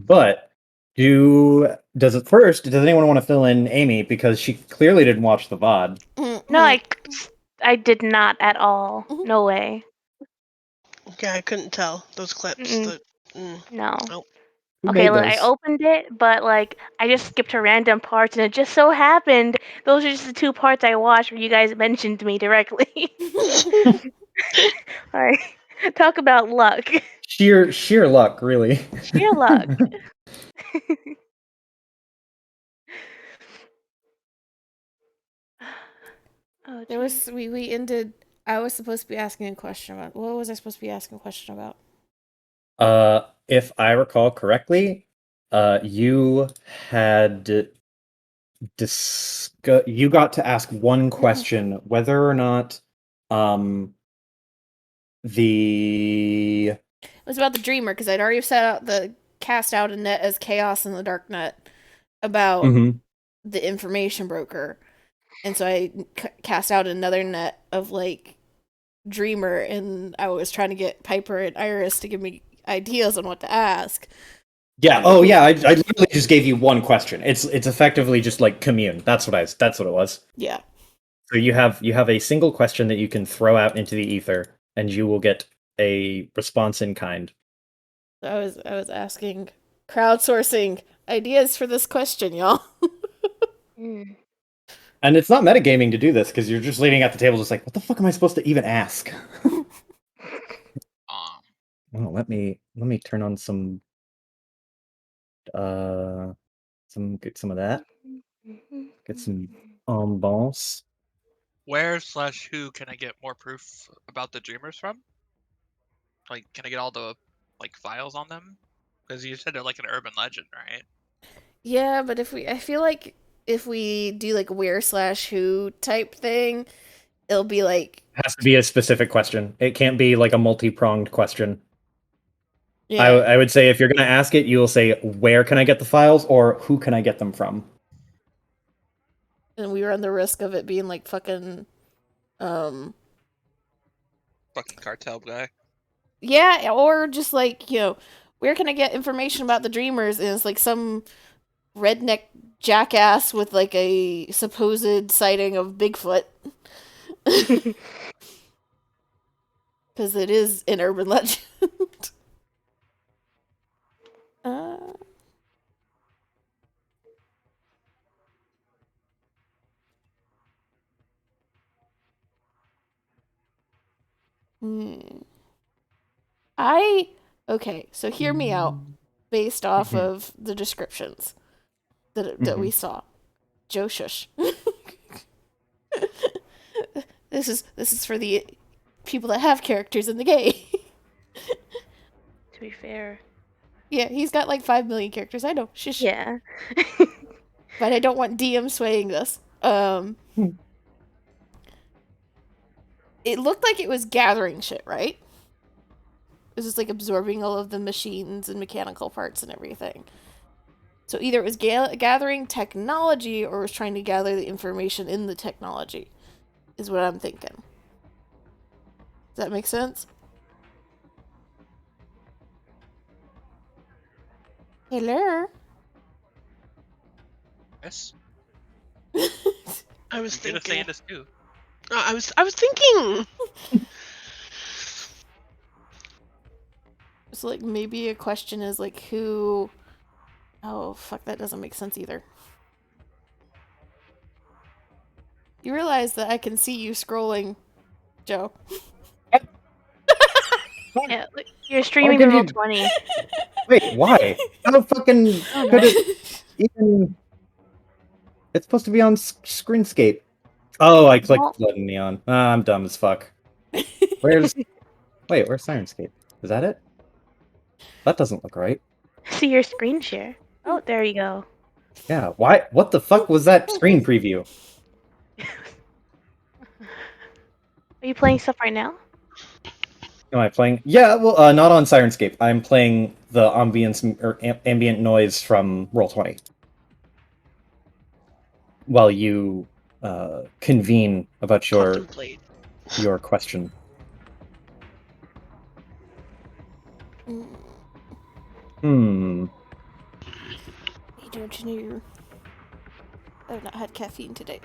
But does anyone want to fill in Amy because she clearly didn't watch the VOD? No, I did not at all. No way. Yeah, I couldn't tell those clips. No. Oh. Okay, look, I opened it, but like I just skipped to random parts, and it just so happened those are just the 2 parts I watched where you guys mentioned me directly. Alright, talk about luck. Sheer luck, really. Sheer luck. Oh, There was we ended. I was supposed to be asking a question about. What was I supposed to be asking a question about? If I recall correctly, you had you got to ask one question whether or not It was about the Dreamer because I'd already set out the cast out a net as chaos in the dark net about the information broker, and so I cast out another net of like Dreamer, and I was trying to get Piper and Iris to give me ideas on what to ask. Yeah. Oh, yeah. I literally just gave you one question. It's effectively just like commune. That's what it was. Yeah. So you have a single question that you can throw out into the ether, and you will get a response in kind. I was asking, crowdsourcing ideas for this question, y'all. And it's not metagaming to do this because you're just leaning at the table, just like, what the fuck am I supposed to even ask? Oh, let me turn on some get some of that. Get some ambiance. Where/who can I get more proof about the Dreamers from? Like, can I get all the like files on them? Because you said they're like an urban legend, right? Yeah, but I feel like if we do like where/who type thing, it'll be like It has to be a specific question. It can't be like a multi-pronged question. Yeah. I would say if you're gonna ask it, you will say where can I get the files or who can I get them from. And we run the risk of it being like fucking cartel guy. Yeah, or just like, where can I get information about the Dreamers? And it's like some redneck jackass with like a supposed sighting of Bigfoot. Because it is an urban legend. Okay, so hear me out based off of the descriptions that we saw. Joe shush. This is for the people that have characters in the game. To be fair. Yeah, he's got like 5 million characters. I know. Shush. Yeah. But I don't want DM swaying this. It looked like it was gathering shit, right? It was just like absorbing all of the machines and mechanical parts and everything. So either it was gathering technology or was trying to gather the information in the technology, is what I'm thinking. Does that make sense? Hello? Yes. I was thinking. This too. I was thinking. So like maybe a question is like who. Oh fuck, that doesn't make sense either. You realize that I can see you scrolling, Joe. Yeah, you're streaming the Roll20. Wait, why? How fucking could it even? It's supposed to be on Screenscape. Oh, I clicked Blood and Neon. I'm dumb as fuck. Where's Sirenscape? Is that it? That doesn't look right. See your screen share. Oh, there you go. Yeah, why? What the fuck was that screen preview? Are you playing stuff right now? Am I playing? Yeah, well, not on Sirenscape. I'm playing the ambient noise from Roll20. While you convene about your question. Don't you know I've not had caffeine today.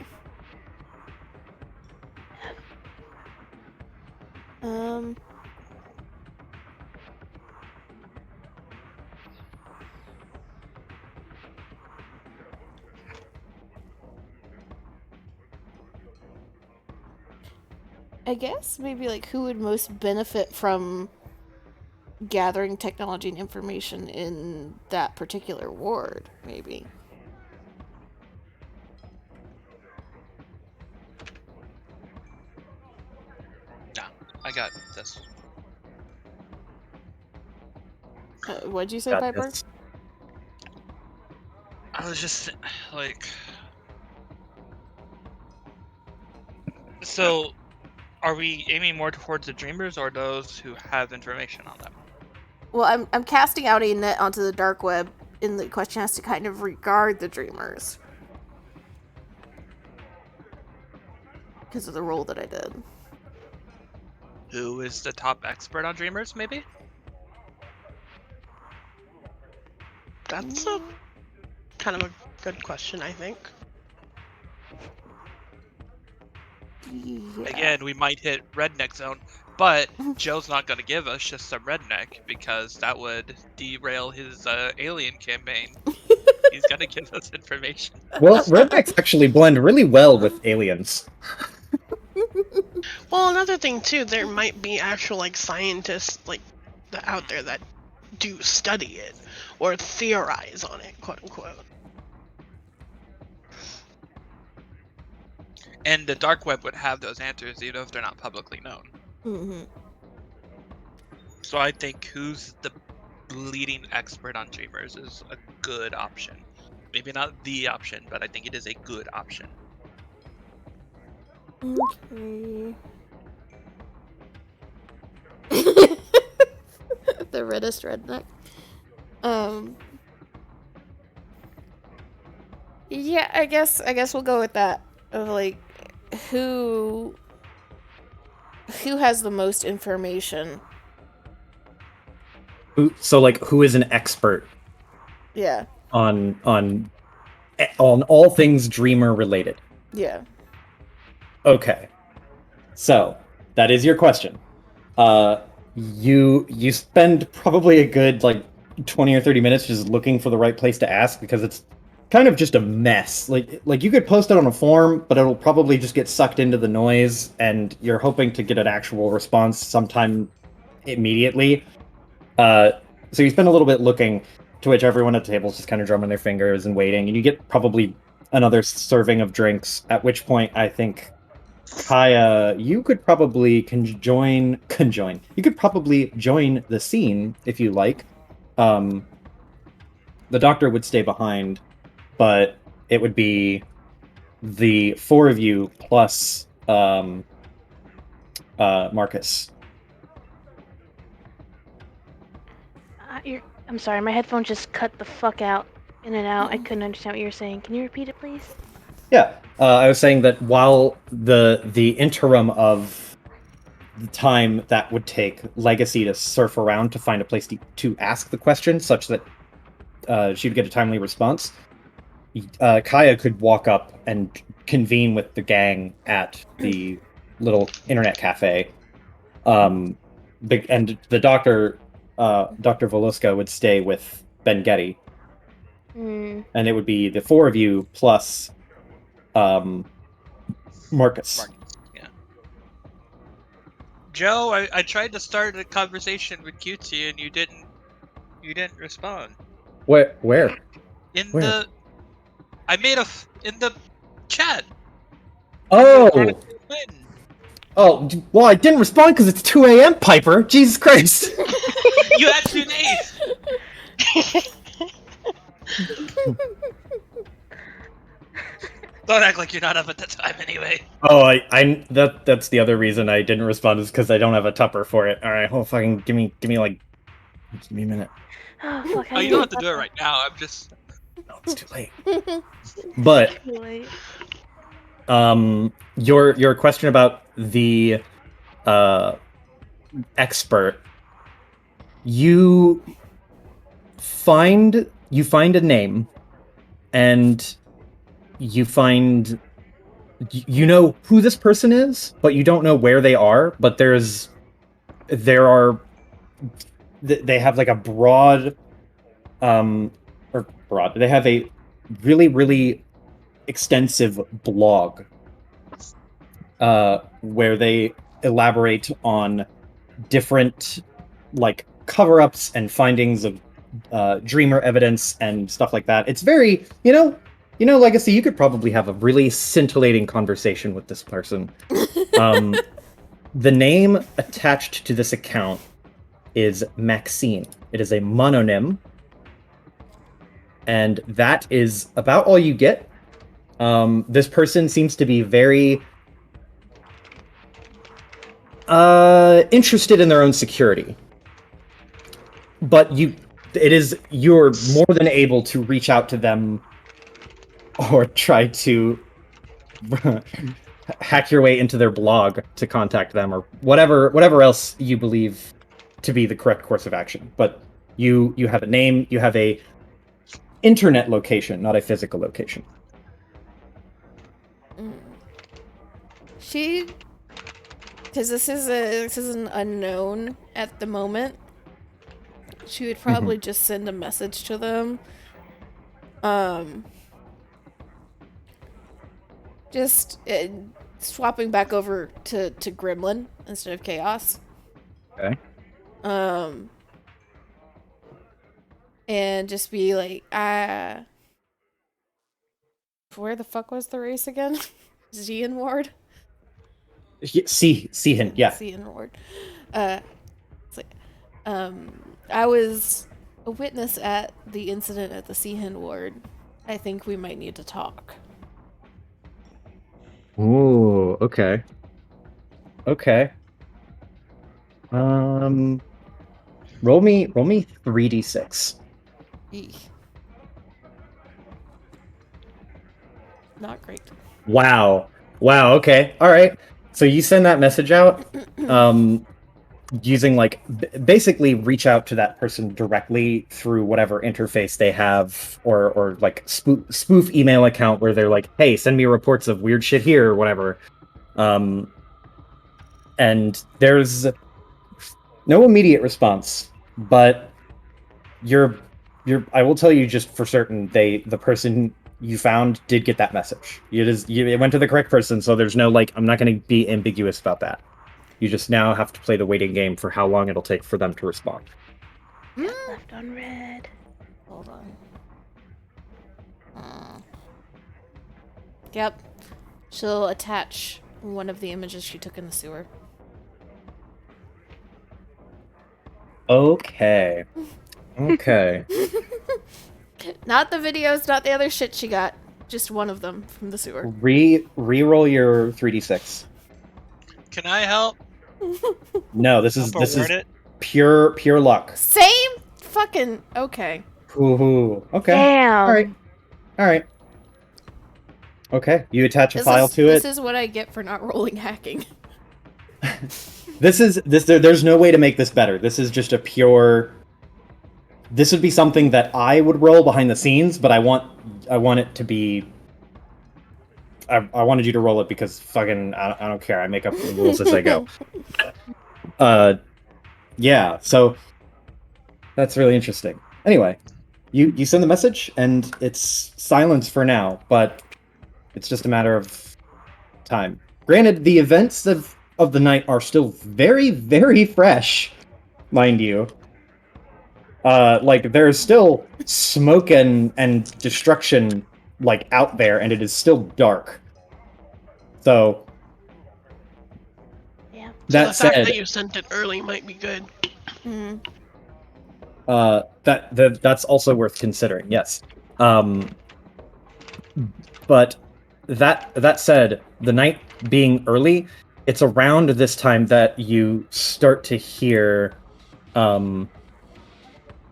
I guess maybe like who would most benefit from gathering technology and information in that particular ward, maybe. Nah, I got this. What'd you say, Got Piper? this. I was just like, so are we aiming more towards the dreamers or those who have information on them? Well, I'm casting out a net onto the dark web, and the question has to kind of regard the dreamers because of the role that I did. Who is the top expert on dreamers, maybe? That's a kind of a good question, I think. Yeah. Again, we might hit redneck zone, but Joe's not going to give us just some redneck because that would derail his alien campaign. He's going to give us information. Well, rednecks actually blend really well with aliens. Well, another thing too, there might be actual like scientists like out there that do study it or theorize on it, quote unquote. And the dark web would have those answers even if they're not publicly known. Mm-hmm. So I think who's the leading expert on dreamers is a good option. Maybe not the option, but I think it is a good option. Okay. The reddest redneck. Yeah, I guess we'll go with that. Of like who has the most information. Who is an expert Yeah. on all things dreamer related? Yeah. Okay. So, that is your question. You spend probably a good 20 or 30 minutes just looking for the right place to ask because it's kind of just a mess. Like you could post it on a forum, but it'll probably just get sucked into the noise and you're hoping to get an actual response sometime immediately. So you spend a little bit looking, to which everyone at the table is just kind of drumming their fingers and waiting, and you get probably another serving of drinks, at which point I think Kaya, you could probably you could probably join the scene if you like. The doctor would stay behind, but it would be the four of you plus Marcus. I'm sorry, my headphones just cut the fuck out, in and out. I couldn't understand what you were saying. Can you repeat it, please? Yeah, I was saying that while the interim of the time that would take Legacy to surf around to find a place to ask the question, such that she would get a timely response, Kaya could walk up and convene with the gang at the little internet cafe. And the doctor, Dr. Voluska, would stay with Ben Getty. And it would be the four of you plus Marcus. Yeah. Joe, I tried to start a conversation with Cutie and you didn't respond. Where? In Where? the in the chat. Oh. Oh, well, I didn't respond because it's 2 a.m., Piper. Jesus Christ. You had 2 days. Don't act like you're not up at the time anyway. Oh, that's the other reason I didn't respond is because I don't have a tupper for it. All right, hold fucking give me a minute. Oh, fuck, Oh, you don't have to do it right now. I'm just. No, it's too late. But your question about the expert, you find a name and you find you know who this person is, but you don't know where they are. But they have like a broad, they have a really, really extensive blog where they elaborate on different like cover-ups and findings of dreamer evidence and stuff like that. It's very, Legacy, you could probably have a really scintillating conversation with this person. The name attached to this account is Maxine. It is a mononym, and that is about all you get. This person seems to be very interested in their own security, but you're more than able to reach out to them or try to hack your way into their blog to contact them, or whatever else you believe to be the correct course of action. But you have a name, you have a internet location, not a physical location. Because this is an unknown at the moment, she would probably just send a message to them. Just swapping back over to Gremlin instead of Chaos. Okay. And just be like, where the fuck was the race again? Xian Ward? Xian, yeah. Xian Ward. It's like, I was a witness at the incident at the Xian Ward. I think we might need to talk. Ooh, okay. Okay. Roll me 3d6. Eek. Not great. Wow, okay. All right. So you send that message out using basically reach out to that person directly through whatever interface they have, or like spoof email account where they're like, hey, send me reports of weird shit here or whatever. And there's no immediate response, but I will tell you just for certain, the person you found did get that message. It went to the correct person, so there's no I'm not going to be ambiguous about that. You just now have to play the waiting game for how long it'll take for them to respond. Left on red. Hold on. Yep. She'll attach one of the images she took in the sewer. Okay. Not the videos, not the other shit she got. Just one of them from the sewer. Re-roll your 3d6. Can I help? No, this is pure luck. Same fucking okay. Ooh, okay. Damn. All right. Okay, you attach a file to it. This is what I get for not rolling hacking. There's no way to make this better. This is just a pure. This would be something that I would roll behind the scenes, but I want it to be. I wanted you to roll it because fucking I don't care. I make up the rules as I go. Yeah. So that's really interesting. Anyway, you send the message and it's silence for now, but it's just a matter of time. Granted, the events of the night are still very, very fresh, mind you. There's still smoke and destruction out there, and it is still dark. So yeah. That so the said, fact that you sent it early might be good. Mm-hmm. That's also worth considering. Yes. But that said, the night being early, it's around this time that you start to hear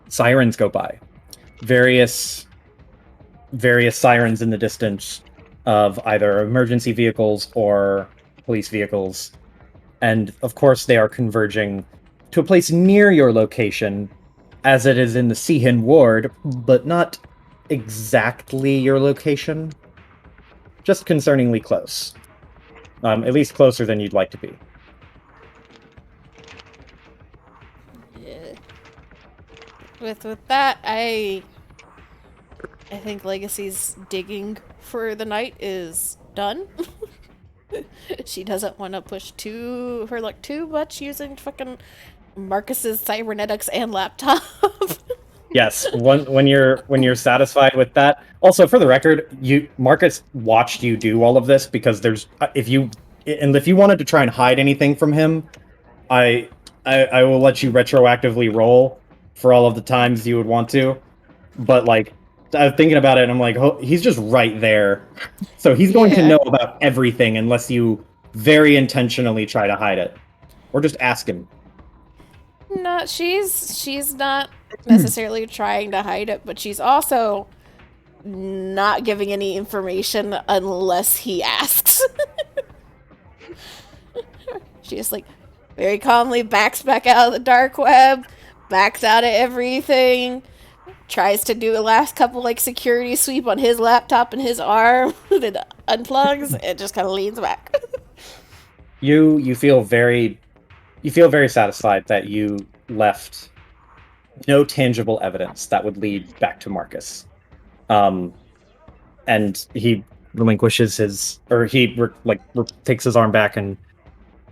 sirens go by. Various sirens in the distance of either emergency vehicles or police vehicles. And of course they are converging to a place near your location, as it is in the Xian Ward, but not exactly your location, just concerningly close. At least closer than you'd like to be. Yeah. With that, I think Legacy's digging for the night is done. She doesn't want to push her luck too much using fucking Marcus's cybernetics and laptop. Yes, when you're satisfied with that. Also, for the record, Marcus watched you do all of this because if you wanted to try and hide anything from him, I will let you retroactively roll for all of the times you would want to. But like, I was thinking about it, and I'm like, oh, he's just right there, so he's going to know about everything unless you very intentionally try to hide it, or just ask him. No, she's not necessarily trying to hide it, but she's also not giving any information unless he asks. She just like very calmly backs back out of the dark web, backs out of everything, tries to do a last couple like security sweep on his laptop and his arm, then unplugs and just kind of leans back. You feel very satisfied that you left no tangible evidence that would lead back to Marcus. And he relinquishes takes his arm back and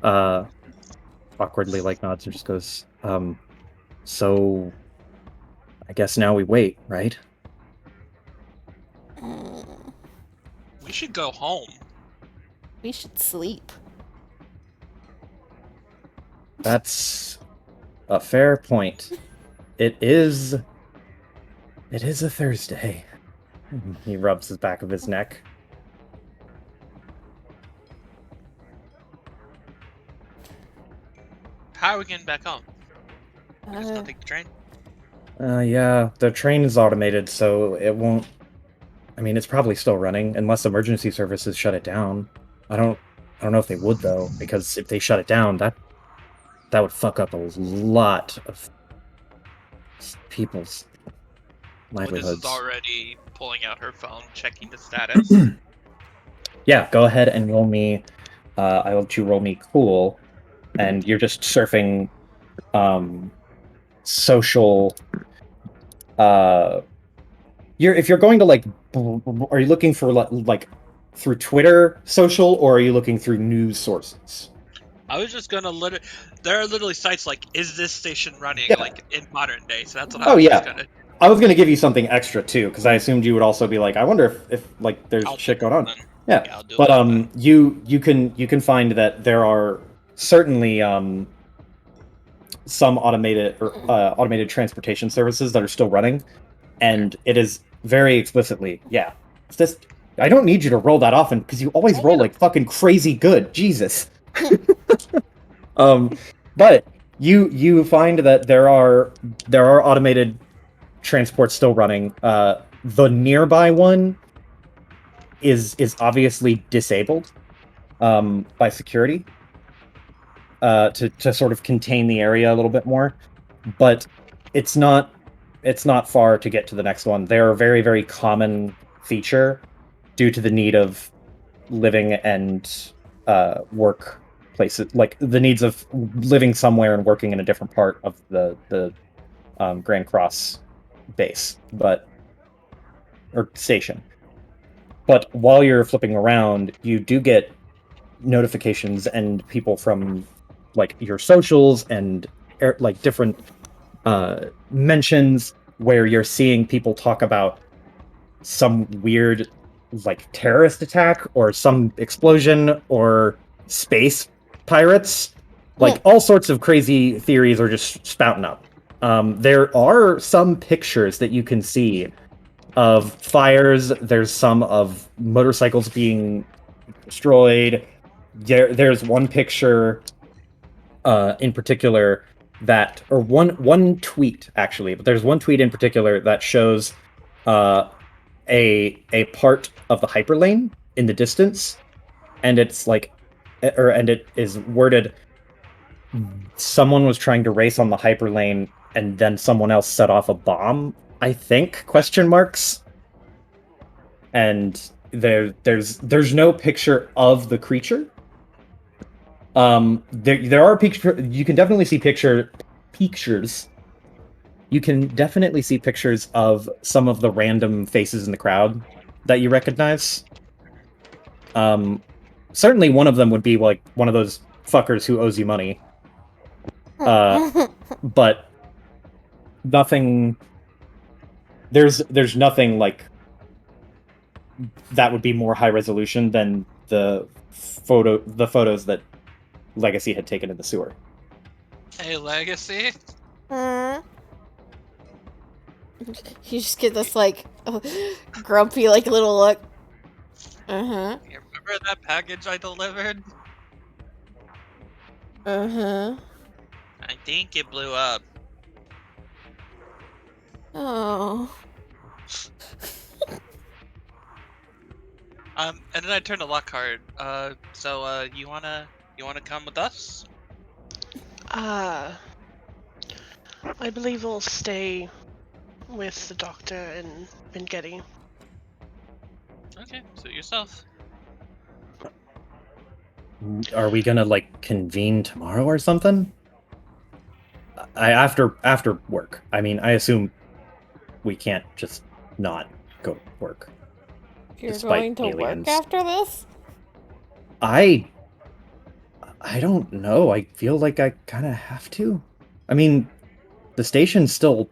awkwardly nods and just goes, so I guess now we wait, right? We should go home. We should sleep. That's a fair point. It is a Thursday. He rubs the back of his neck. How are we getting back home? Just not take the train? Yeah, the train is automated, so it won't... I mean, it's probably still running, unless emergency services shut it down. I don't know if they would, though, because if they shut it down, that would fuck up a lot of people's livelihoods. This is already pulling out her phone, checking the status. Yeah, go ahead and roll me... I'll let you roll me cool, and you're just surfing social... if you're going to are you looking for like through Twitter social, or are you looking through news sources? I was just gonna there are literally sites like, is this station running, like in modern day? So that's what I was gonna. I was gonna give you something extra too, because I assumed you would also be like, I wonder if like there's shit going on. Then. Yeah, but you can find that there are certainly some automated transportation services that are still running, and it is very explicitly, it's this. I don't need you to roll that often because you always roll like fucking crazy good. Jesus. But you find that there are automated transports still running. The nearby one is obviously disabled by security to sort of contain the area a little bit more, but it's not far to get to the next one. They're a very, very common feature due to the need of living and work places, like the needs of living somewhere and working in a different part of the Grand Cross base, or station. But while you're flipping around, you do get notifications and people from like your socials and like different mentions where you're seeing people talk about some weird like terrorist attack or some explosion or space pirates. Like all sorts of crazy theories are just spouting up. There are some pictures that you can see of fires. There's some of motorcycles being destroyed. There's one picture in particular or one tweet actually, but there's one tweet in particular that shows a part of the hyperlane in the distance, and it's like, and it is worded, someone was trying to race on the hyperlane and then someone else set off a bomb, I think, question marks. and there's no picture of the creature. There are pictures. You can definitely see pictures. You can definitely see pictures of some of the random faces in the crowd that you recognize. Certainly one of them would be like one of those fuckers who owes you money. But nothing. There's nothing like that would be more high resolution than the photos that Legacy had taken in the sewer. Hey, Legacy. You just get this like grumpy like little look. You remember that package I delivered? I think it blew up. Oh. And then I turned to Lockhart. So you wanna come with us? I believe we'll stay with the doctor and Getty. Okay, suit yourself. Are we gonna like convene tomorrow or something? After work. I mean, I assume we can't just not go to work. You're despite going to aliens. work after this? I don't know. I feel like I kind of have to. I mean, the station's still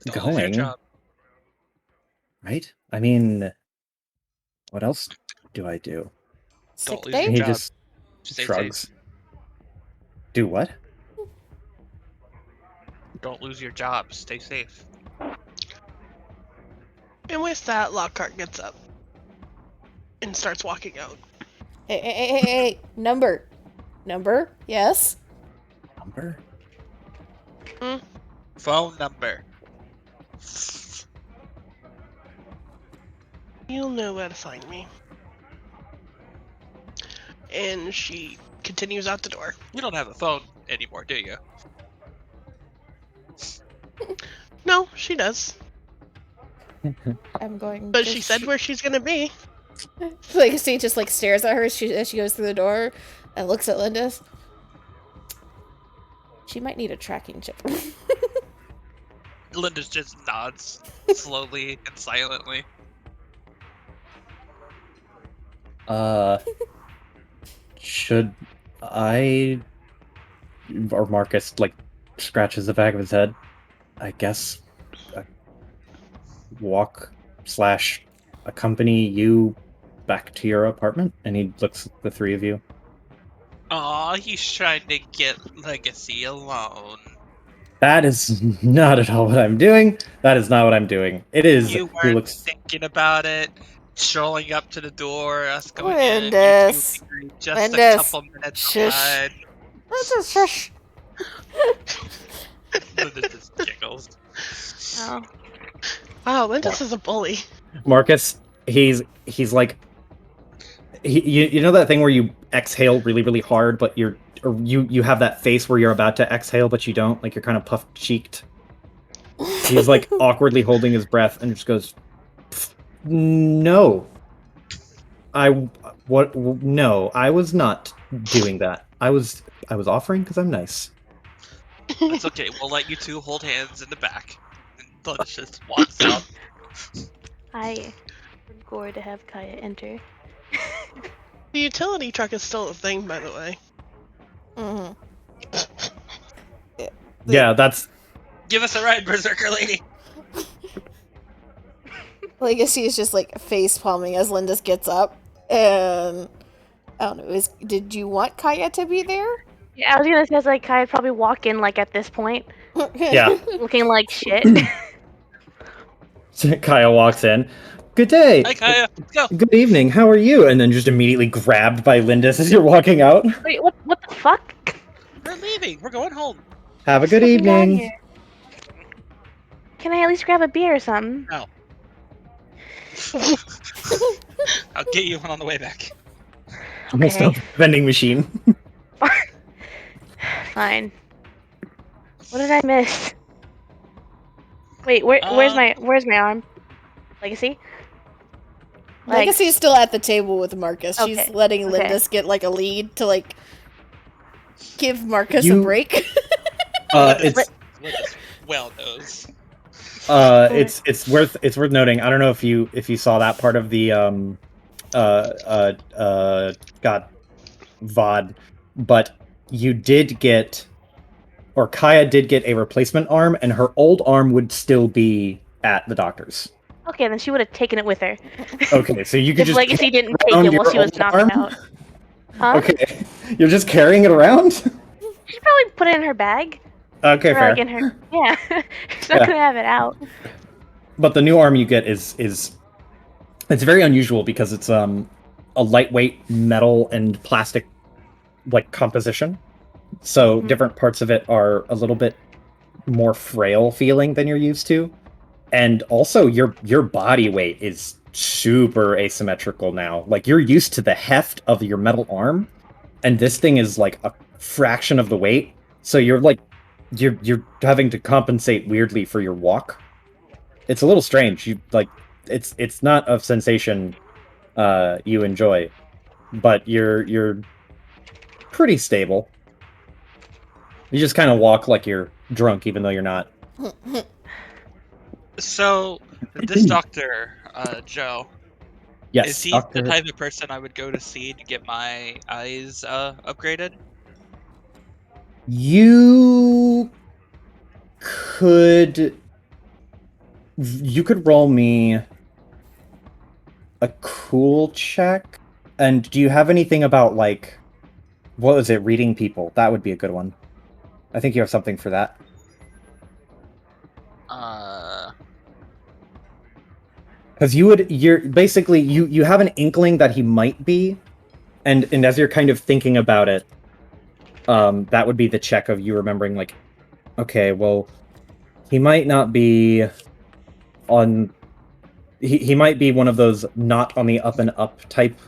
Don't lose your going, job. right? I mean, what else do I do? Sick Don't lose day? your He job. just Stay shrugs. safe. Do what? Don't lose your job. Stay safe. And with that, Lockhart gets up and starts walking out. Hey. Number. Yes? Number? Phone number. You'll know where to find me. And she continues out the door. You don't have a phone anymore, do you? No, she does. I'm going But to she said where she's gonna be. Legacy just like stares at her as she goes through the door and looks at Linda's. She might need a tracking chip. Linda just nods slowly and silently. Should I... Or Marcus, like, scratches the back of his head. I guess... walk/accompany you back to your apartment? And he looks at the three of you. Aw, he's trying to get Legacy alone. That is not at all what I'm doing. That is not what I'm doing. It is... You he weren't looks... thinking about it. Strolling up to the door, us going Lindis. in, just Lindis. a couple minutes Shush. outside. Shush. Linda just giggles. Oh. Wow, Lindis is a bully. Marcus, he's like... You know that thing where you exhale really, really hard, but you have that face where you're about to exhale, but you don't? Like, you're kind of puffed-cheeked? He's, like, awkwardly holding his breath and just goes, no. No, I was not doing that. I was offering because I'm nice. It's okay, we'll let you two hold hands in the back. And Linda just walks out. I would gore to have Kaya enter. The utility truck is still a thing, by the way. Mm-hmm. Yeah, that's... Give us a ride, Berserker Lady! Legacy is just like face palming as Lindis gets up, and I don't know. Did you want Kaya to be there? Yeah, I was gonna say like Kaya'd probably walk in like at this point, Yeah. looking like shit. Kaya walks in. Good day. Hi, Kaya. Let's go. Good evening. How are you? And then just immediately grabbed by Lindis as you're walking out. Wait, what the fuck? We're leaving. We're going home. Have a good Fucking down evening. here. Can I at least grab a beer or something? No. I'll get you one on the way back. Almost Okay. a vending machine. Fine. What did I miss? Wait, where's my arm? Legacy? Like, Legacy's still at the table with Marcus. Okay, She's letting okay. Lindis get like a lead to like give Marcus a break. It's well knows. it's worth noting. I don't know if you saw that part of the VOD, but you did get, or Kaya did get a replacement arm, and her old arm would still be at the doctor's. Okay, then she would have taken it with her. Okay, so you could If just Legacy didn't take around it while your she was old knocked arm? out. Huh? Okay, you're just carrying it around. She probably put it in her bag. Okay, Or, fair. like, in her... Yeah. She's not Yeah. gonna have it out. But the new arm you get is it's very unusual because it's a lightweight metal and plastic like composition. So different parts of it are a little bit more frail feeling than you're used to. And also your body weight is super asymmetrical now. Like you're used to the heft of your metal arm, and this thing is like a fraction of the weight. So you're having to compensate weirdly for your walk. It's a little strange. You like it's not a sensation you enjoy, but you're pretty stable. You just kind of walk like you're drunk, even though you're not. So, this doctor, Joe, Yes, is he Dr. the type of person I would go to see to get my eyes upgraded? You could roll me a cool check. And do you have anything about like what was it, reading people? That would be a good one. I think you have something for that. Because you're basically you have an inkling that he might be, and as you're kind of thinking about it, that would be the check of you remembering like, okay, well, he might not be on. He might be one of those not on the up and up type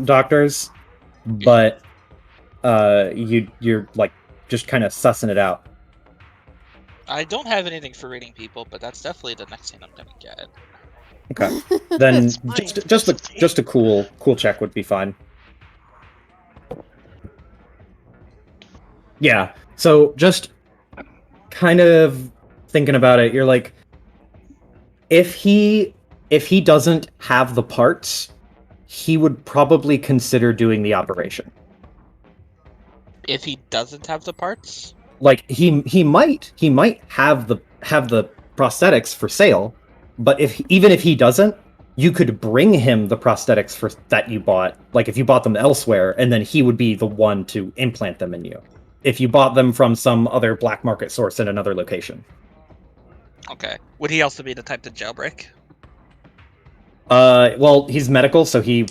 doctors, but you're like just kind of sussing it out. I don't have anything for reading people, but that's definitely the next thing I'm gonna get. Okay, then That's fine. just a cool check would be fine. Yeah, so just kind of thinking about it, you're like, if he doesn't have the parts, he would probably consider doing the operation. If he doesn't have the parts? Like he might have the prosthetics for sale, but even if he doesn't, you could bring him the prosthetics that you bought, like if you bought them elsewhere, and then he would be the one to implant them in you. If you bought them from some other black market source in another location. Okay. Would he also be the type to jailbreak? Well, he's medical, so he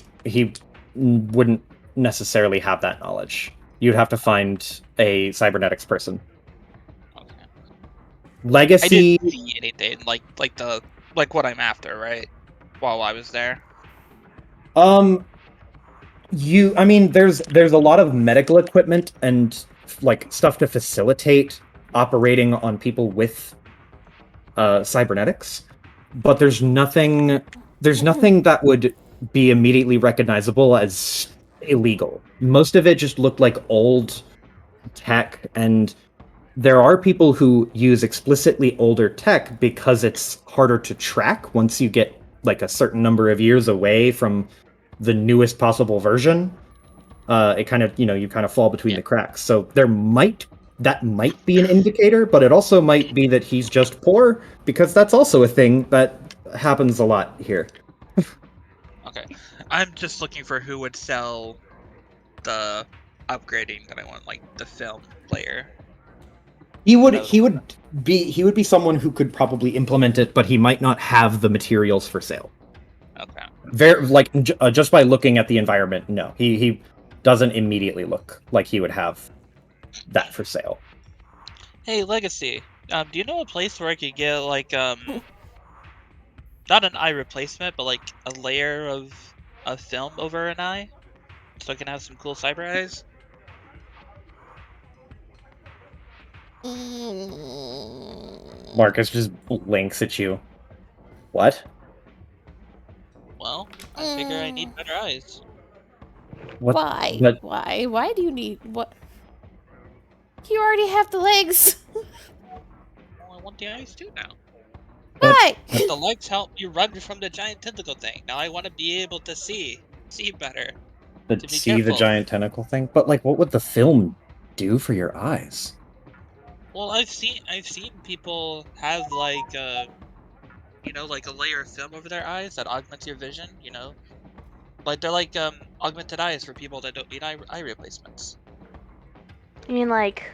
wouldn't necessarily have that knowledge. You'd have to find a cybernetics person. Okay. Legacy. I didn't see anything like what I'm after, right? While I was there. I mean, there's a lot of medical equipment and like stuff to facilitate operating on people with cybernetics, but there's nothing that would be immediately recognizable as illegal. Most of it just looked like old tech, and there are people who use explicitly older tech because it's harder to track once you get like a certain number of years away from the newest possible version. It kind of, you kind of fall between the cracks. So that might be an indicator, but it also might be that he's just poor, because that's also a thing that happens a lot here. Okay. I'm just looking for who would sell the upgrading that I want, like the film player. He would be someone who could probably implement it, but he might not have the materials for sale. Okay. Just by looking at the environment, no. He doesn't immediately look like he would have that for sale. Hey, Legacy. Do you know a place where I could get like not an eye replacement, but like a layer of film over an eye, so I can have some cool cyber eyes? Marcus just blinks at you. What? Well, I figure I need better eyes. What? Why? But Why? Why do you need what? You already have the legs. Well, I want the eyes too now. Why? But the legs help you run from the giant tentacle thing. Now I want to be able to see better. to be see the careful. giant tentacle thing. But like, what would the film do for your eyes? Well, I've seen people have like like a layer of film over their eyes that augments your vision. Like they're like augmented eyes for people that don't need eye replacements. You mean like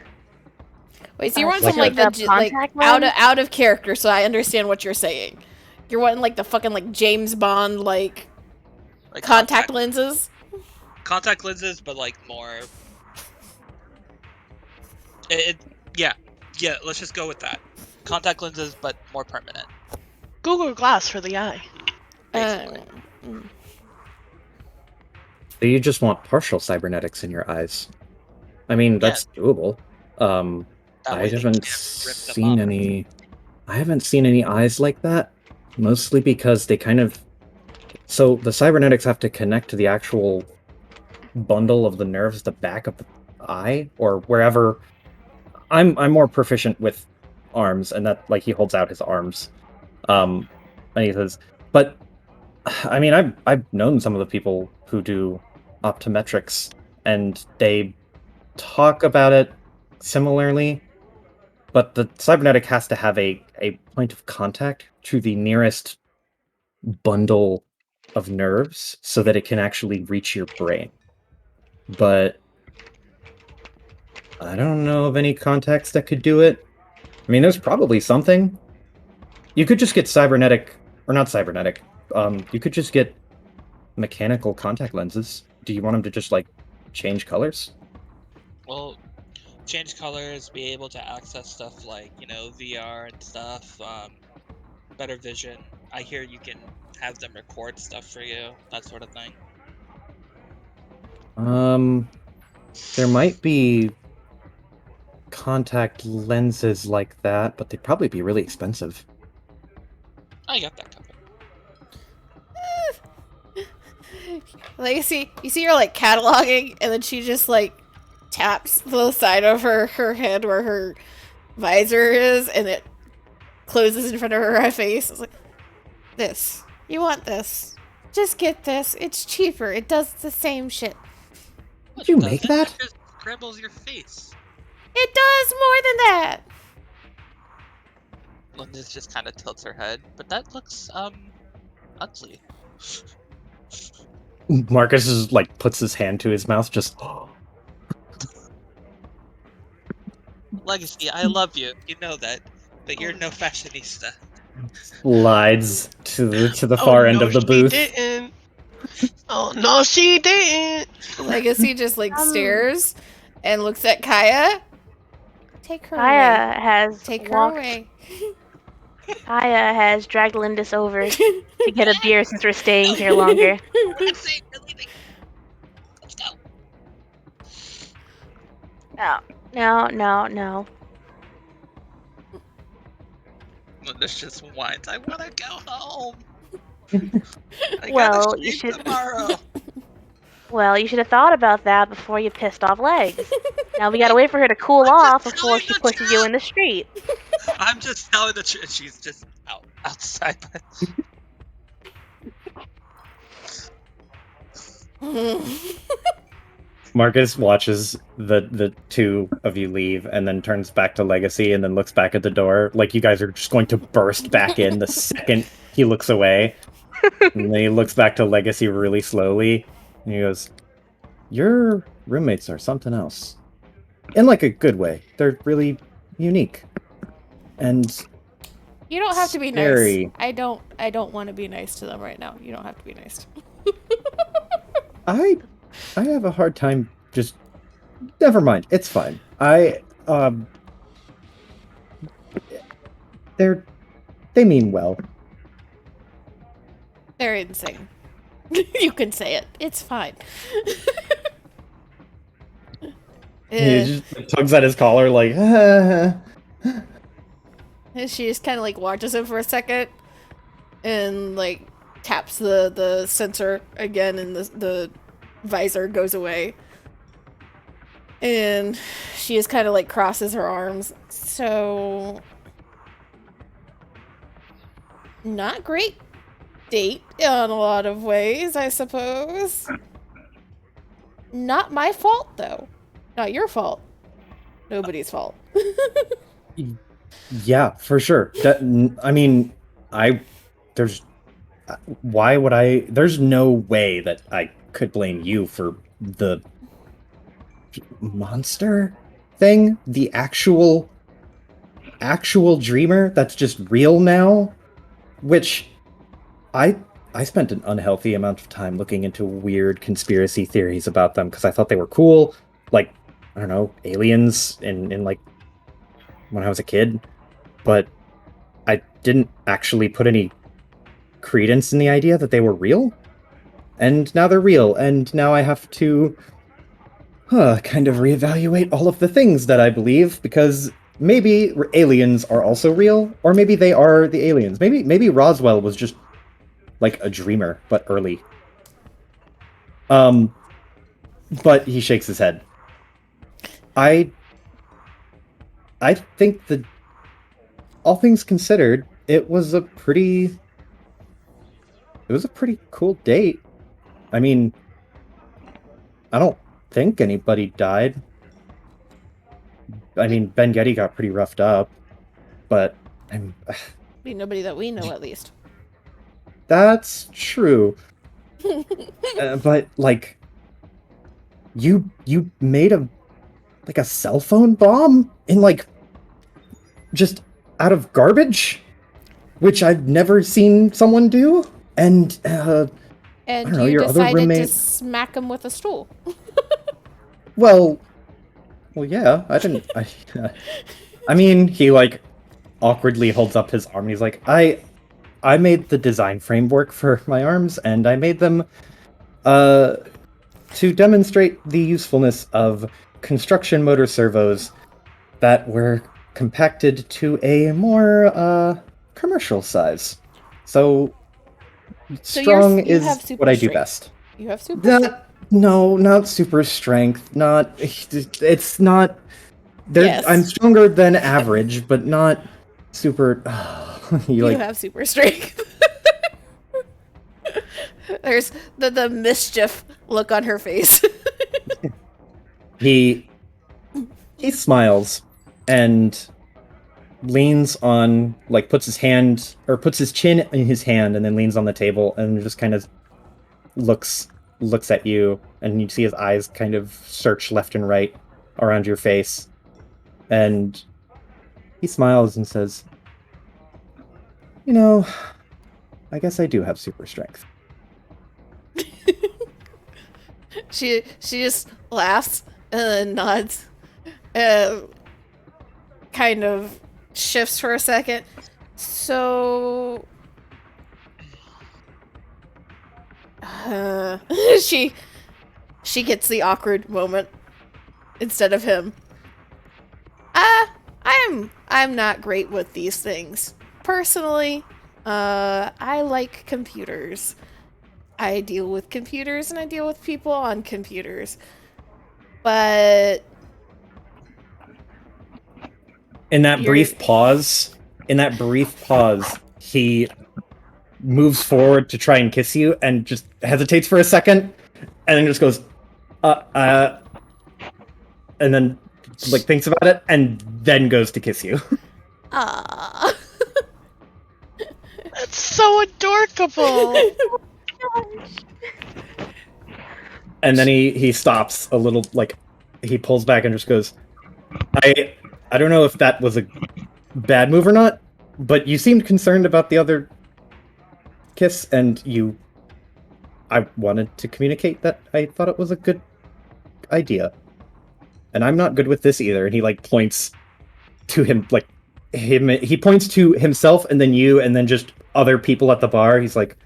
Wait, so you're wanting Like some like a the like contact lens? out of character, so I understand what you're saying. You're wanting like the fucking like James Bond like contact lenses. Contact lenses, but like more. Yeah. Let's just go with that. Contact lenses, but more permanent. Google Glass for the eye. Basically. So you just want partial cybernetics in your eyes. I mean, that's doable. That I way they haven't can't rip them seen up. any. I haven't seen any eyes like that. Mostly because they kind of. So the cybernetics have to connect to the actual bundle of the nerves at the back of the eye, or wherever. I'm more proficient with arms, and that like he holds out his arms, and he says, "But I mean, I've known some of the people who do optometrics, and they talk about it similarly, but the cybernetic has to have a point of contact to the nearest bundle of nerves so that it can actually reach your brain. But I don't know of any contacts that could do it. I mean, there's probably something. You could just get cybernetic, or not cybernetic. You could just get mechanical contact lenses. Do you want them to just like change colors? Well, change colors, be able to access stuff like VR and stuff. Better vision. I hear you can have them record stuff for you, that sort of thing. There might be contact lenses like that, but they'd probably be really expensive. I got that covered. Like you see her like cataloging, and then she just like taps the side of her head where her visor is, and it closes in front of her face. It's like, this. You want this? Just get this. It's cheaper. It does the same shit. Did you make that? It just scrambles your face. It does more than that. Linda just kind of tilts her head, but that looks ugly. Marcus is like puts his hand to his mouth, just. Legacy, I love you. You know that, but you're no fashionista. Slides to the far end of the booth. Didn't. Oh no, she didn't. Legacy just like stares and looks at Kaya. Take her Kaya away. has Take her walked. away. Kaya has dragged Lindis over to get a beer since we're staying here longer. Let's leaving. Let's go. No. Linda's just whines. I want to go home. Well, you should. Tomorrow. Well, you should have thought about that before you pissed off Legs. Now we gotta wait for her to cool off before she pushes you in the street. I'm just telling the truth. She's just outside. Marcus watches the two of you leave and then turns back to Legacy and then looks back at the door like you guys are just going to burst back in the second he looks away. And then he looks back to Legacy really slowly and he goes, "Your roommates are something else. In like a good way. They're really unique. And You don't have to be scary. nice. I don't want to be nice to them right now. You don't have to be nice. I have a hard time just never mind. It's fine. They mean well. They're insane. You can say it. It's fine. He just tugs at his collar like She just kind of like watches him for a second, and like taps the sensor again, and the visor goes away. And she just kind of like crosses her arms. So, not great date in a lot of ways, I suppose. Not my fault, though. Not your fault. Nobody's fault. Yeah, for sure. I mean, there's why would I? There's no way that I could blame you for the monster thing, the actual dreamer that's just real now, which I spent an unhealthy amount of time looking into weird conspiracy theories about them because I thought they were cool, like, I don't know, aliens in like when I was a kid, but I didn't actually put any credence in the idea that they were real. And now they're real, and now I have to kind of reevaluate all of the things that I believe, because maybe aliens are also real, or maybe they are the aliens. Maybe Roswell was just like a dreamer, but early. But he shakes his head. I think that, all things considered, it was a pretty cool date. I mean, I don't think anybody died. I mean, Ben Getty got pretty roughed up, but Nobody that we know, at least. That's true. But like, you made a cell phone bomb in like just out of garbage, which I've never seen someone do. And and I don't know, you your other decided roommate... to smack him with a stool. well, yeah, I didn't. I mean, he like awkwardly holds up his arm and he's like, I made the design framework for my arms, and I made them to demonstrate the usefulness of construction motor servos that were compacted to a more commercial size. So strong is what I do best. You have super strength? No, not super strength. Not. It's not. Yes. I'm stronger than average, but not super. You have super strength. There's the mischief look on her face. He smiles and leans on, like, puts his chin in his hand and then leans on the table and just kind of looks at you, and you see his eyes kind of search left and right around your face, and he smiles and says, you know, I guess I do have super strength. She just laughs and nods, kind of shifts for a second. So, she gets the awkward moment instead of him. I'm not great with these things. Personally, I like computers. I deal with computers and I deal with people on computers. But in that brief pause, he moves forward to try and kiss you and just hesitates for a second and then just goes, and then like thinks about it and then goes to kiss you. ah. That's so adorable. And then he stops a little, like, he pulls back and just goes, I don't know if that was a bad move or not, but you seemed concerned about the other kiss, and I wanted to communicate that I thought it was a good idea. And I'm not good with this either. And he like points to him, like he points to himself and then you and then just other people at the bar. He's like,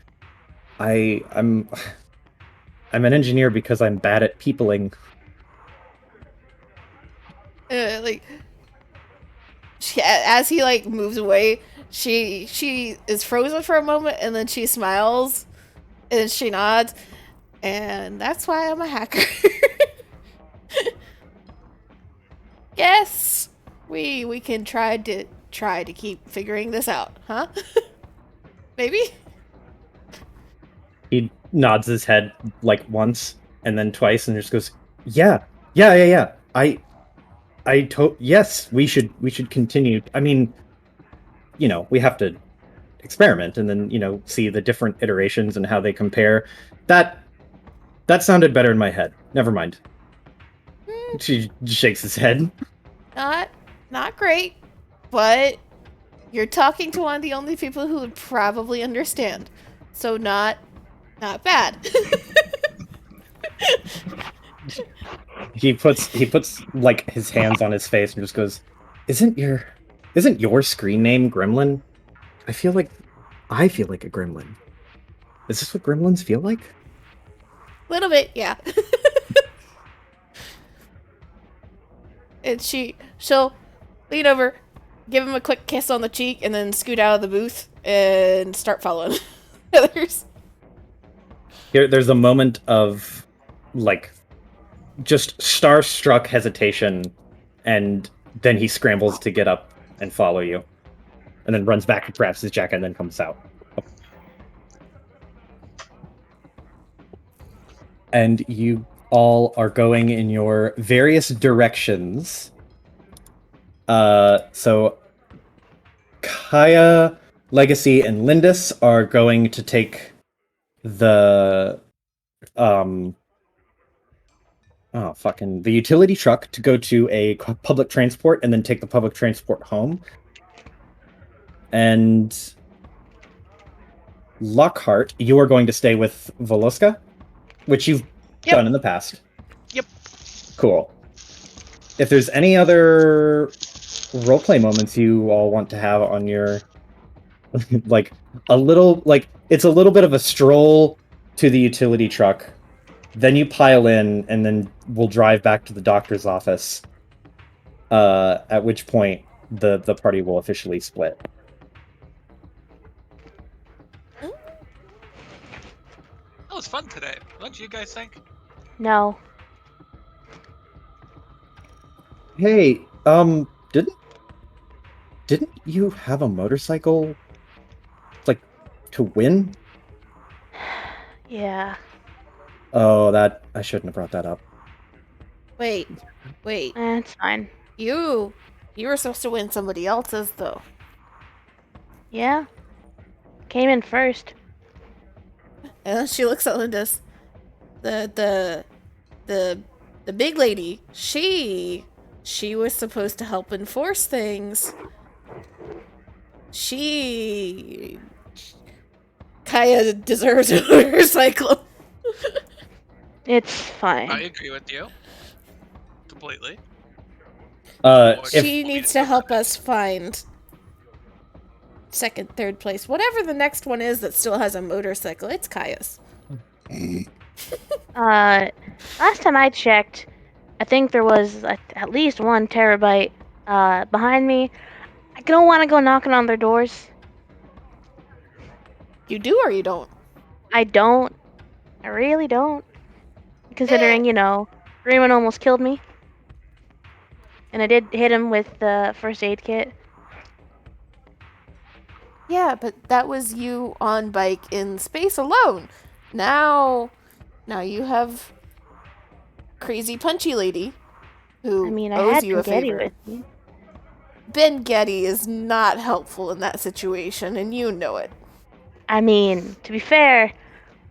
I'm an engineer because I'm bad at peopling. As he like moves away, She is frozen for a moment, and then she smiles, and she nods, and that's why I'm a hacker. Yes, we can try to keep figuring this out, huh? Maybe? He nods his head like once and then twice and just goes, yeah. Yes, we should continue. I mean, we have to experiment and then, see the different iterations and how they compare. That sounded better in my head. Never mind. She shakes his head. Not great, but you're talking to one of the only people who would probably understand. So not bad. He puts like his hands on his face and just goes, Isn't your screen name Gremlin? I feel like a gremlin. Is this what gremlins feel like? Little bit, yeah. And she'll lean over, give him a quick kiss on the cheek, and then scoot out of the booth and start following others. There's a moment of like just starstruck hesitation, and then he scrambles to get up and follow you, and then runs back and grabs his jacket and then comes out. And you all are going in your various directions. So Kaya, Legacy, and Lindis are going to take the the utility truck to go to a public transport and then take the public transport home. And Lockhart, you are going to stay with Voloska, which you've done in the past. Yep. Cool. If there's any other roleplay moments you all want to have on your it's a little bit of a stroll to the utility truck, then you pile in, and then we'll drive back to the doctor's office, at which point the party will officially split. That was fun today. What do you guys think? No. Hey, didn't you have a motorcycle, to win? Yeah. Oh, I shouldn't have brought that up. Wait. It's fine. You were supposed to win somebody else's, though. Yeah. Came in first. And then she looks at Lindis. The big lady, she was supposed to help enforce things. Kaya deserves a motorcycle. It's fine. I agree with you. Completely. She needs to help us find second, third place. Whatever the next one is that still has a motorcycle, it's Kaya's. Last time I checked, I think there was at least 1 terabyte behind me. I don't want to go knocking on their doors. You do or you don't? I don't. I really don't. Considering, Raymond almost killed me. And I did hit him with the first aid kit. Yeah, but that was you on bike in space alone. Now you have crazy punchy lady who I owes had you a Getty favor. with me. Ben Getty is not helpful in that situation, and you know it. To be fair,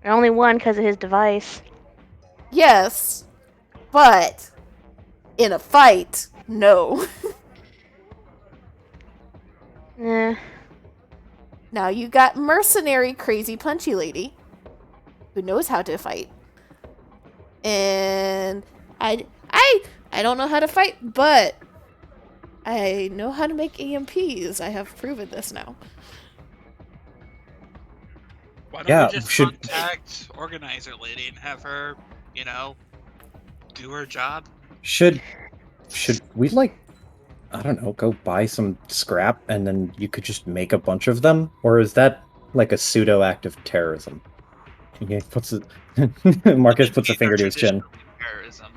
I only won because of his device. Yes, but in a fight, no. Eh. Now you got mercenary crazy punchy lady who knows how to fight. And I don't know how to fight, but I know how to make EMPs. I have proven this now. Why don't we just contact organizer lady and have her, do her job? Should we I don't know, go buy some scrap and then you could just make a bunch of them? Or is that like a pseudo act of terrorism? He puts it. Marcus puts a finger to his chin. Terrorism.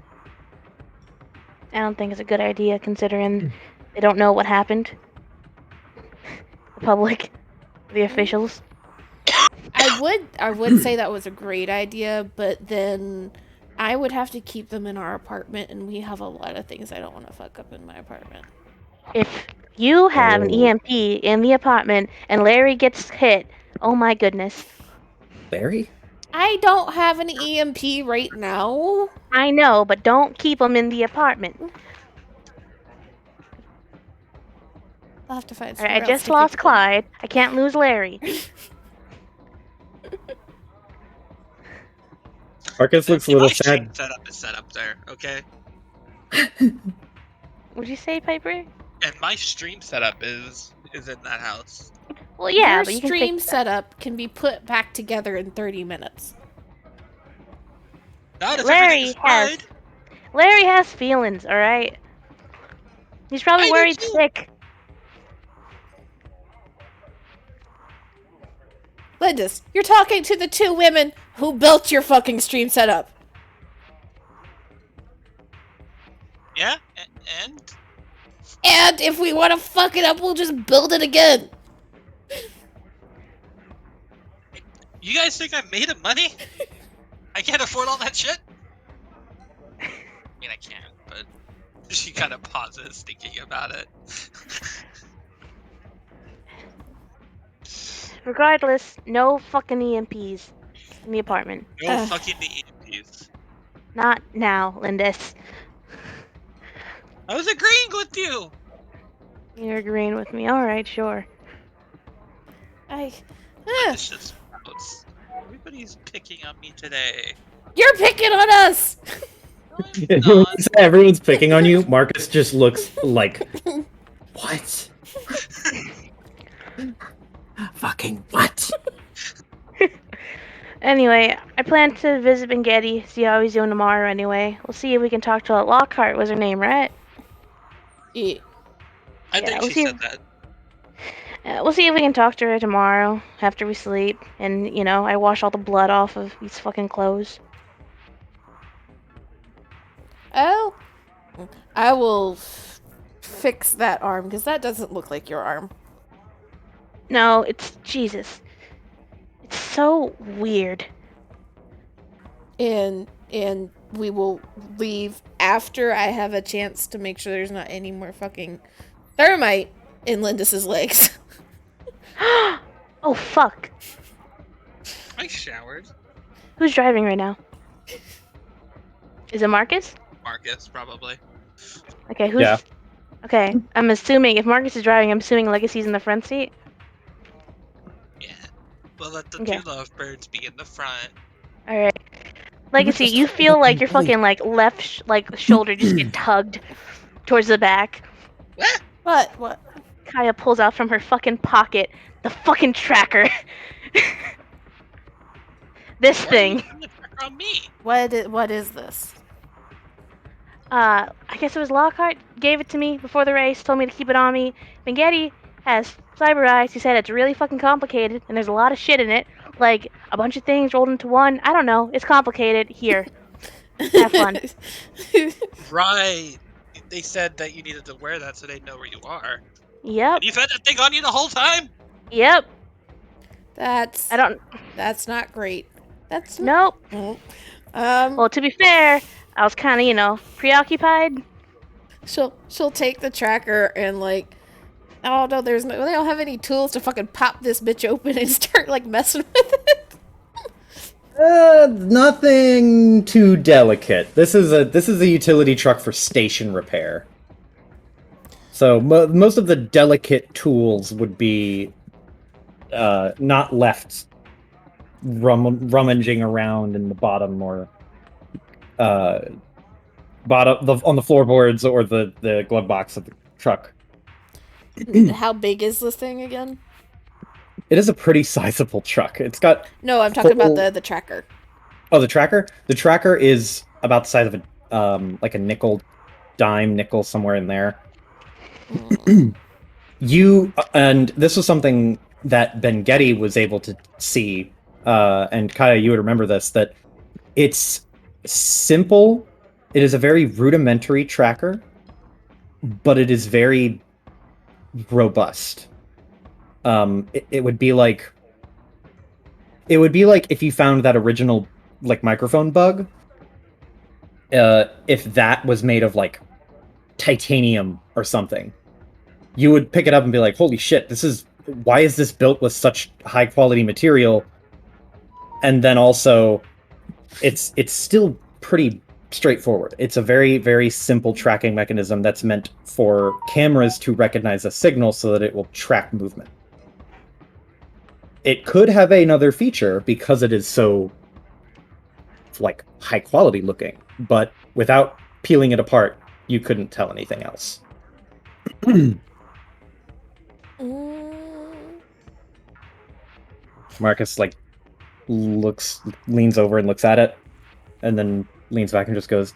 I don't think it's a good idea considering they don't know what happened. The public, the officials. I would say that was a great idea, but then I would have to keep them in our apartment, and we have a lot of things I don't want to fuck up in my apartment. If you have an Oh. EMP in the apartment and Larry gets hit, oh my goodness. Larry? I don't have an EMP right now. I know, but don't keep him in the apartment. I'll have to find Alright, somewhere I else just to lost keep them. Clyde. I can't lose Larry. Marcus looks a little My stream sad. setup is set up there, okay? What'd you say, Piper? And my stream setup is in that house. Well, yeah, Your but you can stream fix that. setup can be put back together in 30 minutes. Not if Larry everything is fried. Larry has feelings, alright? He's probably I do worried too. sick. Lindis, you're talking to the two women who built your fucking stream setup. Yeah, and And if we want to fuck it up, we'll just build it again. you guys think I'm made of money? I can't afford all that shit? I mean, I can, but she kind of pauses thinking about it. Regardless, no fucking EMPs in the apartment. No fucking EMPs. Not now, Lindis. I was agreeing with you! You're agreeing with me. Alright, sure. It's just sprouts. Everybody's picking on me today. You're picking on us! No, I'm not. Everyone's picking on you. Marcus just looks like, what? Fucking what? Anyway, I plan to visit Bengetti, see how he's doing tomorrow anyway. We'll see if we can talk to Lockhart, was her name, right? Yeah. I Yeah, think we'll she see said that. We'll see if we can talk to her tomorrow after we sleep. And, you know, I wash all the blood off of these fucking clothes. Oh, I will fix that arm, because that doesn't look like your arm. No, it's Jesus. It's so weird. And we will leave after I have a chance to make sure there's not any more fucking thermite in Lindis's legs. Oh, fuck. I showered. Who's driving right now? Is it Marcus? Marcus, probably. Okay, who's... Yeah. Okay, I'm assuming, if Marcus is driving, I'm assuming Legacy's in the front seat. Yeah. We'll let the Okay. two lovebirds be in the front. Alright. Legacy, you feel like your fucking, like, left, shoulder just get tugged towards the back. What? Kaya pulls out from her fucking pocket the fucking tracker. This Why are you thing. putting the tracker on me? What is this? I guess it was Lockhart gave it to me before the race, told me to keep it on me. Bengetti has cyber eyes. He said it's really fucking complicated and there's a lot of shit in it. Like a bunch of things rolled into one. I don't know. It's complicated. Here. Have fun. Right. They said that you needed to wear that so they know where you are. Yep. You've had that thing on you the whole time? Yep. That's not great. That's Nope. Well, to be fair, I was kind of, you know, preoccupied. she'll take the tracker and like, oh no, they don't have any tools to fucking pop this bitch open and start like messing with it. Nothing too delicate. This is a utility truck for station repair. So most of the delicate tools would be not left rummaging around in the bottom or on the floorboards or the glove box of the truck. How big is this thing again? It is a pretty sizable truck. It's got... No, I'm talking about the tracker. Oh, the tracker? The tracker is about the size of a nickel, dime nickel, somewhere in there. You and this was something that Ben Getty was able to see, and Kaya, you would remember this, that it's simple. It is a very rudimentary tracker, but it is very robust. It would be like if you found that original like microphone bug, if that was made of like titanium or something, you would pick it up and be like, holy shit, why is this built with such high quality material? And then also it's still pretty straightforward. It's a very, very simple tracking mechanism that's meant for cameras to recognize a signal so that it will track movement. It could have another feature because it is so like high quality looking, but without peeling it apart, you couldn't tell anything else. Marcus like leans over and looks at it, and then leans back and just goes,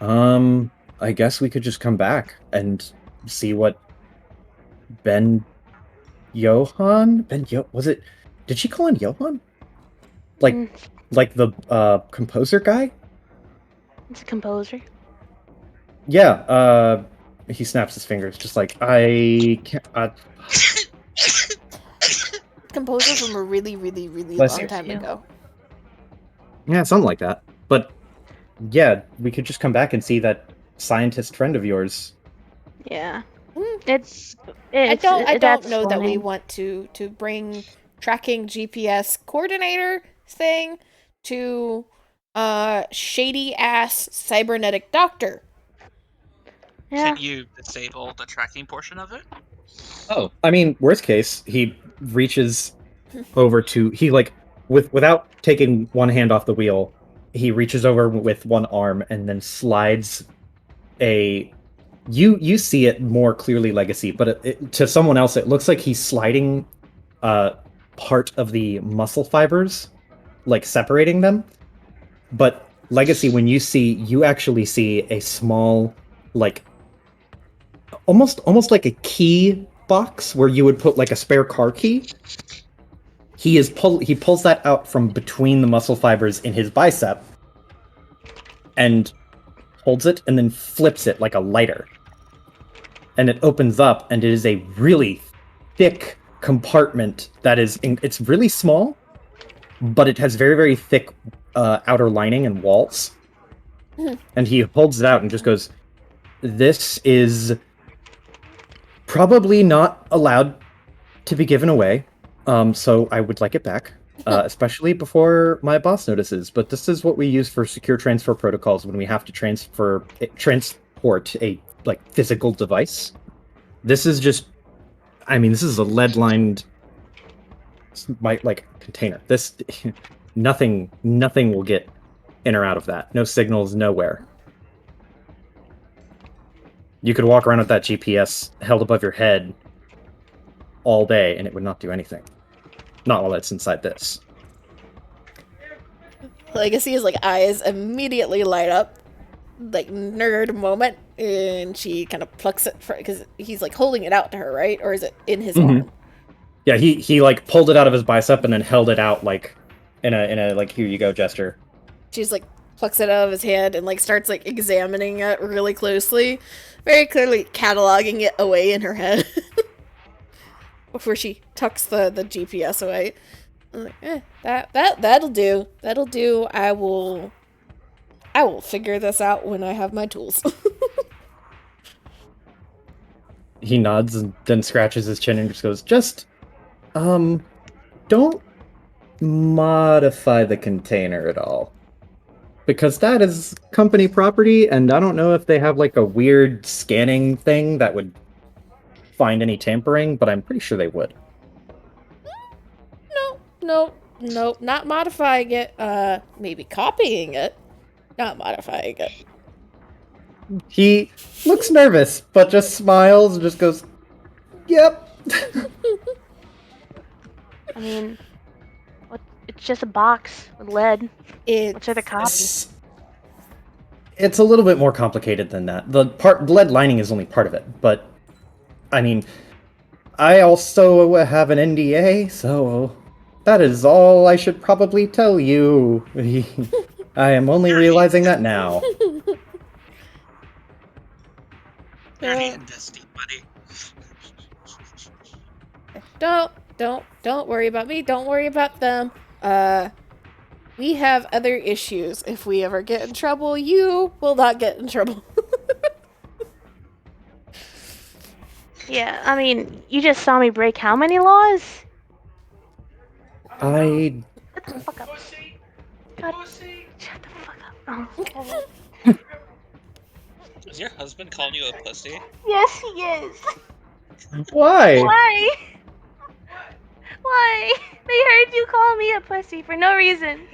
I guess we could just come back and see what was it? Did she call him Johan? Like the composer guy? It's a composer. Yeah, he snaps his fingers, just like, I can't... Composer from a really, really, really Bless long you. time ago. Yeah, something like that. But, yeah, we could just come back and see that scientist friend of yours. Yeah. I don't that's know that we funny. want to bring tracking GPS coordinator thing to shady ass cybernetic doctor. Yeah. Can you disable the tracking portion of it? Oh, I mean, worst case, he reaches over to without taking one hand off the wheel, he reaches over with one arm and then slides you see it more clearly, Legacy, but to someone else it looks like he's sliding part of the muscle fibers, like separating them. But Legacy, when you actually see a small, like almost like a key box where you would put like a spare car key. He pulls that out from between the muscle fibers in his bicep and holds it and then flips it like a lighter. And it opens up and it is a really thick compartment that it's really small, but it has very, very thick outer lining and walls. And he holds it out and just goes, this is probably not allowed to be given away. So I would like it back, especially before my boss notices. But this is what we use for secure transfer protocols when we have to transport a physical device. This is just, this is a lead-lined container. This nothing will get in or out of that. No signals, nowhere. You could walk around with that GPS held above your head all day and it would not do anything. Not while it's inside this. Legacy's eyes immediately light up, nerd moment, and she kind of plucks it because he's holding it out to her, right? Or is it in his arm? Yeah, he pulled it out of his bicep and then held it out in a here you go gesture. She's plucks it out of his hand and starts examining it really closely, very clearly cataloging it away in her head. Before she tucks the GPS away. I'm that'll do. That'll do. I will figure this out when I have my tools. He nods and then scratches his chin and just goes, don't modify the container at all. Because that is company property, and I don't know if they have a weird scanning thing that would find any tampering, but I'm pretty sure they would. No, not modifying it. Maybe copying it, not modifying it. He looks nervous, but just smiles and just goes, yep. It's just a box with lead. What's the cops? It's a little bit more complicated than that. The lead lining is only part of it, but I mean, I also have an NDA, so that is all I should probably tell you. I am only realizing that now. You're in this deep, buddy. Don't worry about me. Don't worry about them. We have other issues. If we ever get in trouble, you will not get in trouble. Yeah, I mean, you just saw me break how many laws? I... Shut the fuck up. Shut the fuck up. Oh, God. Is your husband calling you a pussy? Yes, he is. Why? Why? Why? They heard you call me a pussy for no reason.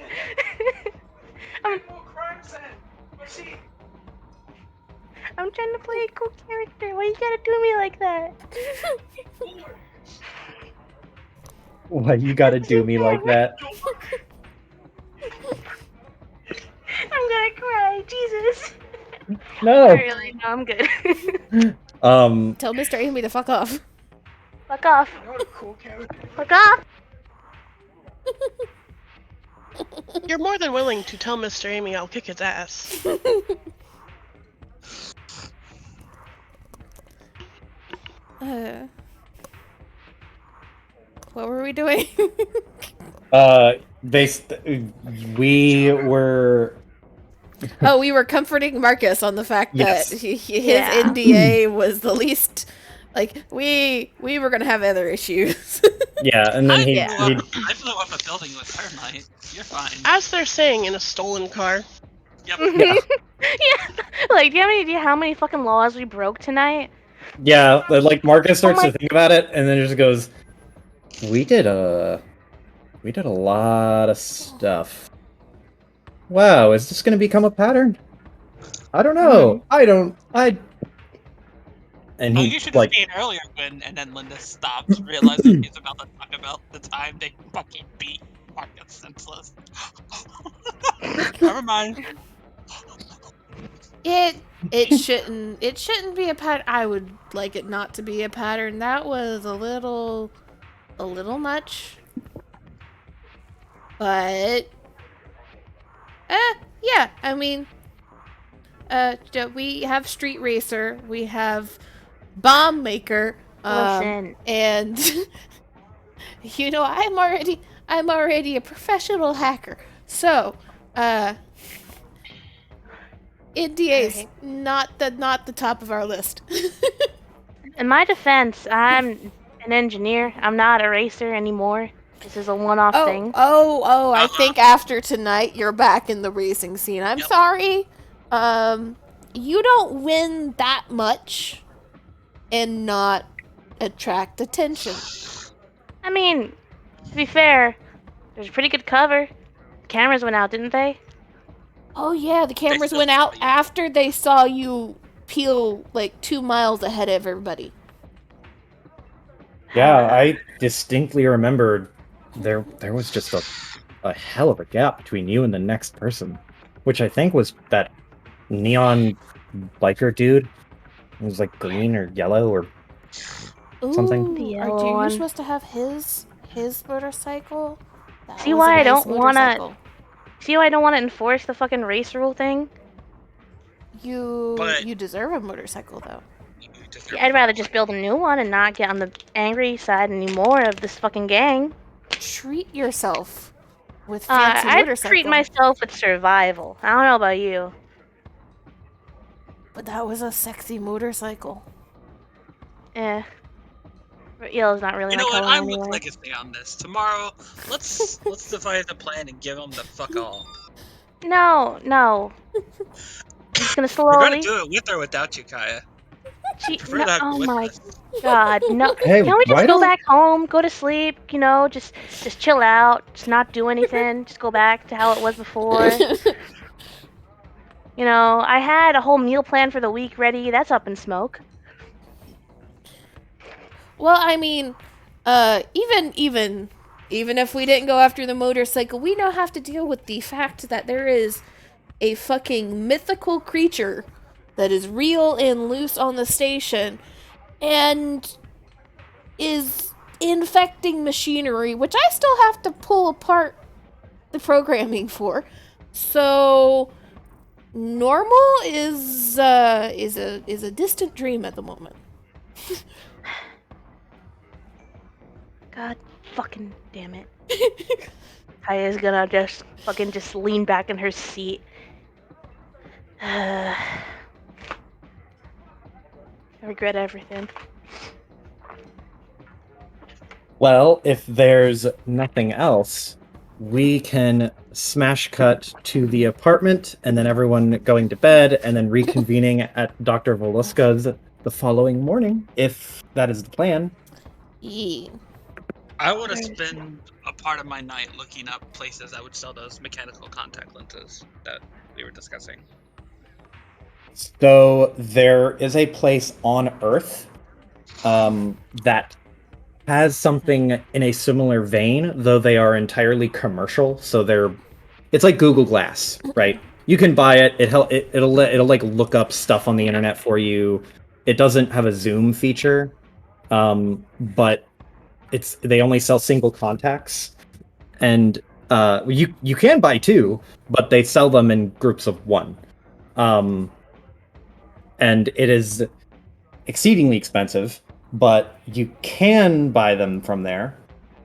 I'm trying to play a cool character. Why you gotta do me like that? Why you gotta do me like that? I'm gonna cry. Jesus. No. Not really. No, I'm good. Tell Mr. Amy to fuck off. Fuck off. Fuck off. You're more than willing to tell Mr. Amy I'll kick his ass. What were we doing? We were... Oh, we were comforting Marcus on the fact Yes. that his Yeah. NDA was the least... Like, we were gonna have other issues. Yeah, and then I he blew up a building with Thermite. You're fine. As they're saying in a stolen car. Yep. Yeah. Yeah. Like, do you have any idea how many fucking laws we broke tonight? Yeah, like Marcus starts my- to think about it, and then just goes, we did a lot of stuff. Wow, is this gonna become a pattern? I don't know. And Oh, he you should have like, seen earlier and then Linda stopped, realizing he's about to talk about the time they fucking beat Marcus senseless. Never mind. It shouldn't be a pattern. I would like it not to be a pattern. That was a little much. But yeah, I mean, we have Street Racer, we have Bomb Maker, Listen. and you know, I'm already a professional hacker. So, NDA's not the top of our list. In my defense, I'm an engineer. I'm not a racer anymore. This is a one-off thing. I think after tonight you're back in the racing scene. I'm Yep. sorry. You don't win that much and not attract attention. I mean, to be fair, there's a pretty good cover. The cameras went out, didn't they? Oh yeah, the cameras still went out saw you. after they saw you peel like 2 miles ahead of everybody. yeah, I distinctly remembered there was just a hell of a gap between you and the next person, which I think was that neon biker dude. It was like green or yellow or something. Ooh, The are yellow you one. supposed to have his motorcycle? That See was why a I nice don't wanna- motorcycle. See why I don't want to enforce the fucking race rule thing? But- You deserve a motorcycle though. Yeah, I'd rather just build a new one and not get on the angry side anymore of this fucking gang. Treat yourself with fancy I'd motorcycle. treat myself with survival. I don't know about you. But that was a sexy motorcycle. Yellow's not really You my know what? color I'm anyway. with Legacy on this. Tomorrow, let's devise a plan and give him the fuck off. No. I'm just gonna We're slowly. gonna do it with or without you, Kaya. Prefer to have you Oh with my us. god, no. Hey, Can we why just go don't- back home, go to sleep, you know, just chill out, just not do anything, just go back to how it was before. You know, I had a whole meal plan for the week ready. That's up in smoke. Well, I mean, even if we didn't go after the motorcycle, we now have to deal with the fact that there is a fucking mythical creature that is real and loose on the station, and is infecting machinery, which I still have to pull apart the programming for. So normal is a distant dream at the moment. God fucking damn it. Kaya's gonna just lean back in her seat. I regret everything. Well, if there's nothing else, we can smash cut to the apartment, and then everyone going to bed, and then reconvening at Dr. Voluska's the following morning, if that is the plan. Yeah. I want to spend a part of my night looking up places that would sell those mechanical contact lenses that we were discussing. So there is a place on Earth that has something in a similar vein, though they are entirely commercial. So it's like Google Glass, right? You can buy it. It'll like look up stuff on the internet for you. It doesn't have a zoom feature, but they only sell single contacts, and you can buy two, but they sell them in groups of one, and it is exceedingly expensive. But you can buy them from there.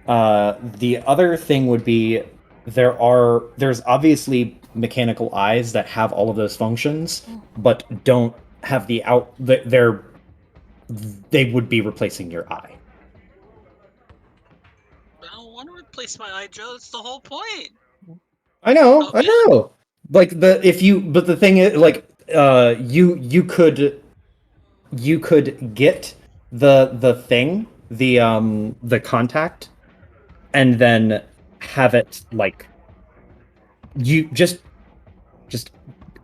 The other thing would be there's obviously mechanical eyes that have all of those functions, but don't have they would be replacing your eye. I don't want to replace my eye, Joe. That's the whole point. I know. Like but the thing is, like, you could get the thing, the contact, and then have it, like, you just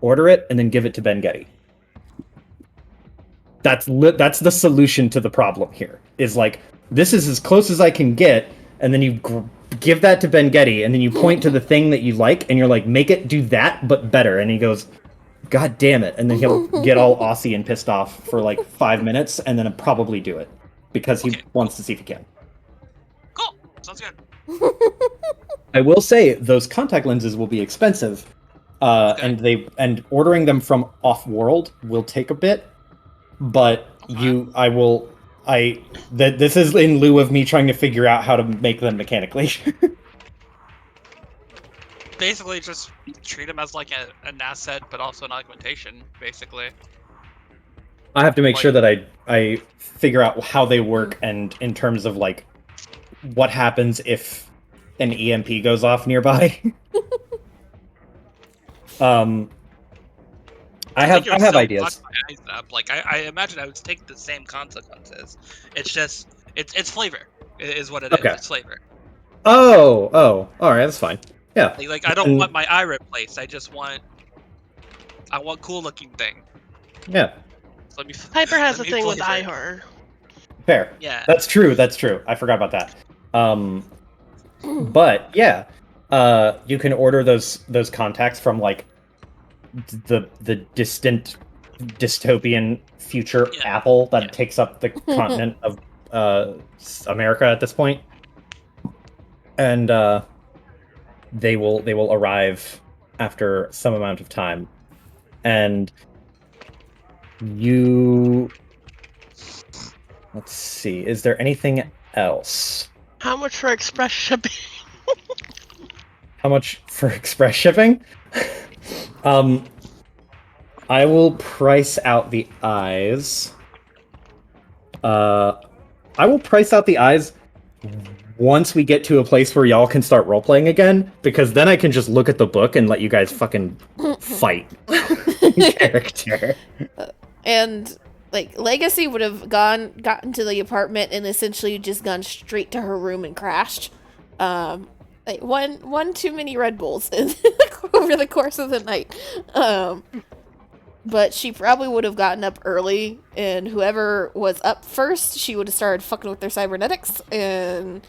order it and then give it to Ben Getty. That's the solution to the problem here. Is like, this is as close as I can get, and then you give that to Ben Getty, and then you point to the thing that you like, and you're like, make it do that but better, and he goes, God damn it. And then he'll get all Aussie and pissed off for like 5 minutes, and then probably do it because he wants to see if he can. Cool. Sounds good. I will say those contact lenses will be expensive, and ordering them from off-world will take a bit. But this is in lieu of me trying to figure out how to make them mechanically. Basically, just treat them as like an asset, but also an augmentation, basically. I have to make sure that I figure out how they work, and in terms of like what happens if an EMP goes off nearby. I have ideas. Like I imagine I would take the same consequences. It's just it's flavor is what it is. It's flavor. Oh, all right, that's fine. Yeah. Like I don't want my eye replaced. I want cool looking thing. Yeah. So Hyper has a thing with eye horror. Fair. Yeah. That's true. I forgot about that. But yeah, you can order those contacts from like the distant dystopian future Apple that takes up the continent of America at this point, and they will arrive after some amount of time, and let's see, is there anything else? How much for express shipping? How much for express shipping? I will price out the eyes. I will price out the eyes once we get to a place where y'all can start role-playing again, because then I can just look at the book and let you guys fucking fight in character. And like Legacy would have gotten to the apartment and essentially just gone straight to her room and crashed. Like one too many Red Bulls over the course of the night. But she probably would have gotten up early, and whoever was up first, she would have started fucking with their cybernetics, and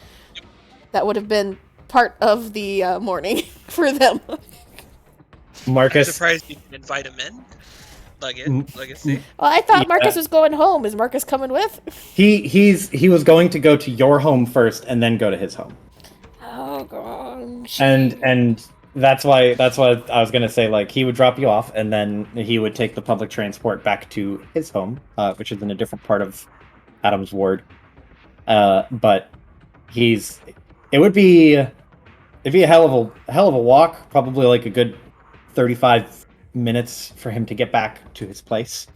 that would have been part of the morning for them. Marcus, I'm surprised you can invite him in. Legacy. Well, I thought Yeah. Marcus was going home. Is Marcus coming with? He was going to go to your home first and then go to his home. Oh gosh. And that's why I was gonna say, like, he would drop you off and then he would take the public transport back to his home, which is in a different part of Adam's ward. But it'd be a hell of a walk, probably like a good 35 minutes for him to get back to his place.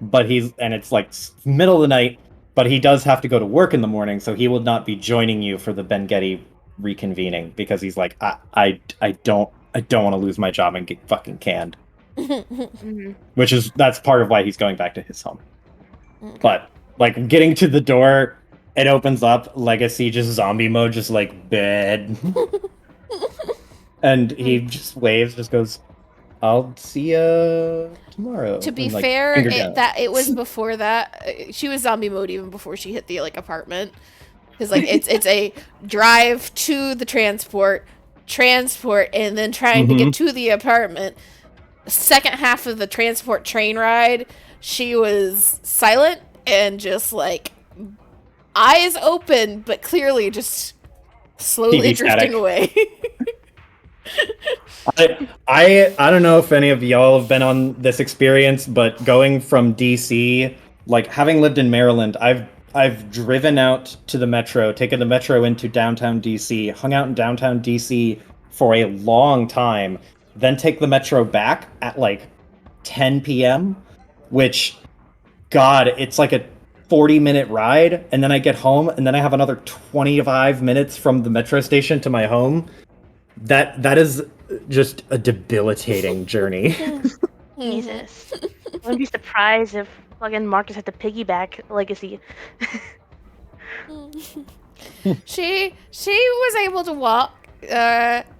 But it's like middle of the night, but he does have to go to work in the morning, so he will not be joining you for the Ben-Getty reconvening because he's like, I don't want to lose my job and get fucking canned. That's part of why he's going back to his home. But like getting to the door, it opens up, Legacy just zombie mode, just like bed. And he just waves, just goes, I'll see you tomorrow. To be and, like, fair, finger down. it was before that. She was zombie mode even before she hit the like apartment. Because like it's a drive to the transport, and then trying to get to the apartment. Second half of the transport train ride, she was silent and just like eyes open, but clearly just slowly TV drifting static. away. I don't know if any of y'all have been on this experience, but going from DC, like having lived in Maryland, I've driven out to the metro, taken the metro into downtown DC, hung out in downtown DC for a long time, then take the metro back at like 10 p.m., which, God, it's like a 40-minute ride, and then I get home, and then I have another 25 minutes from the metro station to my home. That is just a debilitating journey. Jesus. I wouldn't be surprised if fucking Marcus had to piggyback Legacy. She was able to walk,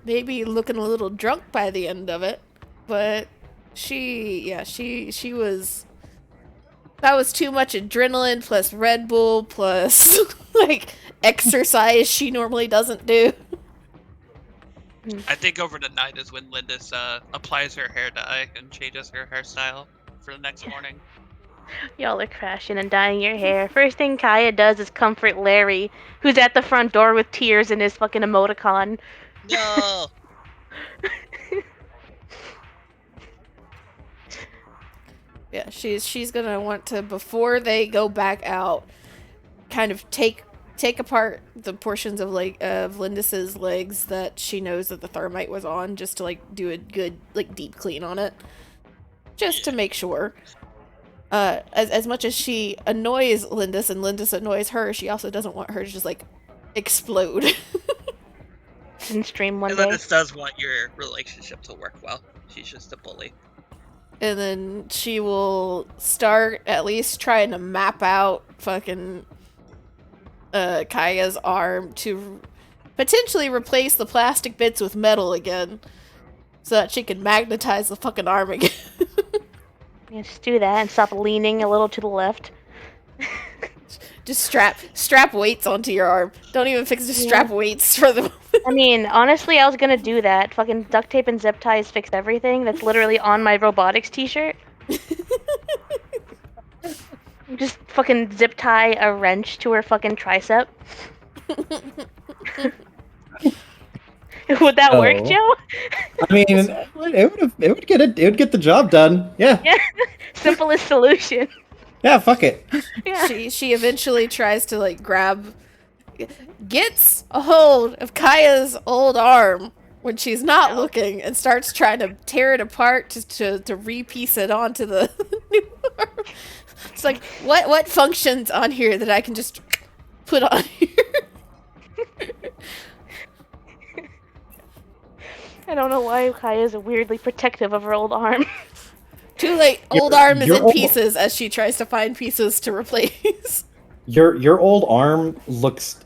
maybe looking a little drunk by the end of it, but she was. That was too much adrenaline plus Red Bull plus like exercise she normally doesn't do. I think over the night is when Lindis applies her hair dye and changes her hairstyle for the next morning. Y'all are crashing and dyeing your hair. First thing Kaya does is comfort Larry, who's at the front door with tears in his fucking emoticon. No. Yeah, she's gonna want to, before they go back out, kind of take apart the portions of Lindis's legs that she knows that the thermite was on, just to like do a good like deep clean on it, just to make sure. As much as she annoys Lindis and Lindis annoys her, she also doesn't want her to just like explode. And stream one And day. Lindis does want your relationship to work well. She's just a bully. And then she will start at least trying to map out fucking Kaya's arm to potentially replace the plastic bits with metal again, so that she can magnetize the fucking arm again. Yeah, just do that and stop leaning a little to the left. Just strap weights onto your arm. Don't even fix the strap weights for the moment. I mean, honestly, I was gonna do that. Fucking duct tape and zip ties fixed everything. That's literally on my robotics t-shirt. Just fucking zip tie a wrench to her fucking tricep. Would that work, Joe? I mean, it would get the job done. Yeah. Yeah. Simplest solution. Yeah, fuck it. Yeah. She eventually tries to like gets a hold of Kaya's old arm when she's not looking, and starts trying to tear it apart to repiece it onto the new arm. It's like, what functions on here that I can just put on here? I don't know why Kaya's weirdly protective of her old arm. Too late. Old arm is in pieces as she tries to find pieces to replace. Your old arm looks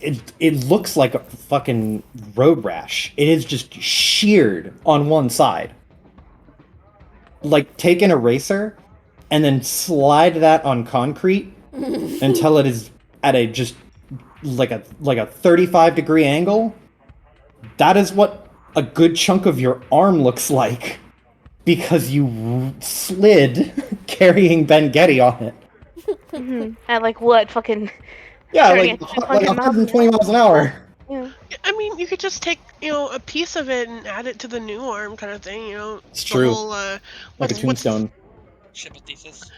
it looks like a fucking road rash. It is just sheared on one side. Like, take an eraser and then slide that on concrete until it is at a just like a 35-degree angle. That is what a good chunk of your arm looks like. because you slid carrying Ben Getty on it. At like what? Fucking. Yeah, Starting like at 200 120 miles an hour. Yeah. I mean, you could just take, a piece of it and add it to the new arm kind of thing, It's The true. whole, Like a what's- tombstone. Ship of thesis.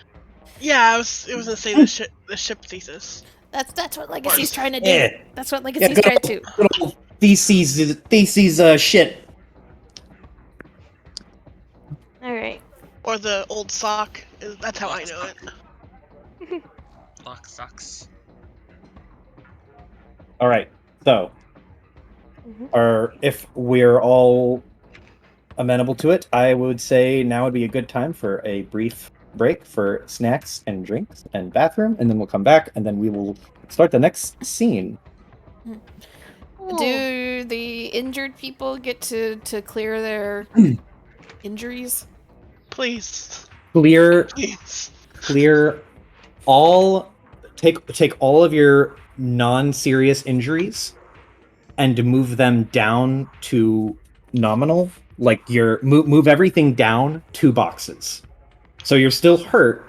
Yeah, it was gonna say the ship thesis. That's what Legacy's trying to do. Yeah. That's what Legacy's good trying to. Good old theses shit. Alright. Or the old sock. That's how I know it. Lock sucks. All right. So, Mhm. if we're all amenable to it, I would say now would be a good time for a brief break for snacks and drinks and bathroom, and then we'll come back, and then we will start the next scene. Do the injured people get to clear their injuries? Please. Clear Please. all. Take all of your non-serious injuries and move them down to nominal. Like move everything down 2 boxes. So you're still hurt,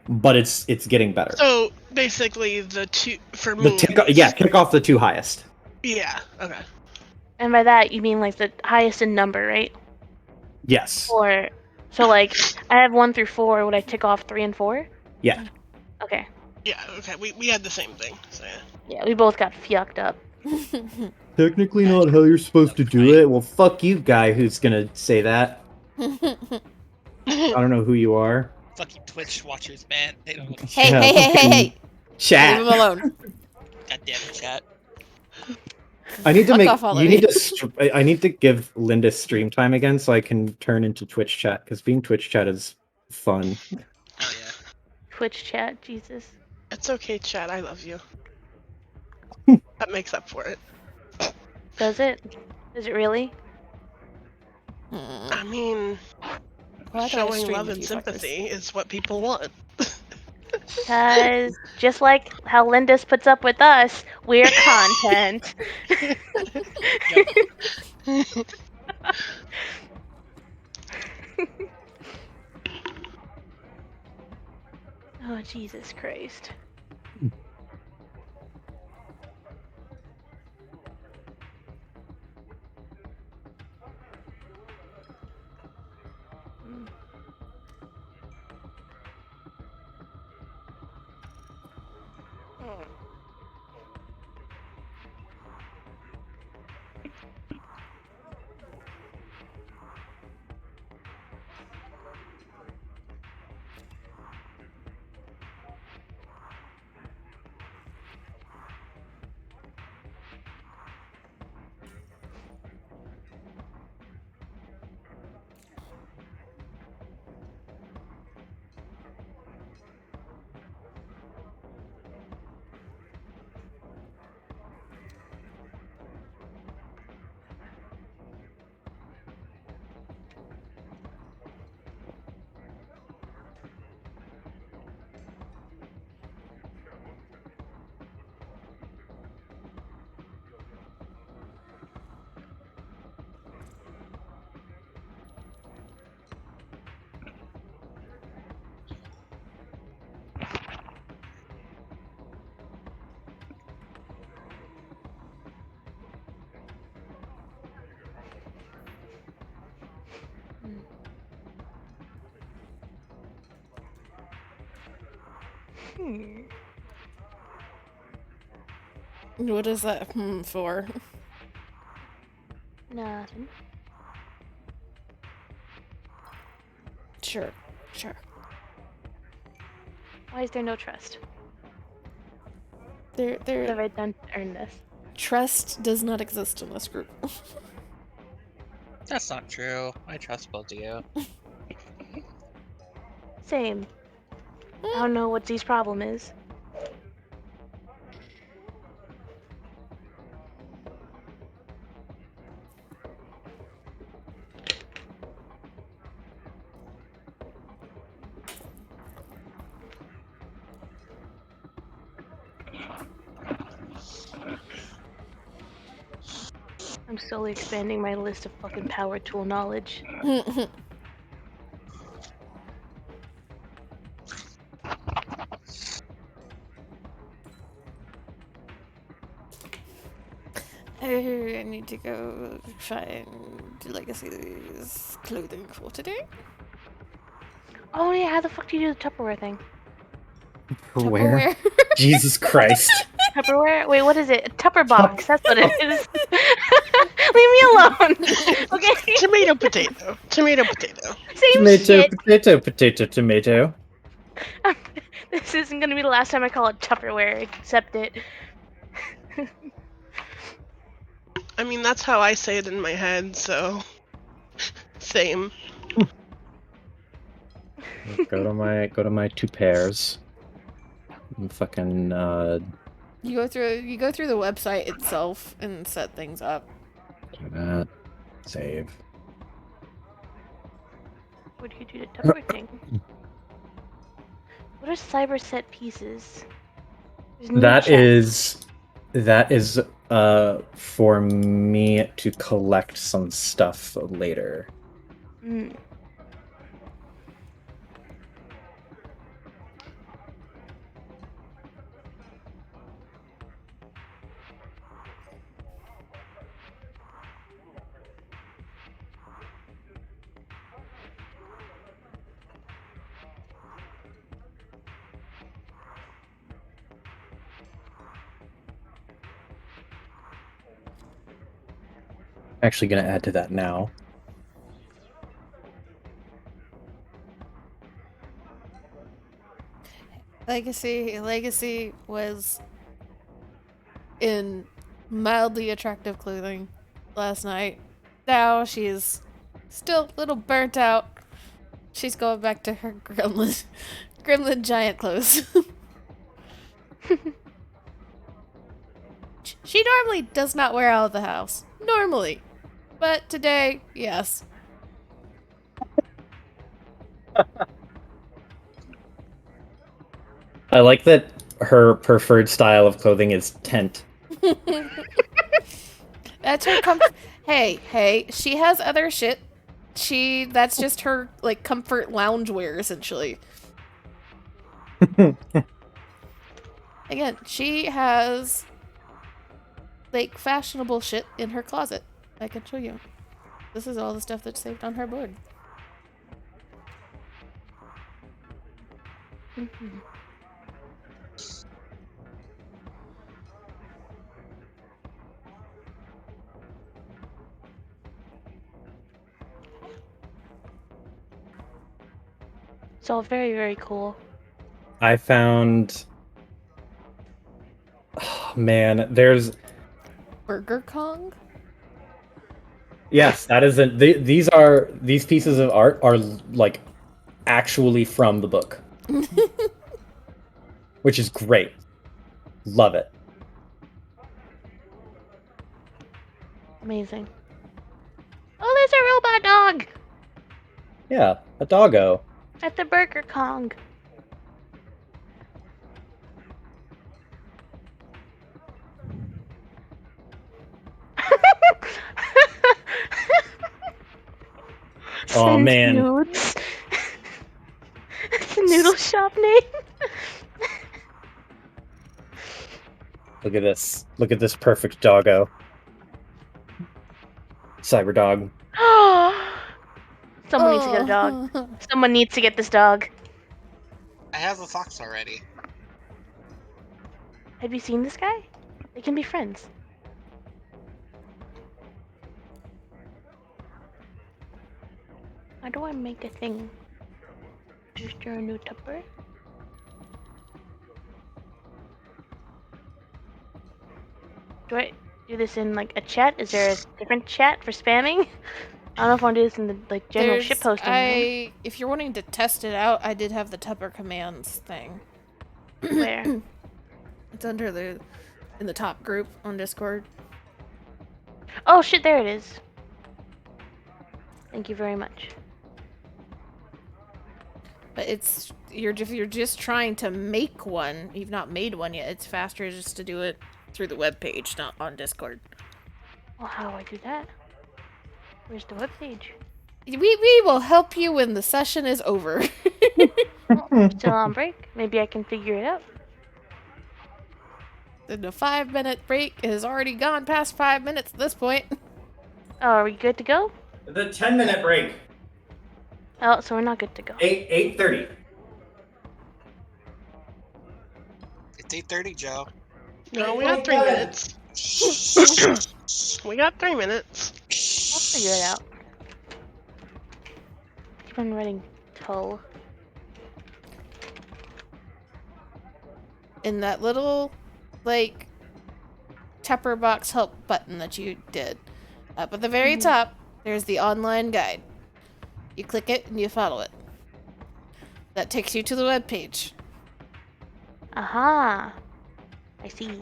but it's getting better. So basically, the two for me. Kick off the 2 highest. Yeah. Okay. And by that, you mean like the highest in number, right? Yes. Or. So, like, I have 1 through 4. Would I tick off 3 and 4? Yeah. Okay. Yeah. Okay. We had the same thing. So yeah. Yeah, we both got fucked up. Technically not how you're supposed to do it. Well, fuck you, guy who's gonna say that. I don't know who you are. Fucking Twitch watchers, man. They don't. Hey, Yeah, hey, hey, hey, hey! Chat. Leave him alone. God damn it, chat. I need to Fuck make. off You already. need to. I need to give Linda stream time again so I can turn into Twitch chat because being Twitch chat is fun. Oh yeah. Twitch chat, Jesus. It's okay, Chad. I love you. That makes up for it. Does it? Does it really? I mean, Well, I thought I showing streamed love with and you fuckers. sympathy is what people want. Because just like how Lindis puts up with us, we're content. Oh, Jesus Christ. What is that for? Nothing. Sure, sure. Why is there no trust? There, What have there. I done to earn this? Trust does not exist in this group. That's not true. I trust both of you. Same. I don't know what Z's problem is. I'm slowly expanding my list of fucking power tool knowledge. go find Legacy's clothing for today. Oh yeah, how the fuck do you do the Tupperware thing? Where? Jesus Christ. Tupperware? Wait, what is it? A Tupper box. That's what it is. Leave me alone. Okay. Tomato, potato. Tomato, potato. Same Tomato, shit. potato, potato, tomato. This isn't gonna be the last time I call it Tupperware. Accept it. I mean, that's how I say it in my head, so... Same. Go to my 2 pairs. And fucking You go through the website itself and set things up. do that. Save. What do you do to Tupper thing? What are cyber set pieces? There's no That chat. is for me to collect some stuff later. Mm. Actually gonna add to that now. Legacy was in mildly attractive clothing last night. Now she's still a little burnt out. She's going back to her gremlin giant clothes. She normally does not wear out of the house. Normally. But today, yes. I like that her preferred style of clothing is tent. That's her comfort. Hey, she has other shit. That's just her, like, comfort loungewear, essentially. Again, she has, like, fashionable shit in her closet. I can show you. This is all the stuff that's saved on her board. Mhm. It's all very, very cool. I found... Oh, man, there's... Burger Kong? Yes, that is these pieces of art are like actually from the book. Which is great. Love it. Amazing. Oh, there's a robot dog Yeah, a doggo. at the Burger Kong. Oh, Sends man. Nudes. It's a noodle shop name. Look at this. Look at this perfect doggo. Cyber dog. Someone needs to get a dog. Someone needs to get this dog. I have a fox already. Have you seen this guy? They can be friends. How do I make a thing? Register a new Tupper? Do I do this in like a chat? Is there a different chat for spamming? I don't know if I want to do this in the like general shit posting. If you're wanting to test it out, I did have the Tupper commands thing. Where? It's under in the top group on Discord. Oh shit, there it is. Thank you very much. But if you're just trying to make one, you've not made one yet. It's faster just to do it through the web page, not on Discord. Well, how do I do that? Where's the webpage? We will help you when the session is over. Well, I'm still on break. Maybe I can figure it out. The 5-minute break has already gone past 5 minutes at this point. are we good to go? The 10-minute break. Oh, so we're not good to go. 8:30. It's 8:30, Joe. No, we got 3 minutes. We got 3 minutes. I'll figure it out. Keep on writing toe. In that little, like, Tupper box help button that you did, up at the very top, there's the online guide. You click it and you follow it. That takes you to the webpage. Aha. I see.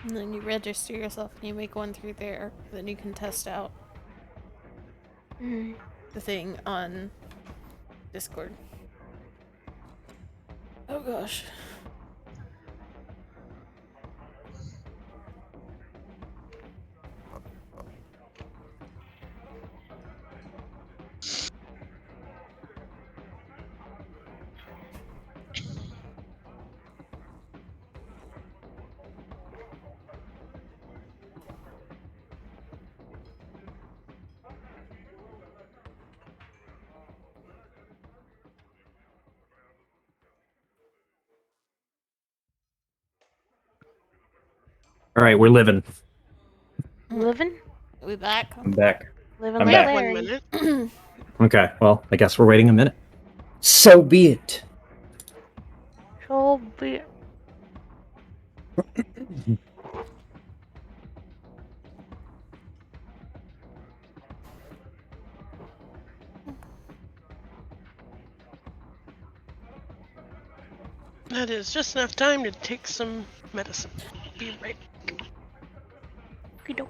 And then you register yourself and you make one through there. Then you can test out the thing on Discord. Oh gosh. All right, we're living. Living? Are we back? I'm back. Living I'm like back. 1 Larry. minute. Okay, well, I guess we're waiting a minute. So be it. So be it. That is just enough time to take some medicine. Be right. Okey-doke.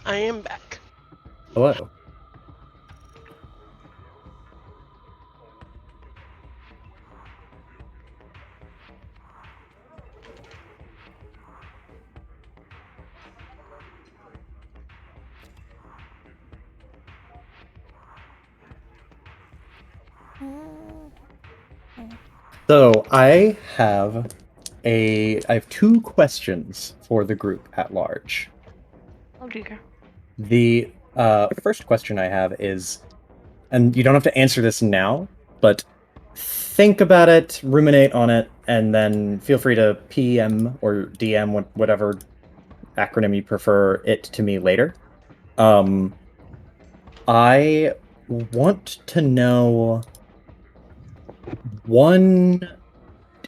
I am back. Hello. So I have two questions for the group at large. Oh dear. The first question I have is, and you don't have to answer this now, but think about it, ruminate on it, and then feel free to PM or DM, whatever acronym you prefer, it to me later. I want to know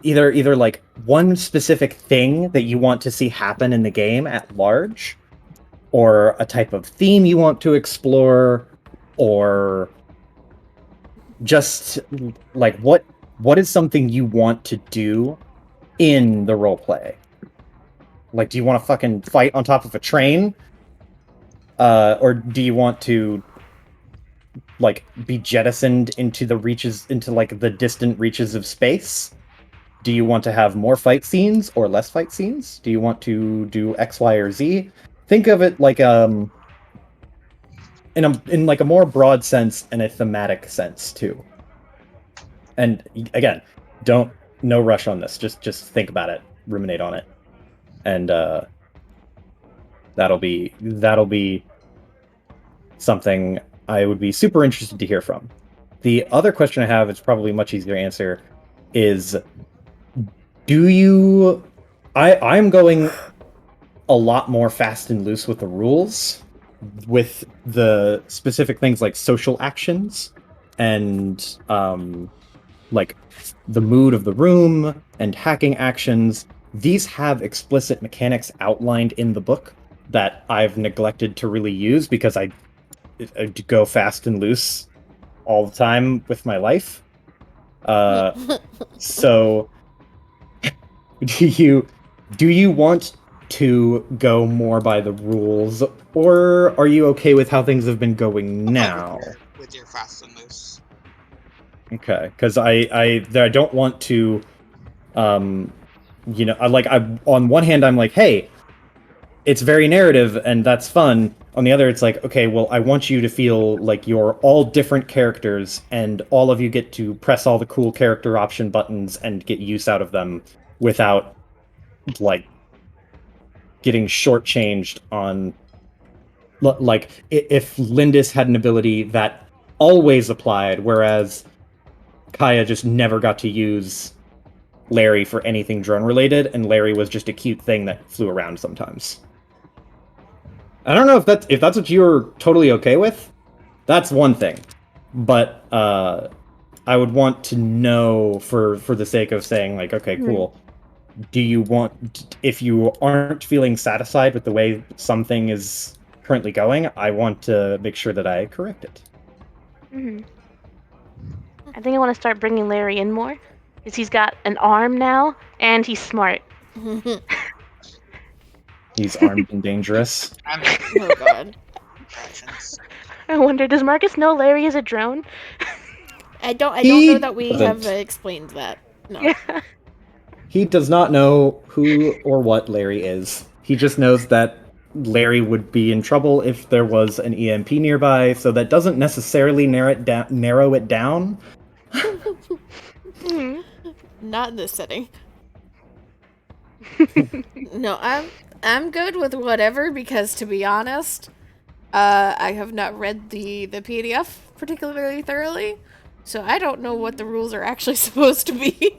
either like one specific thing that you want to see happen in the game at large, or a type of theme you want to explore, or just like what is something you want to do in the roleplay? Like, do you want to fucking fight on top of a train? Or do you want to like be jettisoned into the distant reaches of space? Do you want to have more fight scenes or less fight scenes? Do you want to do X, Y, or Z? Think of it like in like a more broad sense and a thematic sense too. And again, no rush on this. Just think about it, ruminate on it, and that'll be something I would be super interested to hear from. The other question I have, it's probably much easier to answer, is I'm going a lot more fast and loose with the rules, with the specific things like social actions and like the mood of the room and hacking actions. These have explicit mechanics outlined in the book that I've neglected to really use because I go fast and loose all the time with my life. So do you want to go more by the rules, or are you okay with how things have been going now? With your fast and loose. Okay, because I don't want to, on one hand I'm like, hey, it's very narrative and that's fun. On the other, it's like, okay, well, I want you to feel like you're all different characters and all of you get to press all the cool character option buttons and get use out of them without, like, getting shortchanged on... Like, if Lindis had an ability that always applied, whereas Kaya just never got to use Larry for anything drone-related, and Larry was just a cute thing that flew around sometimes. I don't know if that's what you're totally okay with. That's one thing, but I would want to know for the sake of saying, like, okay, cool. Do you want, if you aren't feeling satisfied with the way something is currently going, I want to make sure that I correct it. Mm-hmm. I think I want to start bringing Larry in more, because he's got an arm now and he's smart. He's armed and dangerous. Oh god. I wonder, does Marcus know Larry is a drone? I don't know that we have explained that. No. Yeah. He does not know who or what Larry is. He just knows that Larry would be in trouble if there was an EMP nearby, so that doesn't necessarily narrow it down. Not in this setting. No, I'm good with whatever, because to be honest, I have not read the PDF particularly thoroughly, so I don't know what the rules are actually supposed to be.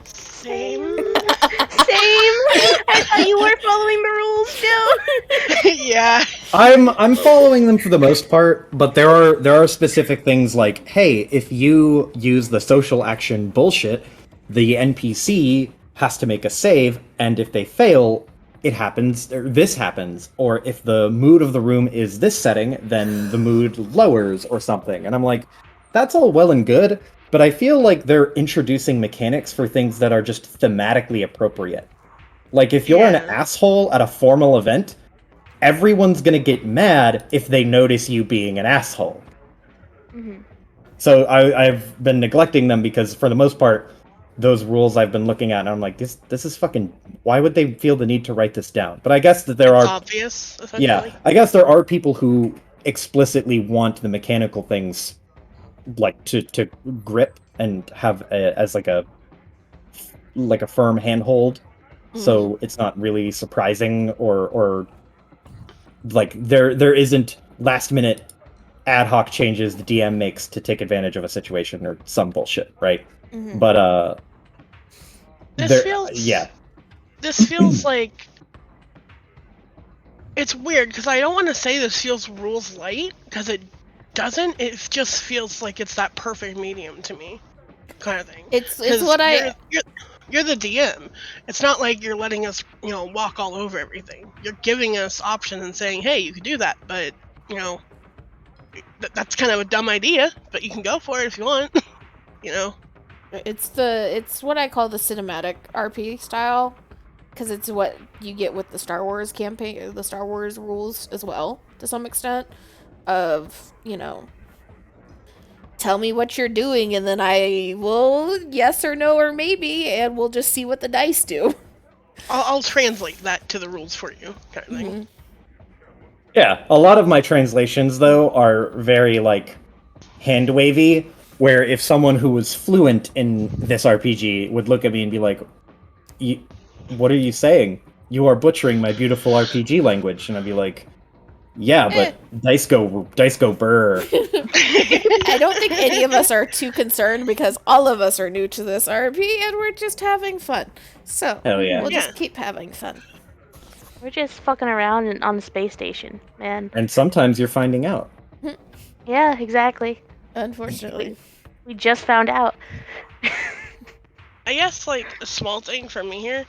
Same. I thought you were following the rules, Joe. Yeah. I'm following them for the most part, but there are specific things like, hey, if you use the social action bullshit, the NPC has to make a save, and if they fail, it happens, or this happens, or if the mood of the room is this setting, then the mood lowers or something. And I'm like, that's all well and good, but I feel like they're introducing mechanics for things that are just thematically appropriate. Like, if you're an asshole at a formal event, everyone's gonna get mad if they notice you being an asshole. Mm-hmm. So I've been neglecting them because, for the most part, those rules I've been looking at, and I'm like, this is fucking... Why would they feel the need to write this down? But I guess that there It's are... obvious, essentially. Yeah, I guess there are people who explicitly want the mechanical things, like, to grip and have as like a firm handhold, so it's not really surprising or like there isn't last minute ad hoc changes the DM makes to take advantage of a situation or some bullshit, right? Mm-hmm. But This feels like... It's weird, because I don't want to say this feels rules light, because it doesn't. It just feels like it's that perfect medium to me, kind of thing. It's what You're the DM. It's not like you're letting us, walk all over everything. You're giving us options and saying, hey, you can do that, but, that's kind of a dumb idea, but you can go for it if you want, It's what I call the cinematic RP style, because it's what you get with the Star Wars campaign, the Star Wars rules as well, to some extent, of, tell me what you're doing, and then I will yes or no or maybe, and we'll just see what the dice do. I'll translate that to the rules for you, kind of thing. Mm-hmm. Yeah, a lot of my translations, though, are very, like, hand-wavy, where if someone who was fluent in this RPG would look at me and be like, what are you saying? You are butchering my beautiful RPG language. And I'd be like, yeah, but dice go burr. I don't think any of us are too concerned, because all of us are new to this RP and we're just having fun. So hell yeah. We'll just keep having fun. We're just fucking around on the space station, man. And sometimes you're finding out. Yeah, exactly. Unfortunately. We just found out. I guess, like, a small thing for me here,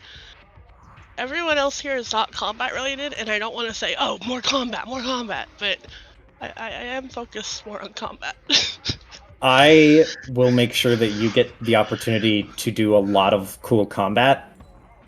everyone else here is not combat related, and I don't want to say, oh, more combat, but I am focused more on combat. I will make sure that you get the opportunity to do a lot of cool combat,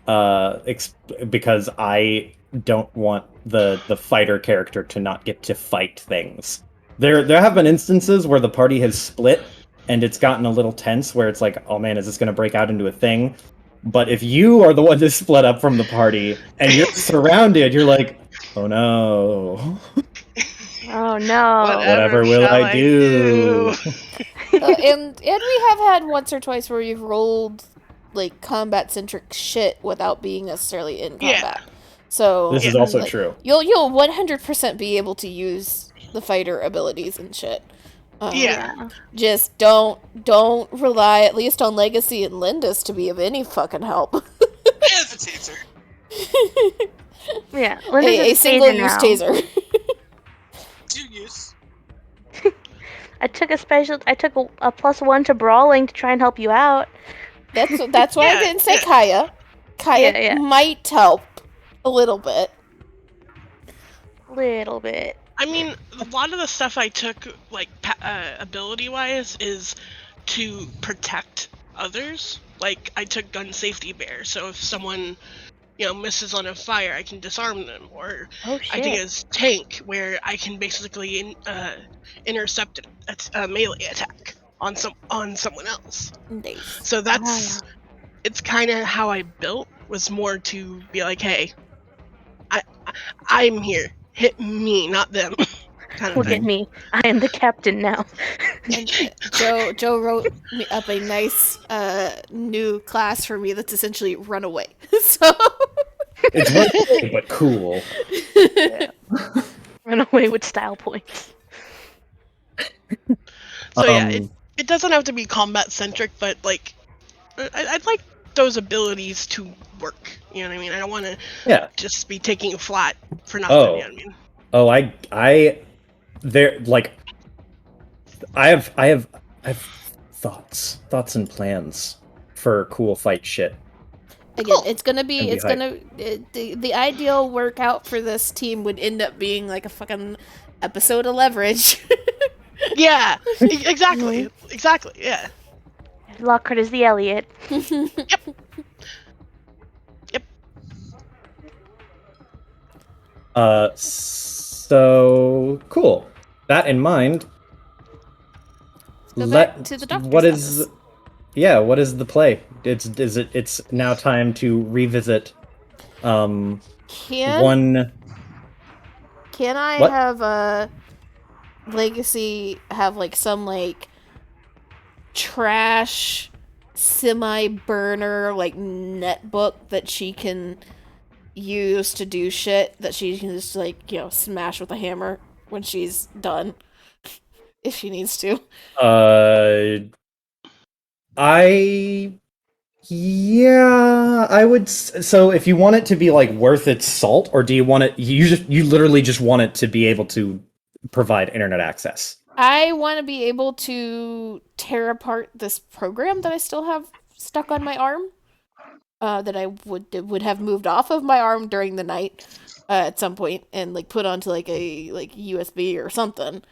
because I don't want the fighter character to not get to fight things. There have been instances where the party has split and it's gotten a little tense where it's like, oh man, is this going to break out into a thing? But if you are the one to split up from the party and you're surrounded, you're like, oh no. Oh no. Whatever will shall I do? And we have had once or twice where you've rolled like combat centric shit without being necessarily in combat. So this is also true. You'll 100% be able to use the fighter abilities and shit. Just don't rely at least on Legacy and Lindis to be of any fucking help. And the taser. Yeah, Lindis a single-use taser. 2 use. I took a +1 to brawling to try and help you out. That's why I didn't say Kaya. Kaya might help a little bit. I mean, a lot of the stuff I took, like, ability-wise, is to protect others. Like, I took Gun Safety Bear, so if someone, misses on a fire, I can disarm them. Or I think it's Tank, where I can basically intercept a melee attack on someone else. Nice. So it's kind of how I built, was more to be like, hey, I'm here. Hit me, not them. Look at me. I am the captain now. And Joe wrote me up a nice new class for me that's essentially Runaway. So it's Runaway, but cool. Yeah. Runaway with style points. So it doesn't have to be combat centric, but like I'd like those abilities to work. You know what I mean? I don't want to just be taking flat for nothing. You know what I mean? Oh, I have thoughts and plans for cool fight shit. Again, it's gonna be the ideal workout for this team would end up being like a fucking episode of Leverage. Yeah, exactly, yeah. Lockhart is the Elliot. Yep. So cool. That in mind, back to the doctor's what office. What is the play? It's now time to revisit Can I have a Legacy have like some like trash semi-burner like netbook that she can use to do shit that she can just like smash with a hammer when she's done if she needs to? I would. So if you want it to be like worth its salt, or do you want it? You literally just want it to be able to provide internet access. I want to be able to tear apart this program that I still have stuck on my arm. That I would have moved off of my arm during the night at some point and like put onto like a USB or something.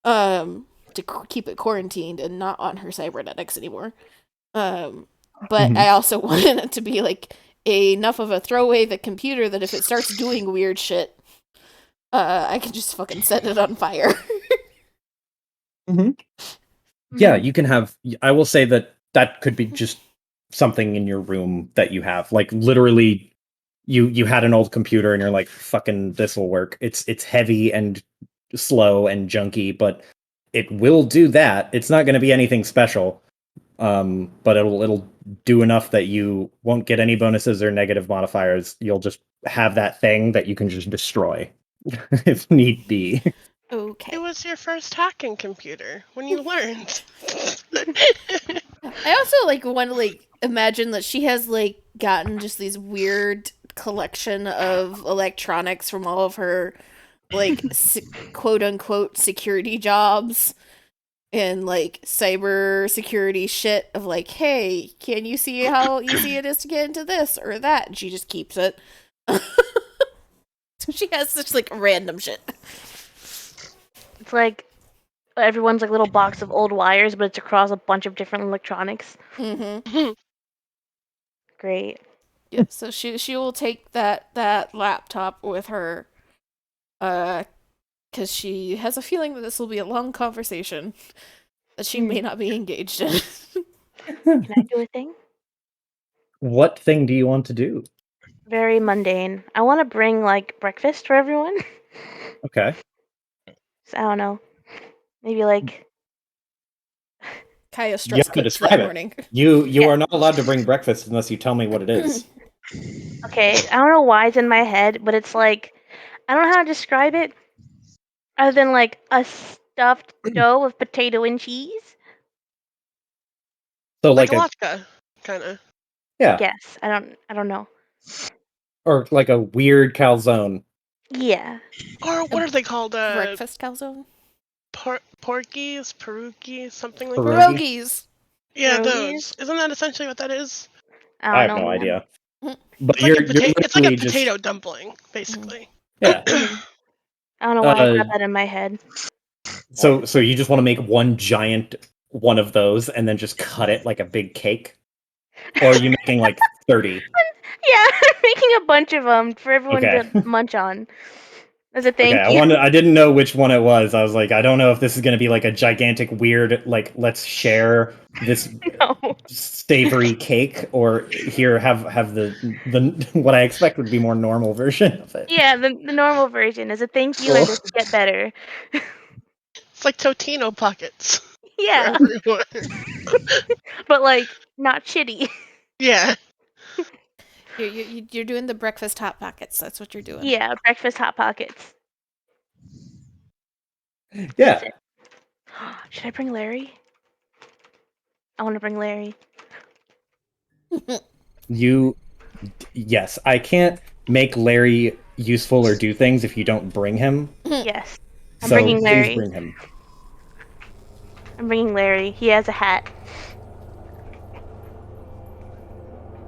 To keep it quarantined and not on her cybernetics anymore. But I also wanted it to be like enough of a throwaway the computer that if it starts doing weird shit, I can just fucking set it on fire. Yeah, you can have. I will say that could be just something in your room that you have. Like literally, you had an old computer and you're like, fucking, this will work. It's heavy and slow and junky, but it will do that. It's not going to be anything special, but it'll do enough that you won't get any bonuses or negative modifiers. You'll just have that thing that you can just destroy if need be. Okay. It was your first hacking computer when you learned. I also want to imagine that she has gotten just these weird collection of electronics from all of her quote unquote security jobs and cyber security shit of hey, can you see how easy it is to get into this or that? And she just keeps it. So she has such random shit. It's like everyone's little box of old wires, but it's across a bunch of different electronics. Mm-hmm. Great. Yeah, so she will take that laptop with her, because she has a feeling that this will be a long conversation that she may not be engaged in. Can I do a thing? What thing do you want to do? Very mundane. I want to bring like breakfast for everyone. Okay. So, I don't know. Maybe like Kaya You stress have to cooked that describe it. morning. You Yeah. are not allowed to bring breakfast unless you tell me what it is. okay. I don't know why it's in my head, but it's like I don't know how to describe it other than like a stuffed dough with potato and cheese. So Like like a a latke, kind of. yeah, Yes. I don't know. or like a weird calzone. Yeah. Or what are they called? Breakfast calzone? Porkies, perukies, something like that. Pierogi? Pierogies! Yeah, Pierogies? those. Isn't that essentially what that is? I I have don't know. no man. idea. Mhm. But It's like you're it's like a literally just potato dumpling, basically. yeah. Mhm. I don't know why I Uh, got that in my head. so you just want to make one giant one of those and then just cut it like a big cake, or are you making like 30? Yeah, I'm making a bunch of them for everyone Okay. to munch on. As a Okay, thank you. I didn't know which one it was. I was like, I don't know if this is going to be like a gigantic weird like let's share this No. savory cake, or here have the what I expect would be more normal version of it. Yeah, the normal version is a thank you and Cool. just get better. It's like Totino pockets for Yeah, everyone. but like not shitty. Yeah. You're doing the breakfast hot pockets. That's what you're doing. Yeah, breakfast hot pockets. Yeah. Should I bring Larry? I want to bring Larry. Yes, I can't make Larry useful or do things if you don't bring him. Yes, I'm So bringing please Larry. bring him. I'm bringing Larry. He has a hat.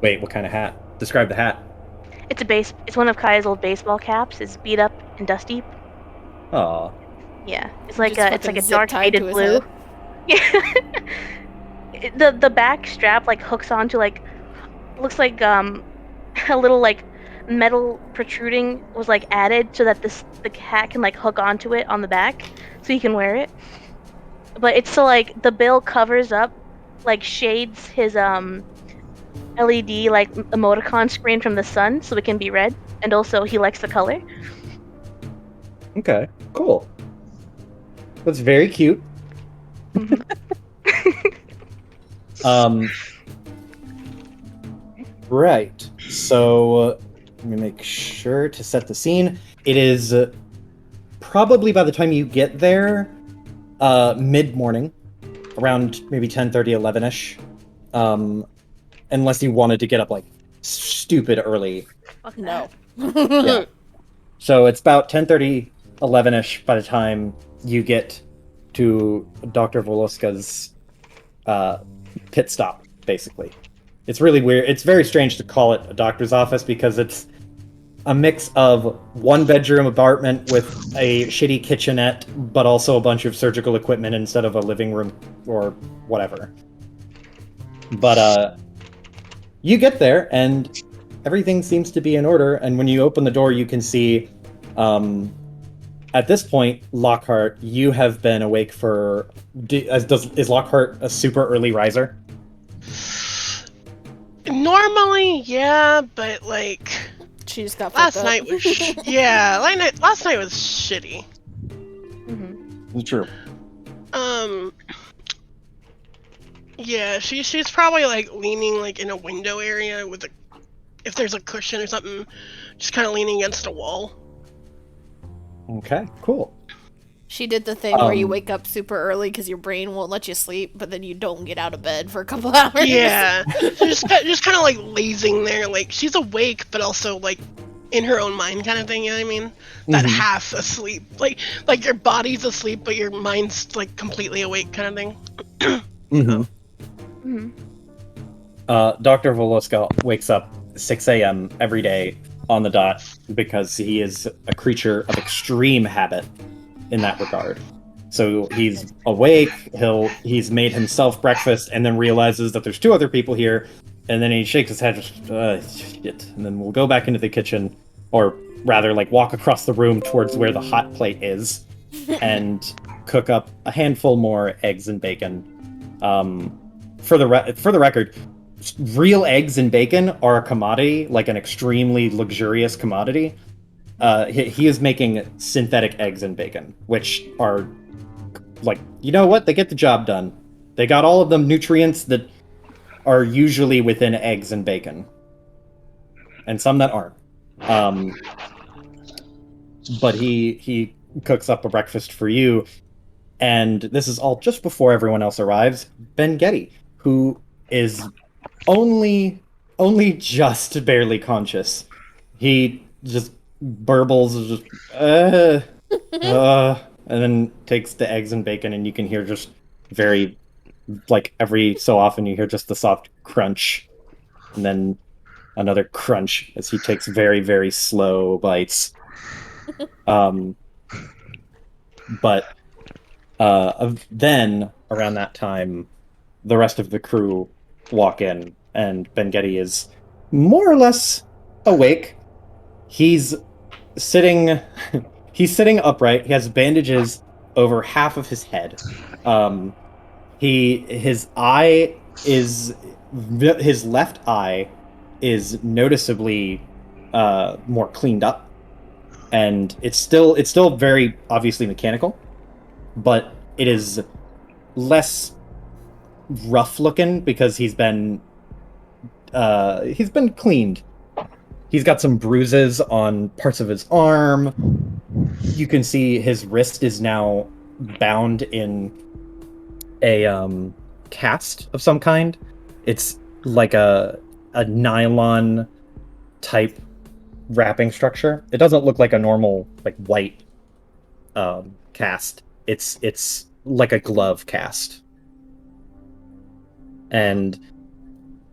Wait, what kind of hat? Describe the hat. It's one of Kai's old baseball caps. It's beat up and dusty. Aw. Yeah, it's like Just it's like fucking a zip dark tied to faded his blue. head. Yeah. The back strap like hooks onto like looks like a little like metal protruding was like added so that the hat can like hook onto it on the back so you can wear it. But it's so like the bill covers up like shades his LED like emoticon screen from the sun so it can be read, and also he likes the color. Okay, cool. That's very cute. Right. So let me make sure to set the scene. It is probably by the time you get there, mid-morning, around maybe 10:30, 11ish. Unless you wanted to get up like stupid early. Fuck No. Yeah. So it's about 10:30, 11ish by the time you get to Dr. Voloska's pit stop, basically. It's really weird. It's very strange to call it a doctor's office because it's a mix of one-bedroom apartment with a shitty kitchenette, but also a bunch of surgical equipment instead of a living room or whatever. But you get there, and everything seems to be in order, and when you open the door, you can see, at this point, Lockhart, you have been awake for... Is Lockhart a super early riser? Normally, yeah, but like She just got last fucked up. night was yeah, last night was shitty. Mm-hmm. True. Yeah, she's probably like leaning like in a window area with if there's a cushion or something, just kind of leaning against a wall. Okay, cool. She did the thing where you wake up super early because your brain won't let you sleep, but then you don't get out of bed for a couple hours. Yeah, just kind of like lazing there, like she's awake but also like in her own mind kind of thing. You know what I mean? That half asleep, like your body's asleep but your mind's like completely awake kind of thing. Dr. Voloska wakes up 6 a.m. every day on the dot because he is a creature of extreme habit in that regard. So he's awake, he's made himself breakfast and then realizes that there's two other people here And then he shakes his head, shit. And then we'll go back into the kitchen, or rather, like, walk across the room towards where the hot plate is, and cook up a handful more eggs and bacon. For the record, real eggs and bacon are a commodity, like an extremely luxurious commodity. He is making synthetic eggs and bacon, which are, like, you know what? They get the job done. They got all of the nutrients that are usually within eggs and bacon, and some that aren't. But he cooks up a breakfast for you, and this is all just before everyone else arrives. Ben Getty, who is only just barely conscious. He just burbles, just and then takes the eggs and bacon, and you can hear just very, like, every so often you hear just the soft crunch, and then another crunch as he takes very, very slow bites. But then around that time, the rest of the crew walk in, and Ben Getty is more or less awake. He's sitting upright. He has bandages over half of his head. His left eye is noticeably more cleaned up, and it's still very obviously mechanical, but it is less rough looking because he's been cleaned. He's got some bruises on parts of his arm. You can see his wrist is now bound in a cast of some kind. It's like a nylon type wrapping structure. It doesn't look like a normal, like, white cast. It's like a glove cast. And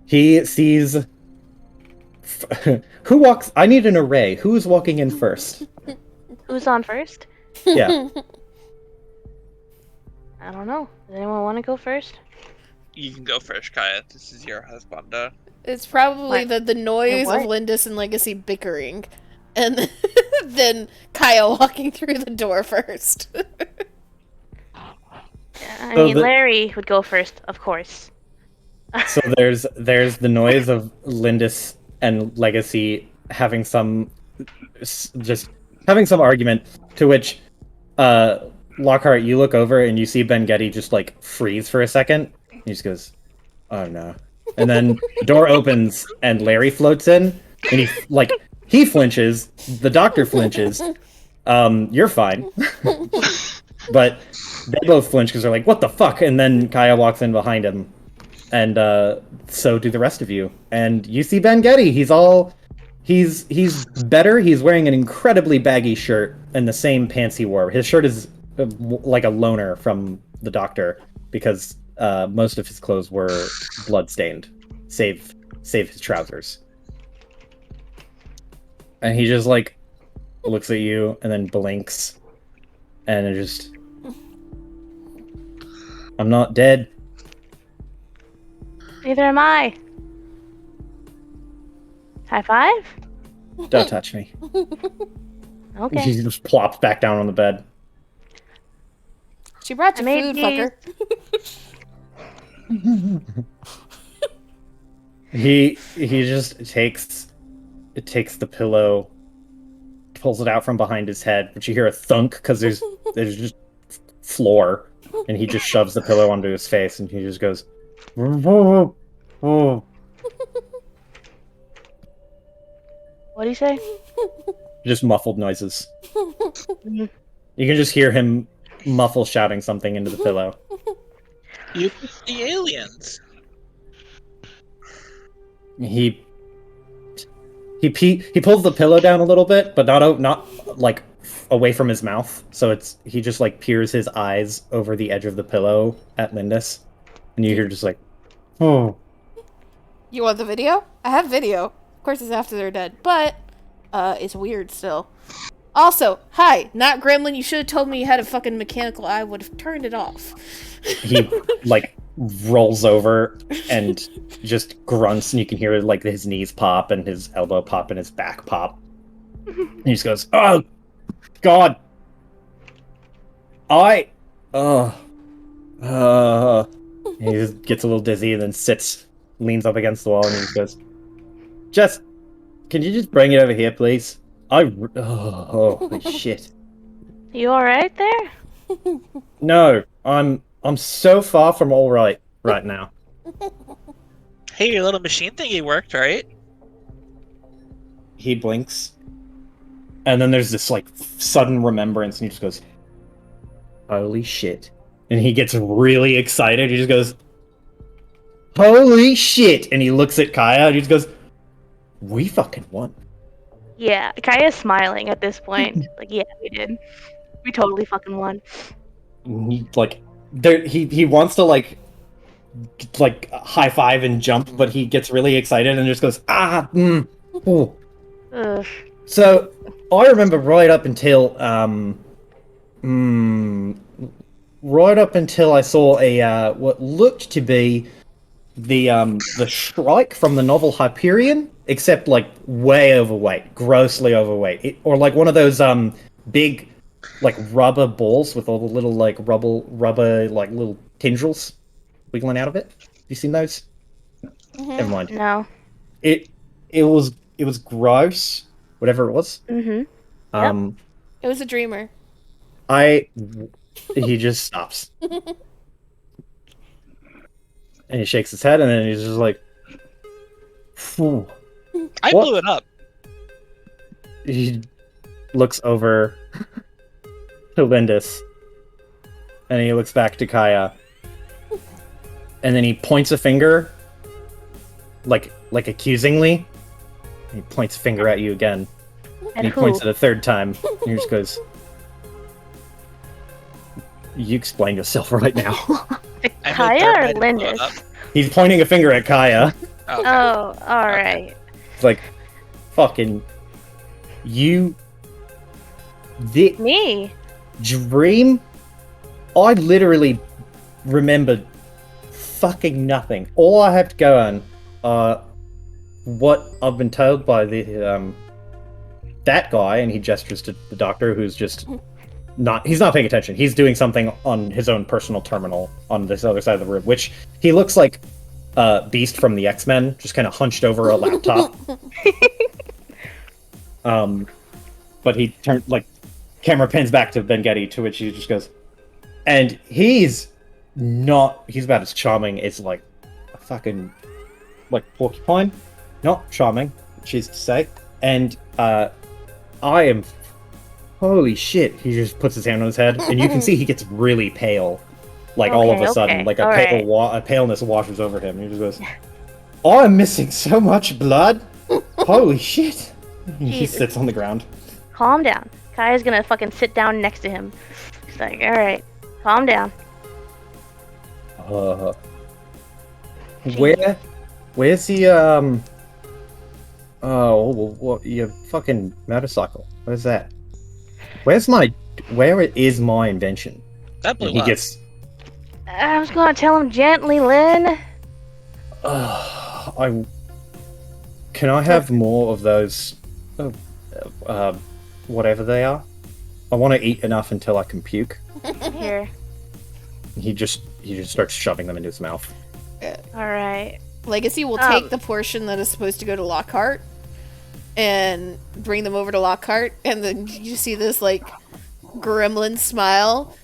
he sees who walks. I need an array. Who's walking in first? Who's on first? Yeah. I don't know. Does anyone want to go first? You can go first, Kaya. This is your husband. It's probably What? the noise What? of Lindis and Legacy bickering, and then Kaya walking through the door first. I So mean, Larry would go first, of course. So there's the noise of Lindis and Legacy having some argument, to which Lockhart, you look over and you see Ben Getty just, like, freeze for a second. He just goes, "Oh no!" And then the door opens and Larry floats in, and he flinches. The doctor flinches. You're fine, but they both flinch because they're like, "What the fuck?" And then Kaya walks in behind him. And so do the rest of you. And you see Ben Getty. He's better. He's wearing an incredibly baggy shirt and the same pants he wore. His shirt is like a loaner from the doctor because most of his clothes were bloodstained, save his trousers. And he just, like, looks at you and then blinks, and it just, "I'm not dead." Neither am I. High five? Don't touch me. Okay. He just plops back down on the bed. She brought you I made food, fucker. He just takes the pillow, pulls it out from behind his head, but you hear a thunk because there's just floor, and he just shoves the pillow onto his face, and he just goes, "Oh, oh." What do you say? Just muffled noises. You can just hear him muffle shouting something into the pillow. You the aliens. He pulls the pillow down a little bit, but not like away from his mouth. So he just, like, peers his eyes over the edge of the pillow at Lindis, and you hear just like, "Oh." You want the video? I have video. Of course, it's after they're dead, but it's weird still. Also, hi, not Gremlin. You should have told me you had a fucking mechanical eye. I would have turned it off. He, like, rolls over and just grunts, and you can hear like his knees pop and his elbow pop and his back pop. And he just goes, "Oh, God, he just gets a little dizzy and then leans up against the wall, and he just goes, "Just, can you just bring it over here, please? Holy shit. You alright there? No, I'm so far from all right now." Hey, your little machine thingy worked, right? He blinks, and then there's this like sudden remembrance, and he just goes, "Holy shit!" And he gets really excited. He just goes, "Holy shit!" And he looks at Kaya, and he just goes, "We fucking won." Yeah, Kaya's smiling at this point. Like, yeah, we did. We totally fucking won. And he he wants to like high five and jump, but he gets really excited and just goes, ooh. Ugh. So I remember right up until I saw a what looked to be the Shrike from the novel Hyperion, except like way overweight, grossly overweight, or like one of those big like rubber balls with all the little like rubber like little tendrils wiggling out of it. Have you seen those? Mm-hmm. Never mind. No. It was gross, whatever it was. Mm-hmm. It was a dreamer. He just stops. And he shakes his head, and then he's just like, "Phew." I What? blew it up. He looks over to Lindis, and he looks back to Kaya, and then he points a finger, like accusingly. And he points a finger at you again, and he points it a third time, and he just goes, "You explain yourself right now." Kaya or Lindis? He's pointing a finger at Kaya. Okay. Oh, alright. It's like, fucking, you... The Me? dream? I literally remembered fucking nothing. All I have to go on, what I've been told by the, that guy, and he gestures to the doctor, who's just he's not paying attention. He's doing something on his own personal terminal on this other side of the room, which he looks like Beast from the X-Men, just kind of hunched over a laptop. But he turned, like, camera pins back to Ben-Getty, to which he just goes, and he's about as charming as, like, a fucking, like, porcupine. Not charming, which is to say. And, I am... Holy shit, he just puts his hand on his head, and you can see he gets really pale. Like, all of a sudden, like, a paleness washes over him. He just goes, "Oh, I'm missing so much blood! Holy shit!" He sits on the ground. Calm down. Kaya's gonna fucking sit down next to him. She's like, alright, calm down. Where's the, what, your fucking motorcycle? Where's that? Where is my invention? That blew And he up. gets... I was gonna tell him gently, Lynn. Can I have more of those, whatever they are? I want to eat enough until I can puke. Here. He just starts shoving them into his mouth. Alright. Legacy will take the portion that is supposed to go to Lockhart and bring them over to Lockhart, and then you see this, like, gremlin smile.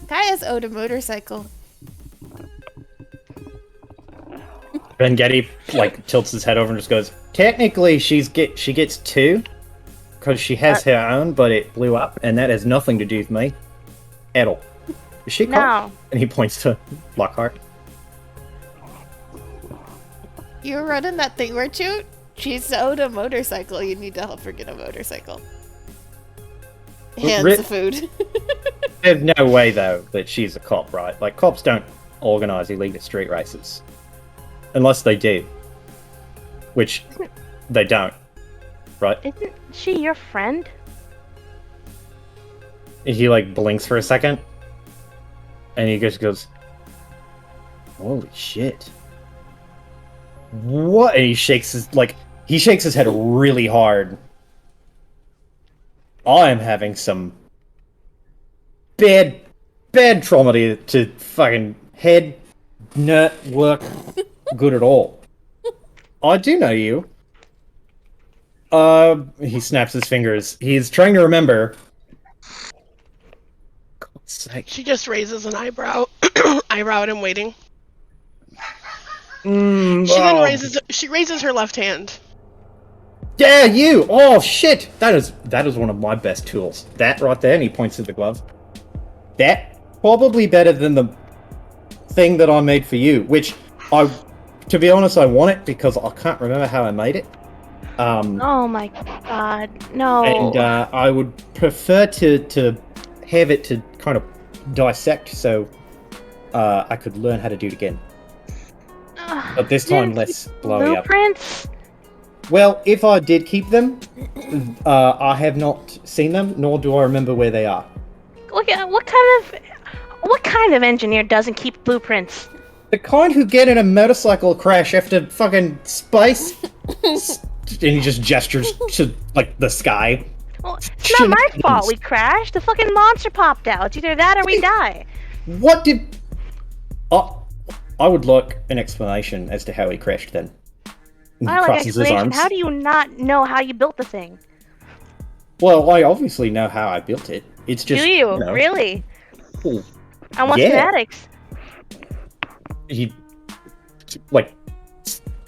Kaya's owed a motorcycle. Ben-Getty, like, tilts his head over and just goes, "Technically, she gets two, because she has her own, but it blew up, and that has nothing to do with me. At all. Is she caught?" No. And he points to Lockhart. You were running that thing, weren't you? She's owed a motorcycle. You need to help her get a motorcycle. Hands the food. There's no way, though, that she's a cop, right? Like, cops don't organize illegal street races. Unless they do. Which, they don't. Right? Isn't she your friend? He, like, blinks for a second. And he just goes, Holy shit. What? And he shakes his head really hard. I am having some bad trauma to fucking head not work good at all. I do know you. He snaps his fingers. He's trying to remember. God's sake. She just raises an eyebrow. Eyebrow at him, waiting. She then raises her left hand. Yeah, you! Oh shit! That is one of my best tools. That right there, and he points to the glove. That probably better than the thing that I made for you, which to be honest, I want it because I can't remember how I made it. Oh my god, no. And I would prefer to have it to kind of dissect so I could learn how to do it again. But this time less blowy up. Blueprints? Well, if I did keep them, I have not seen them, nor do I remember where they are. What kind of engineer doesn't keep blueprints? The kind who get in a motorcycle crash after fucking space, and he just gestures to like the sky. Well, it's not my fault we crashed. The fucking monster popped out. It's either that or we die. What did? I would like an explanation as to how he crashed. Then I like explanation. How do you not know how you built the thing? Well, I obviously know how I built it. It's just. Do you really? Well, I want schematics. He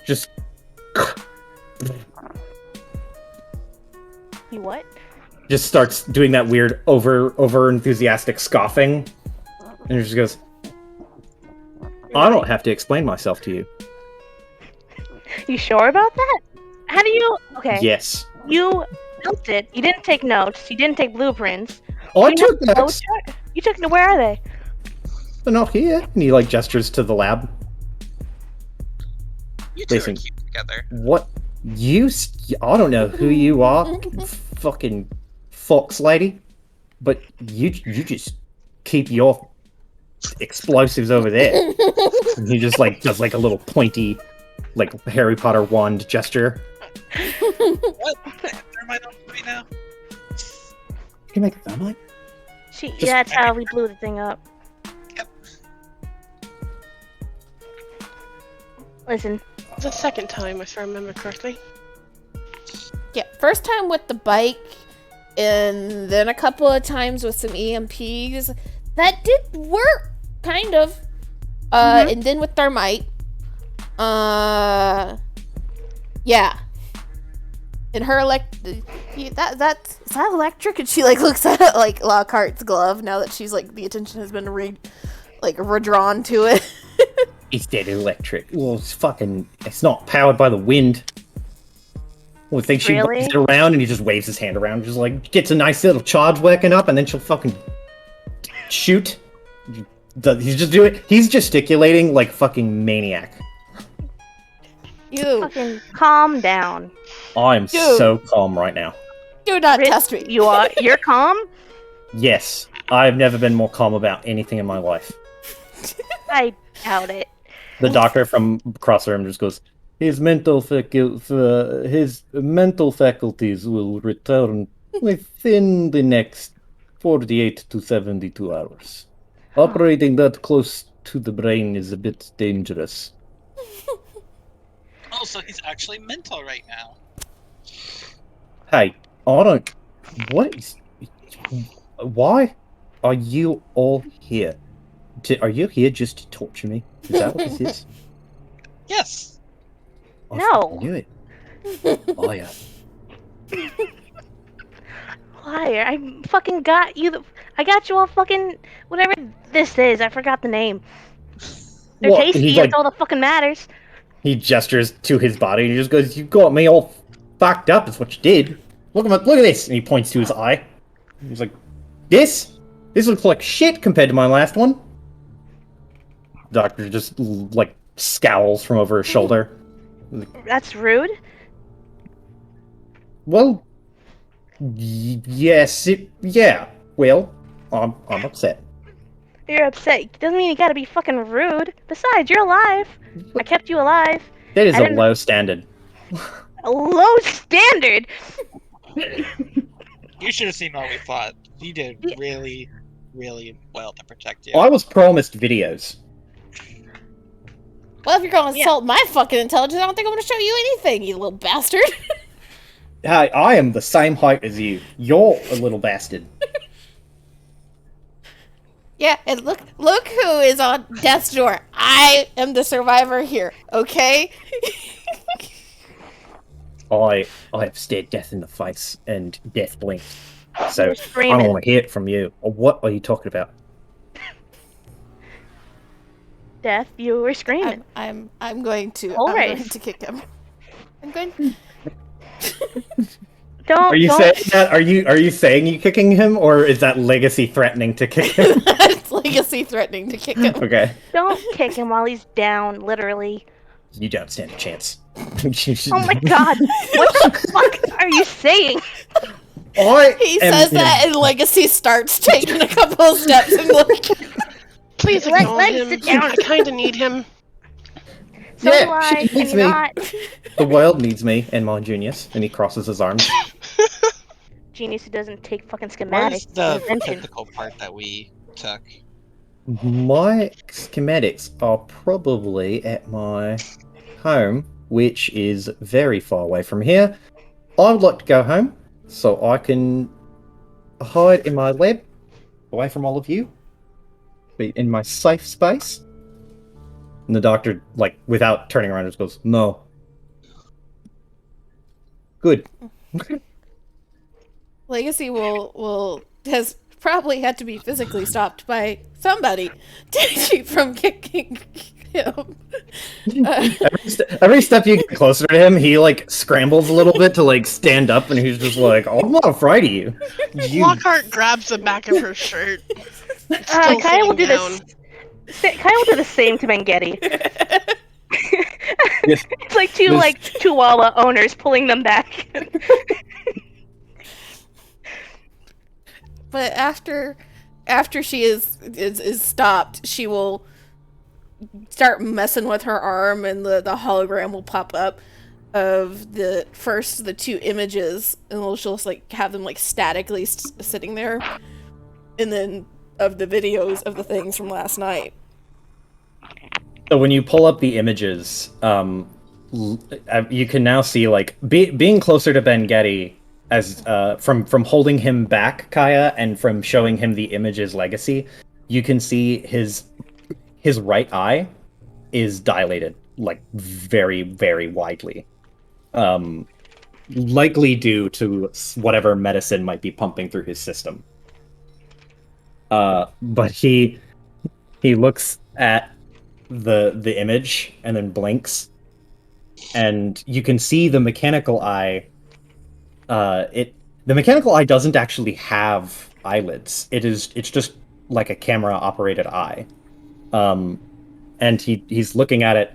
just. He what? Just starts doing that weird over enthusiastic scoffing, and he just goes, I don't have to explain myself to you. You sure about that? How do you... Okay. Yes. You built it. You didn't take notes. You didn't take blueprints. I took notes. You took... Where are they? They're not here. And he, gestures to the lab. You two are cute together. What? I don't know who you are, fucking fox lady, but you just keep your explosives over there. And he just, does, a little pointy... Harry Potter wand gesture. What? Thermite on right now? You can make a thermite? That's how we blew the thing up. Yep. Listen. It's the second time, if I remember correctly. Yeah, first time with the bike, and then a couple of times with some EMPs. That did work, kind of. And then with thermite. Yeah. And her is that electric? And she looks at it Lockhart's glove now that she's the attention has been redrawn to it. It's dead electric. Well, it's not powered by the wind. Well, I think she waves it around and he just waves his hand around, just gets a nice little charge working up, and then she'll fucking shoot. He's gesticulating like fucking maniac. You fucking calm down. I'm so calm right now. Do not test me. You're calm? Yes. I've never been more calm about anything in my life. I doubt it. The doctor from across the room just goes, his mental faculties will return within the next 48 to 72 hours. Operating that close to the brain is a bit dangerous. Oh, so he's actually mental right now. Hey, why are you all here? Are you here just to torture me? Is that what this is? Yes. No. I knew it. Liar. Liar. I fucking got you. I got you all fucking whatever this is. I forgot the name. They're tasty. That's all that fucking matters. He gestures to his body and he just goes, "You got me all fucked up. Is what you did. Look at this." And he points to his eye. He's like, "This looks like shit compared to my last one." The doctor just scowls from over his shoulder. That's rude. Well, yes, yeah. Well, I'm upset. You're upset. Doesn't mean you gotta be fucking rude. Besides, you're alive. I kept you alive. That is I a didn't- low standard. A low standard. You should have seen what we fought. He did really, really well to protect you. I was promised videos. Well, if you're going to insult my fucking intelligence, I don't think I'm going to show you anything, you little bastard. Hi, I am the same height as you. You're a little bastard. Yeah, and look who is on death's door. I am the survivor here, okay? I have stared death in the face, and death blinked. So I Screaming. don't want to hear it from you. What are you talking about? Death, you were screaming. I'm going to Whole I'm race. going to kick him. I'm going. Don't. Are you don't, saying that? Are you saying you kicking him, or is that Legacy threatening to kick him? It's Legacy threatening to kick him. Okay. Don't kick him while he's down, literally. You don't stand a chance. Oh my god! What the fuck are you saying? He says that, and Legacy starts taking a couple of steps and like. Please Let ignore Leg him. sit down. I kinda need him. So Yeah, do I, she and needs you're me. not. The world needs me and my genius, and he crosses his arms. Genius who doesn't take fucking Where's schematics. the Invention. technical part that we took? My schematics are probably at my home, which is very far away from here. I would like to go home so I can hide in my lab, away from all of you, be in my safe space. And the doctor, like, without turning around, just goes, "No." Good. Legacy has probably had to be physically stopped by somebody to keep from kicking him. Every step you get closer to him, he like scrambles a little bit to like stand up, and he's just like, "Oh, I'm not afraid of you." Lockhart grabs the back of her shirt. Still Kaya will sitting do down. Kaya will do the same to Mangeti. Yes. It's like two Chihuahua owners pulling them back. But after she is stopped, she will start messing with her arm, and the hologram will pop up of the two images, and she'll just like have them like statically sitting there, and then of the videos of the things from last night. So when you pull up the images, you can now see like being closer to Mangeti as from holding him back, Kaya, and from showing him the image's legacy, you can see his right eye is dilated like very, very widely, likely due to whatever medicine might be pumping through his system. But he looks at the image and then blinks, and you can see the mechanical eye. The mechanical eye doesn't actually have eyelids. It's just like a camera operated eye. And he's looking at it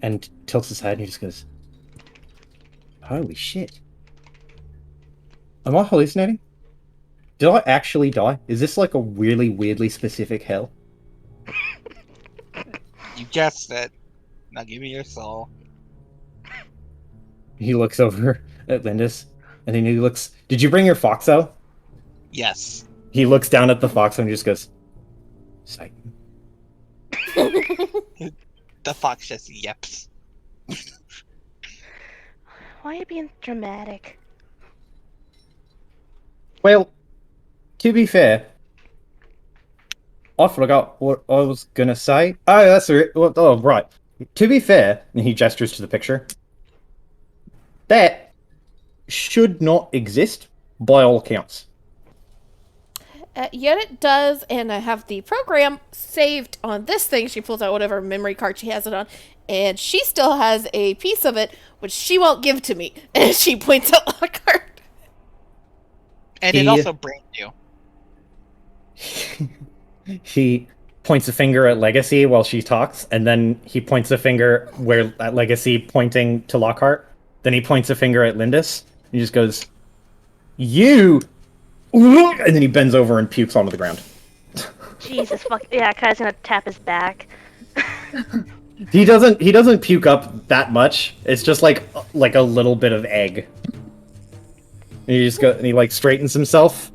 and tilts his head and he just goes, "Holy shit. Am I hallucinating? Did I actually die? Is this like a really weirdly specific hell?" You guessed it. Now give me your soul. He looks over at Lindis, and then he looks... Did you bring your Foxo? Yes. He looks down at the Foxo and just goes, "Satan." The fox just yeps. Why are you being dramatic? Well, to be fair, I forgot what I was gonna say. Oh, that's right. Oh, right. To be fair, and he gestures to the picture, that should not exist by all accounts. Yet it does, and I have the program saved on this thing. She pulls out whatever memory card she has it on, and she still has a piece of it, which she won't give to me. And she points at Lockhart. And it also brained you. He points a finger at Legacy while she talks, and then he points a finger at Legacy pointing to Lockhart. Then he points a finger at Lindis, and he just goes, "You!" And then he bends over and pukes onto the ground. Jesus fuck. Yeah, Kai's gonna tap his back. He doesn't puke up that much. It's just like a little bit of egg. And he like straightens himself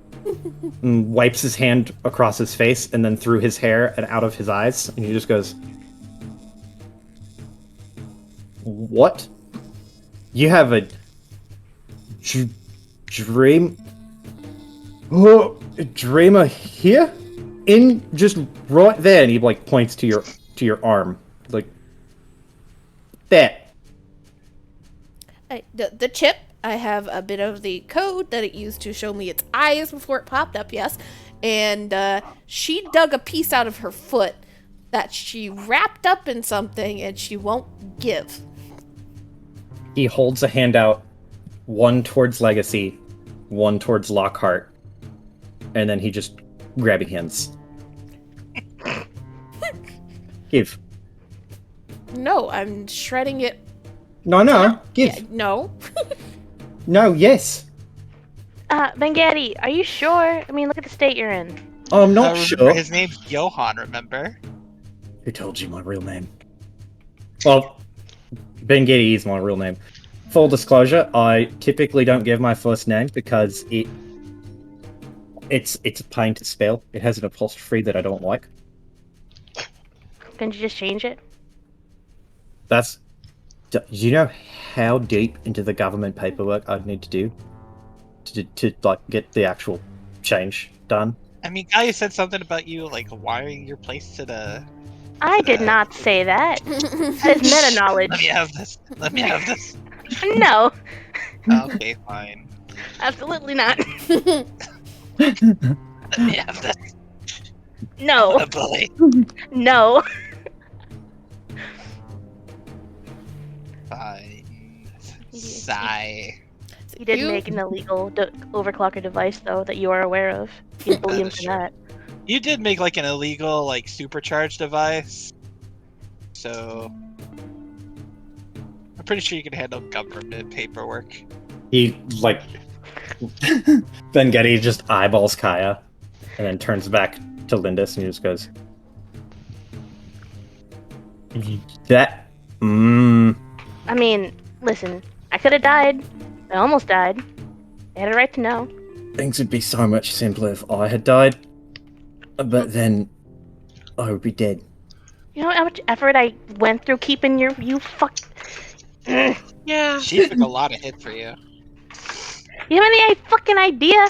and wipes his hand across his face and then through his hair and out of his eyes, and he just goes, "What? You have a dream? Oh, a dreamer here? In just right there," and he like points to your arm, like that. The chip. I have a bit of the code that it used to show me its eyes before it popped up. Yes, and she dug a piece out of her foot that she wrapped up in something, and she won't give. He holds a hand out, one towards Legacy, one towards Lockhart, and then he just grabbing hands. Give. No, I'm shredding it. No, give. Yeah, no. No, yes. Bengetti, are you sure? I mean, look at the state you're in. I'm not sure. His name's Johan, remember? Who told you my real name? Well, Bengetti is my real name. Full disclosure, I typically don't give my first name because it's a pain to spell. It has an apostrophe that I don't like. Couldn't you just change it? Do you know how deep into the government paperwork I'd need to do to like get the actual change done? I mean, Guy said something about you like wiring your place to the. I did not say that. That is meta knowledge. Let me have this. Let me have this. No, Okay, fine. absolutely not. Let me have this. No, A bully. no. Fine. Sigh. He did make an illegal overclocker device, though, that you are aware of. You can bully him for that. You did make like an illegal like supercharge device, so I'm pretty sure you can handle government paperwork. He like Bengetti just eyeballs Kaya and then turns back to Lindis and he just goes, "That I mean, listen, I could have died. I almost died. I had a right to know. things would be so much simpler if I had died, but then I would be dead." You know how much effort I went through keeping you fuck. Yeah. She took a lot of hit for you. You have any fucking idea?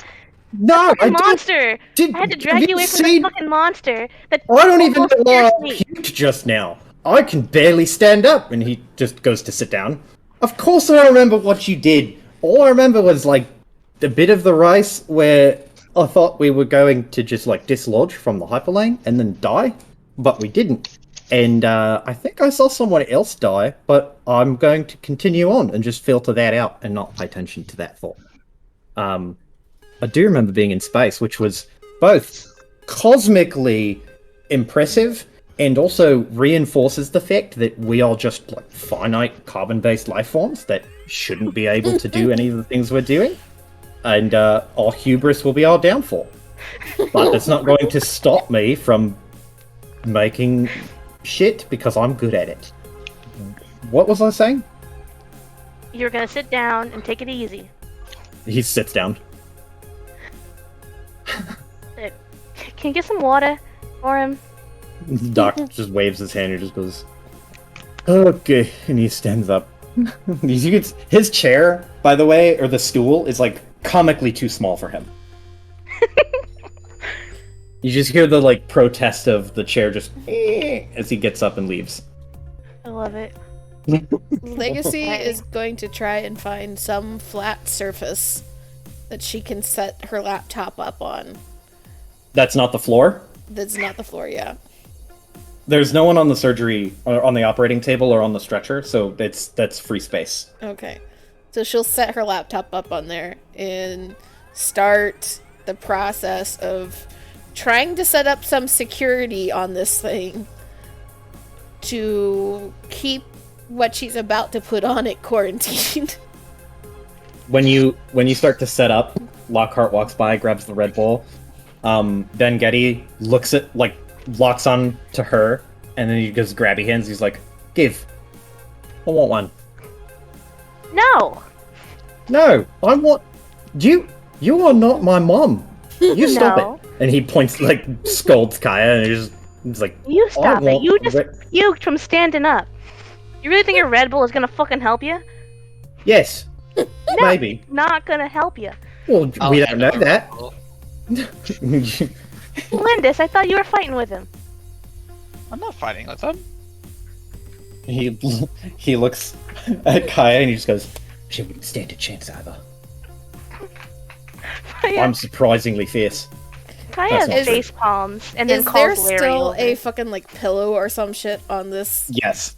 No, I Monster! did. I had to drag you away from the fucking monster. That I don't even know why I almost scared me. puked just now. I can barely stand up, and he just goes to sit down. Of course I don't remember what you did. All I remember was, like, the bit of the race where I thought we were going to just, like, dislodge from the hyperlane and then die, but we didn't. And I think I saw someone else die, but I'm going to continue on and just filter that out and not pay attention to that thought. I do remember being in space, which was both cosmically impressive and also reinforces the fact that we are just like finite carbon-based life forms that shouldn't be able to do any of the things we're doing. And our hubris will be our downfall. But it's not going to stop me from making shit because I'm good at it. What was I saying? You're gonna sit down and take it easy. He sits down. Can you get some water for him? The doc just waves his hand and just goes, "Okay," and he stands up. His chair, by the way, or the stool, is like comically too small for him. You just hear the like protest of the chair just as he gets up and leaves. I love it. Legacy is going to try and find some flat surface that she can set her laptop up on. That's not the floor? That's not the floor, yeah. There's no one on the surgery, or on the operating table, or on the stretcher, so that's free space. Okay. So she'll set her laptop up on there and start the process of trying to set up some security on this thing to keep what she's about to put on it quarantined. When you start to set up, Lockhart walks by, grabs the Red Bull, Then Getty looks locks on to her, and then he goes grabby hands. He's like, "Give. I want one." No. No, I want you. You are not my mom. You stop No. it. And he points scolds Kaya, and he's like, You stop want it. You just Red-" puked from standing up. You really think your Red Bull is gonna fucking help you? Yes, maybe. Not gonna help you. Well, I'll we don't hand know over that. Red Bull. Lindis, I thought you were fighting with him. I'm not fighting with them. he looks at Kaya and he just goes, "She wouldn't stand a chance either. I'm surprisingly fierce." Kaya That's has not true. face palms and then Is there calls Larry still over. a fucking pillow or some shit on this? Yes.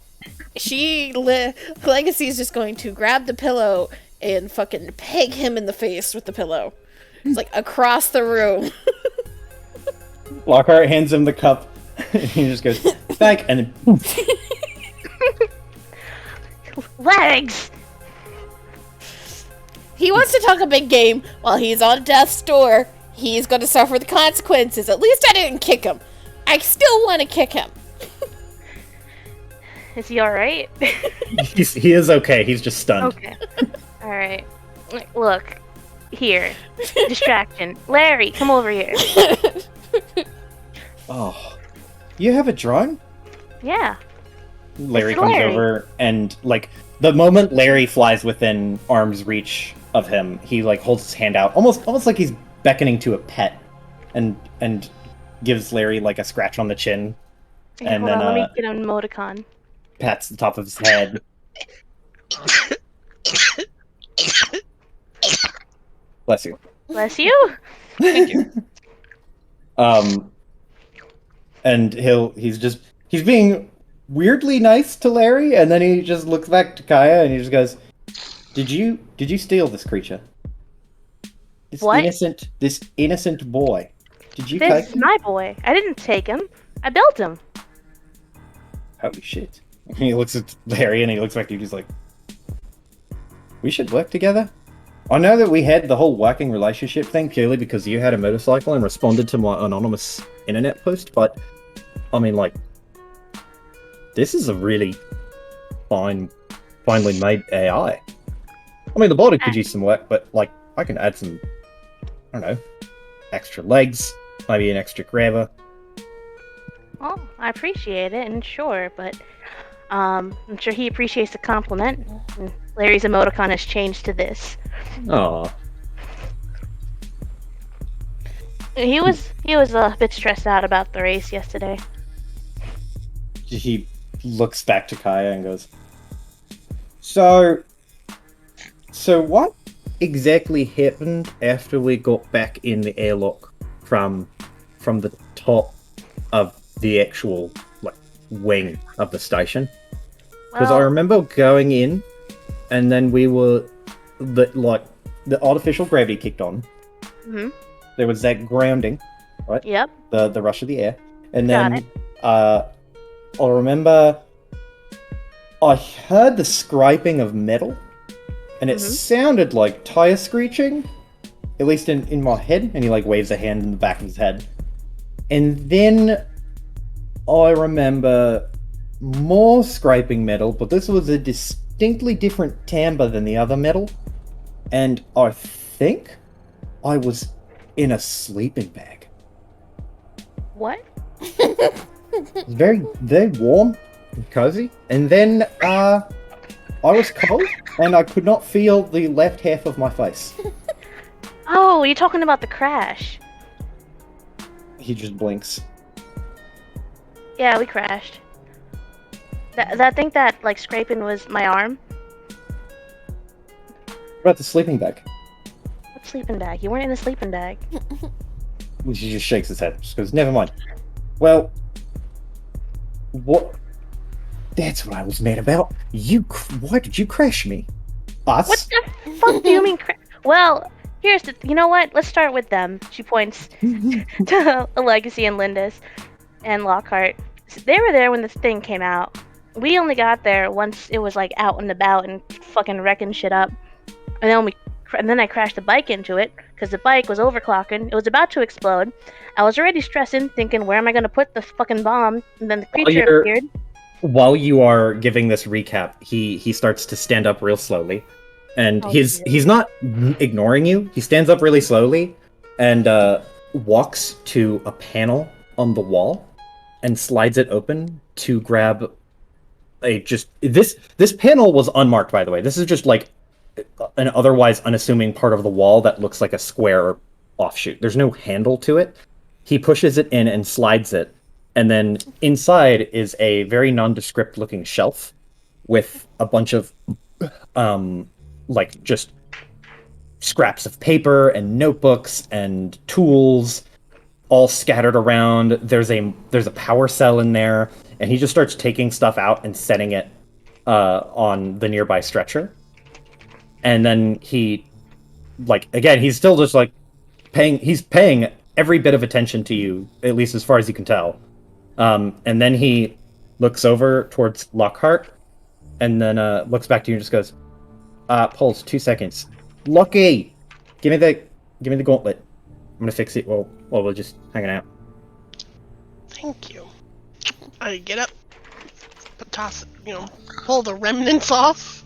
Legacy is just going to grab the pillow and fucking peg him in the face with the pillow. It's across the room. Lockhart hands him the cup, and he just goes, "Thank," and then poof. Legs! He wants to talk a big game while he's on death's door. He's going to suffer the consequences. At least I didn't kick him. I still want to kick him. Is he alright? He is okay. He's just stunned. Okay. Alright. Look. Here. Distraction. Larry, come over here. Oh, you have a drone? Yeah. Larry It's comes Larry. over, and the moment Larry flies within arm's reach of him, he holds his hand out, almost like he's beckoning to a pet, and gives Larry a scratch on the chin, Okay, and hold then on, let me get an emoticon. pats the top of his head. Bless you. Bless you? Thank you. And he's being weirdly nice to Larry, and then he just looks back to Kaya and he just goes, Did you steal this creature? This What? innocent boy. Did you This take is him? my boy. I didn't take him. I built him. Holy shit. He looks at Larry and he looks back to you, he's like, "We should work together." I know that we had the whole working relationship thing purely because you had a motorcycle and responded to my anonymous internet post, but I mean, this is a really finely made AI. I mean, the body could use some work, but I can add some, I don't know, extra legs, maybe an extra grabber. Well, I appreciate it, and sure, but I'm sure he appreciates the compliment. And Larry's emoticon has changed to this. Aw. He was a bit stressed out about the race yesterday. He looks back to Kaya and goes, So what exactly happened after we got back in the airlock from the top of the actual wing of the station? Because I Well, remember going in, and then we were the artificial gravity kicked on. mhm. There was that grounding, right? Yep. The rush of the air, and Got then I remember I heard the scraping of metal, and it Mhm. sounded like tire screeching, at least in my head. And he waves a hand in the back of his head, and then I remember more scraping metal, but this was a distinctly different timbre than the other metal, and I think I was in a sleeping bag. What? It was very, very warm and cozy. And then I was cold and I could not feel the left half of my face. Oh, you're talking about the crash. He just blinks. Yeah, we crashed. I think that scraping was my arm. What about the sleeping bag? What sleeping bag? You weren't in a sleeping bag. He just shakes his head. Just goes, "Never mind." Well, what? That's what I was mad about. Why did you crash me? Us? What the fuck do you mean? Well, here's the. You know what? Let's start with them. She points to Legacy and Lindis and Lockhart. They were there when this thing came out. We only got there once it was out and about and fucking wrecking shit up. And then we and then I crashed the bike into it because the bike was overclocking. It was about to explode. I was already stressing, thinking, where am I going to put the fucking bomb? And then the creature appeared. While you are giving this recap, he starts to stand up real slowly. And he's not ignoring you. He stands up really slowly and walks to a panel on the wall and slides it open to grab this panel was unmarked, by the way. This is just like an otherwise unassuming part of the wall that looks like a square offshoot. There's no handle to it. He pushes it in and slides it, and then inside is a very nondescript looking shelf with a bunch of like just scraps of paper and notebooks and tools all scattered around. There's a power cell in there, and he just starts taking stuff out and setting it on the nearby stretcher. And then he, like, again, he's still just like paying every bit of attention to you, at least as far as you can tell. And then he looks over towards Lockhart and then looks back to you and just goes, Pulse, 2 seconds. Lucky! Give me the gauntlet. I'm gonna fix it while we're just hanging out. Thank you. I get up, toss, pull the remnants off,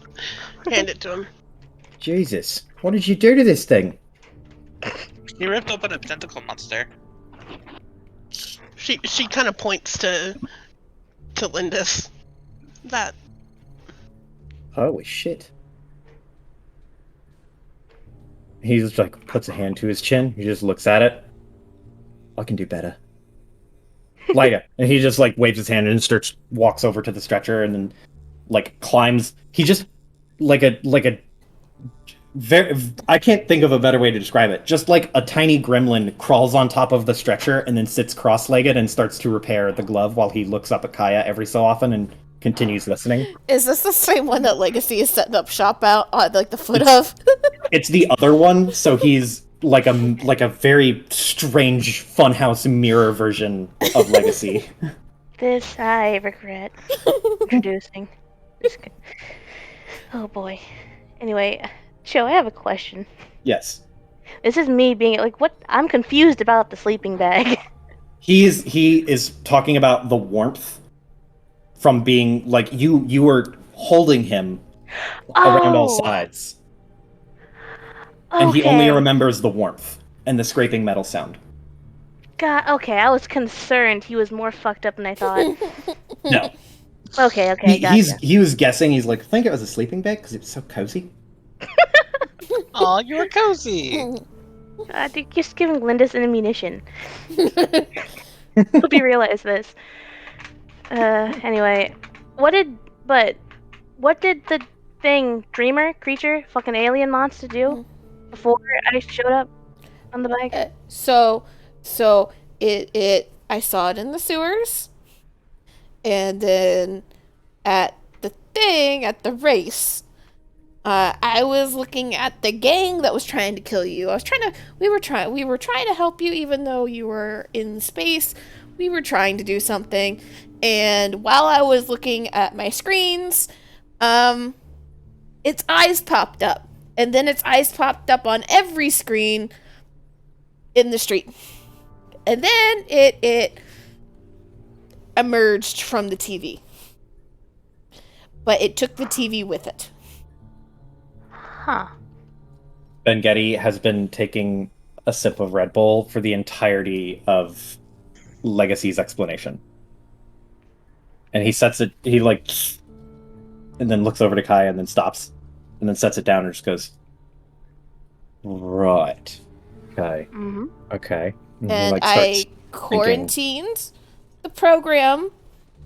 hand it to him. Jesus, what did you do to this thing? He ripped open a tentacle monster. She kind of points to Lindis. That. Holy shit. He just like puts a hand to his chin. He just looks at it. I can do better. Later. And he just like waves his hand and walks over to the stretcher and then like climbs. He just like a very, I can't think of a better way to describe it. Just like a tiny gremlin crawls on top of the stretcher and then sits cross-legged and starts to repair the glove while he looks up at Kaya every so often and continues listening. Is this the same one that Legacy is setting up shop out on like the foot of? It's the other one, so he's like a very strange funhouse mirror version of Legacy. This I regret introducing. Oh boy. Anyway, Cho, I have a question. Yes. This is me being like, what? I'm confused about the sleeping bag. He is talking about the warmth from being like you were holding him around all sides. And he only remembers the warmth and the scraping metal sound. God, okay, I was concerned he was more fucked up than I thought. No. Okay, gotcha. He was guessing. He's like, I think it was a sleeping bag because it's so cozy. Aw, you were cozy. Dude, just giving Lindis an ammunition. Hope you realize this. Anyway, what did the thing, creature, fucking alien monster do before I showed up on the bike? So I saw it in the sewers, and then at the race, I was looking at the gang that was trying to kill you. We were trying to help you, even though you were in space. We were trying to do something, and while I was looking at my screens, its eyes popped up, and then its eyes popped up on every screen in the street, and then it emerged from the TV, but it took the TV with it. Huh. Ben Getty has been taking a sip of Red Bull for the entirety of Legacy's explanation. And he sets it, and then looks over to Kaya and then stops, and then sets it down and just goes, right. Okay. Mm-hmm. Okay. And I quarantined the program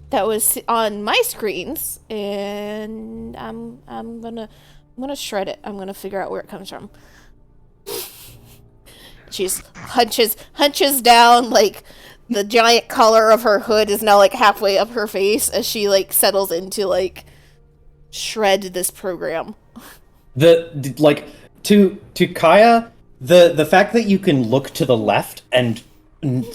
that was on my screens, and I'm gonna shred it. I'm gonna figure out where it comes from. She's hunches down, like the giant collar of her hood is now like halfway up her face as she like settles into like shred this program. To Kaya, the fact that you can look to the left and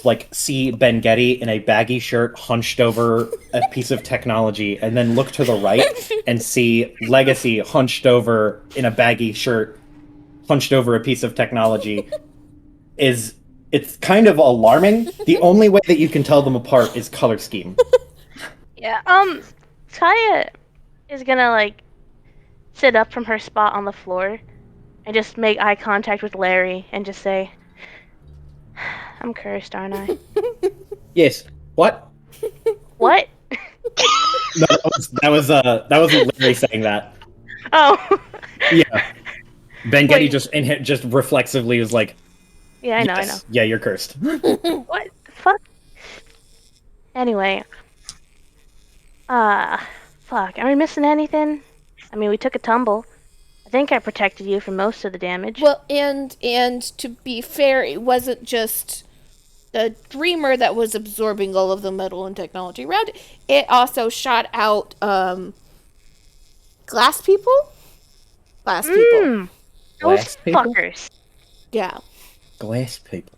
like see Ben Getty in a baggy shirt hunched over a piece of technology, and then look to the right and see Legacy hunched over in a baggy shirt hunched over a piece of technology it's kind of alarming. The only way that you can tell them apart is color scheme. Yeah, Kaya is gonna, like, sit up from her spot on the floor and just make eye contact with Larry and just say, I'm cursed, aren't I? Yes. What? What? No, that wasn't Larry saying that. Oh. Yeah. Ben Getty Wait. just reflexively was like, Yeah, I know. yes, yeah, you're cursed. What the fuck? Anyway. Fuck. Are we missing anything? I mean, we took a tumble. I think I protected you from most of the damage. Well, and to be fair, it wasn't just the Dreamer that was absorbing all of the metal and technology around it. It also shot out, glass people? Glass people. Those fuckers. Yeah. Glass people.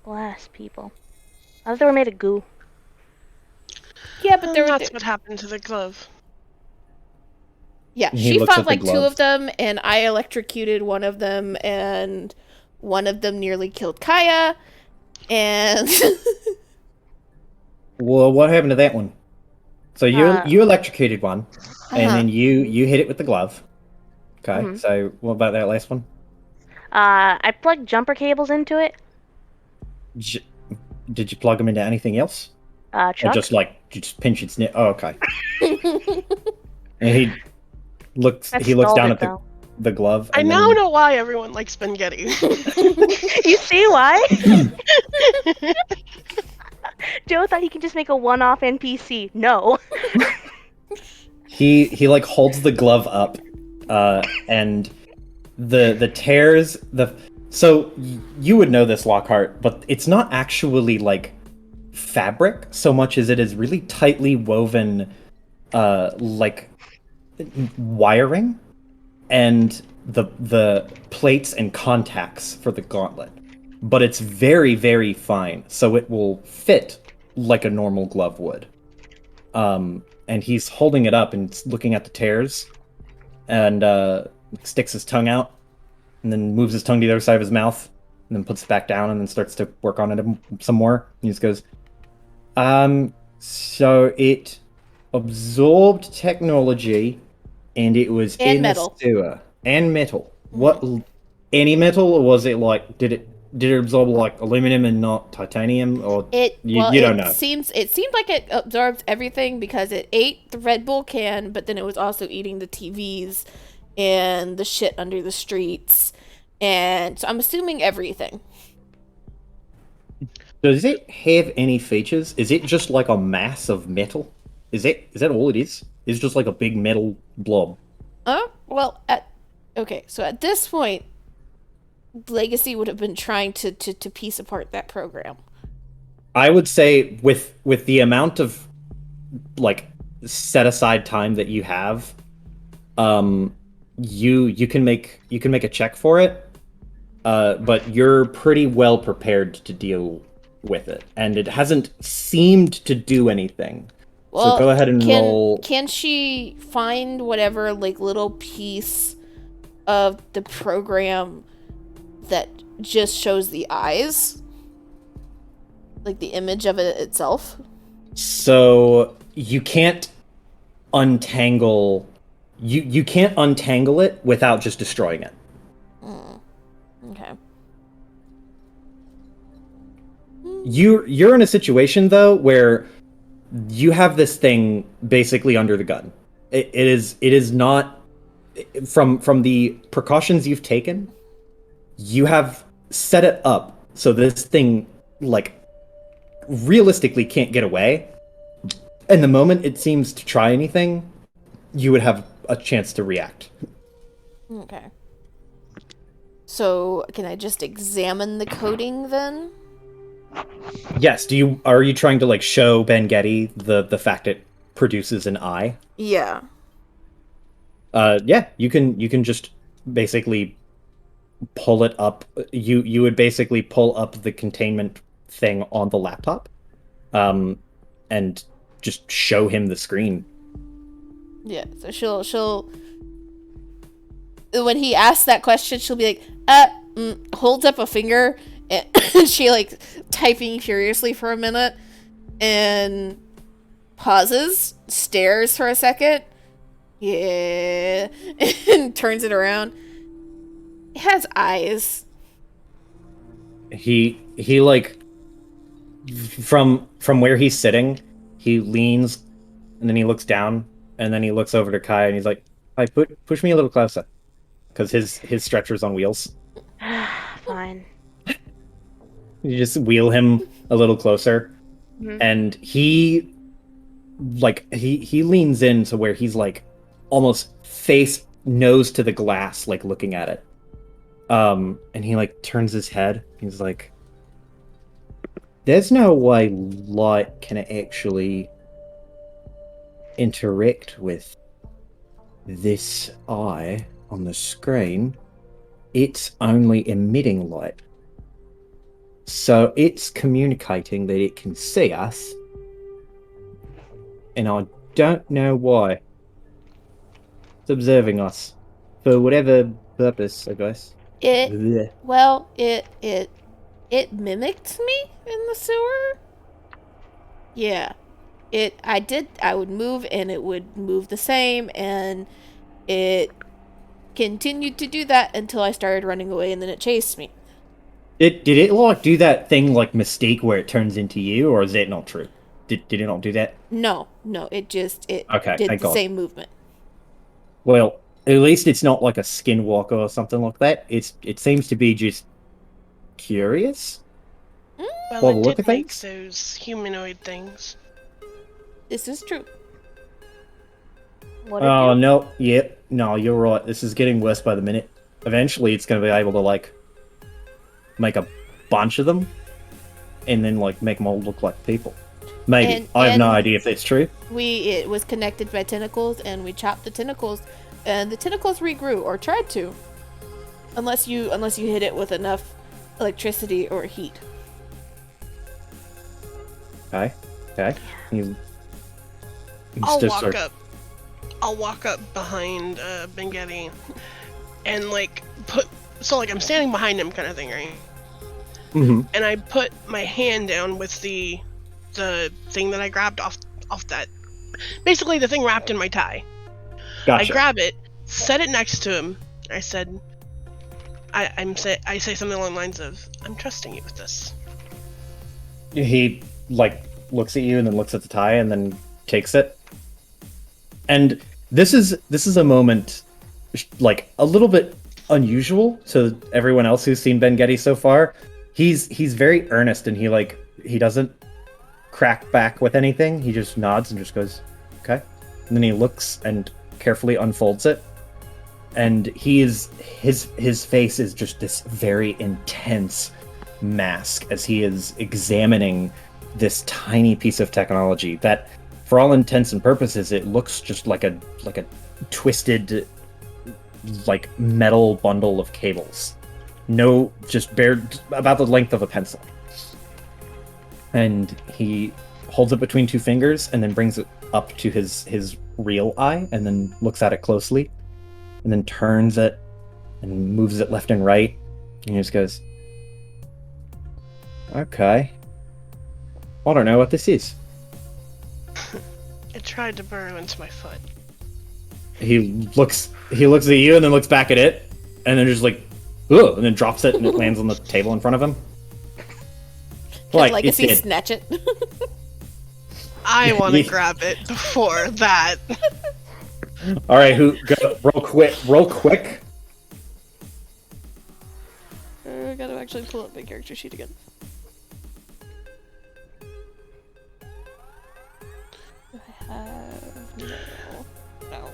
Glass people. I thought they were made of goo. Yeah, but That's what happened to the glove. Yeah, He she looks fought at the like two glove. of them, and I electrocuted one of them, and one of them nearly killed Kaya, and... Well, what happened to that one? So you electrocuted one, and then you hit it with the glove. Okay, so what about that last one? I plugged jumper cables into it. Did you plug them into anything else? Or Chuck? just you just pinch its neck? Oh, okay. And he looks down at the glove. I now know why everyone likes Ben Getty. You see why? Joe thought he could just make a one-off NPC. No. He like holds the glove up, and the tears so you would know this, Lockhart, but it's not actually like fabric so much as it is really tightly woven, like wiring, and the plates and contacts for the gauntlet. But it's very, very fine, so it will fit like a normal glove would. And he's holding it up and looking at the tears, and sticks his tongue out, and then moves his tongue to the other side of his mouth, and then puts it back down, and then starts to work on it some more. And he just goes, so it absorbed technology, and it was in metal. the sewer. And metal. What? Any metal, or was it like, did it absorb like aluminum and not titanium, or you don't know? It seemed like it absorbed everything because it ate the Red Bull can, but then it was also eating the TVs and the shit under the streets, and so I'm assuming everything. Does it have any features? Is it just like a mass of metal? Is that all it is? It's just like a big metal blob. Well, okay, so at this point, Legacy would have been trying to piece apart that program. I would say with the amount of like set aside time that you have, you can make a check for it, but you're pretty well prepared to deal with it, and it hasn't seemed to do anything. Well, so go ahead and roll. Can she find whatever like little piece of the program that just shows the eyes, like the image of it itself? So you can't untangle. You can't untangle it without just destroying it. Okay. You're in a situation though where you have this thing basically under the gun. It is not, from the precautions you've taken, you have set it up so this thing like realistically can't get away. And the moment it seems to try anything, you would have a chance to react. Okay. So can I just examine the coding then? Yes. Are you trying to like show Ben Getty the fact it produces an eye? Yeah. Yeah. You can just basically pull it up. You would basically pull up the containment thing on the laptop, and just show him the screen. Yeah. So she'll when he asks that question, she'll be like, holds up a finger, and she like typing furiously for a minute, and pauses, stares for a second, yeah, and turns it around. It has eyes. He like from where he's sitting, he leans and then he looks down and then he looks over to Kai and he's like, "Kai, push me a little closer," because his stretcher's on wheels. Fine. You just wheel him a little closer, and he leans in to where he's like almost face nose to the glass, like looking at it. And he like turns his head. He's like, "There's no way light can actually interact with this eye on the screen. It's only emitting light. So it's communicating that it can see us. And I don't know why. It's observing us. For whatever purpose, I guess." It mimicked me in the sewer. Yeah. I would move and it would move the same, and it continued to do that until I started running away and then it chased me. Did it like do that thing like Mystique where it turns into you, or is that not true? Did it not do that? No, it did Okay, the thank God. same movement. Well, at least it's not like a skinwalker or something like that. It seems to be just curious. Well, Well, it look did at make things. those humanoid things. This is true. What Oh no, yep, no, you're right. This is getting worse by the minute. Eventually, it's going to be able to like make a bunch of them, and then like make them all look like people. Maybe I have no idea if that's true. It was connected by tentacles, and we chopped the tentacles, and the tentacles regrew, or tried to, unless you hit it with enough electricity or heat. Okay. I'll walk up behind Bengetti and like I'm standing behind him kind of thing, right? Mm-hmm. And I put my hand down with the thing that I grabbed off that, basically the thing wrapped in my tie. Gotcha. I grab it, set it next to him. I said, I say something along the lines of, "I'm trusting you with this." He like looks at you and then looks at the tie and then takes it. And this is a moment like a little bit unusual to everyone else who's seen Bengetti so far. He's very earnest, and he doesn't crack back with anything. He just nods and just goes, "Okay." And then he looks and carefully unfolds it. And his face is just this very intense mask as he is examining this tiny piece of technology that, for all intents and purposes, it looks just like a twisted like metal bundle of cables. No, just bare about the length of a pencil. And he holds it between two fingers and then brings it up to his real eye and then looks at it closely and then turns it and moves it left and right and he just goes, "Okay. I don't know what this is." It tried to burrow into my foot. He looks at you and then looks back at it and then just like, ugh, and then drops it and it lands on the table in front of him. Like, if he snatch it. I want to grab it before that. All right, roll quick. I gotta actually pull up my character sheet again. No.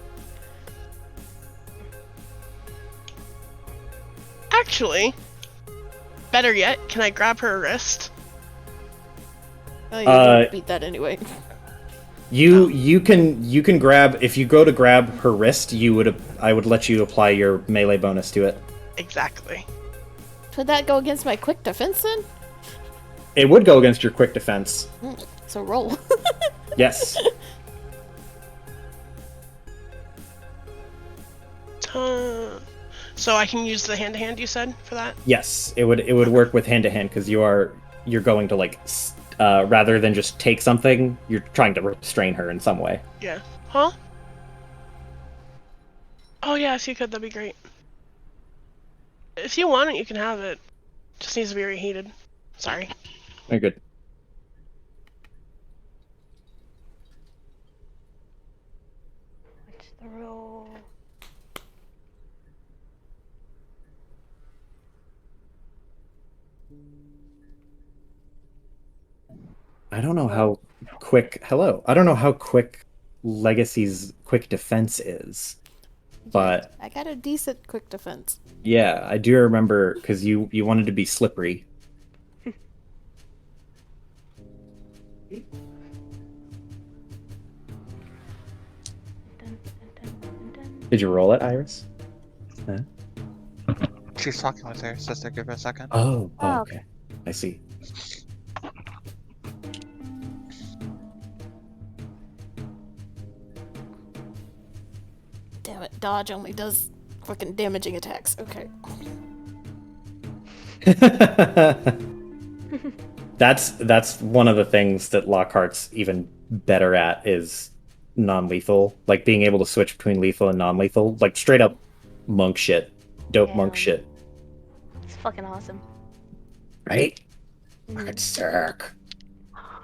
Actually, better yet, can I grab her wrist? Oh, you don't beat that anyway. You can grab, if you go to grab her wrist, I would let you apply your melee bonus to it. Exactly. Could that go against my quick defense then? It would go against your quick defense. So roll. Yes. So I can use the hand-to-hand you said for that? Yes, it would work with hand to hand because you're going to like rather than just take something, you're trying to restrain her in some way. Yeah. Huh? Oh yeah, if you could, that'd be great. If you want it, you can have it. Just needs to be reheated. Sorry. Very good. What's the roll? I don't know how quick. Hello. I don't know how quick Legacy's quick defense is, but I got a decent quick defense. yeah, I do remember because you wanted to be slippery. Did you roll it, Iris? Huh? She's talking with her sister. Give her a second. Oh, Oh, okay. I see. Damn it, dodge only does fucking damaging attacks. Okay. That's one of the things that Lockhart's even better at is non-lethal, like being able to switch between lethal and non-lethal, like straight up monk shit, dope monk Yeah. shit, It's fucking awesome. right? Mhm. It's sick.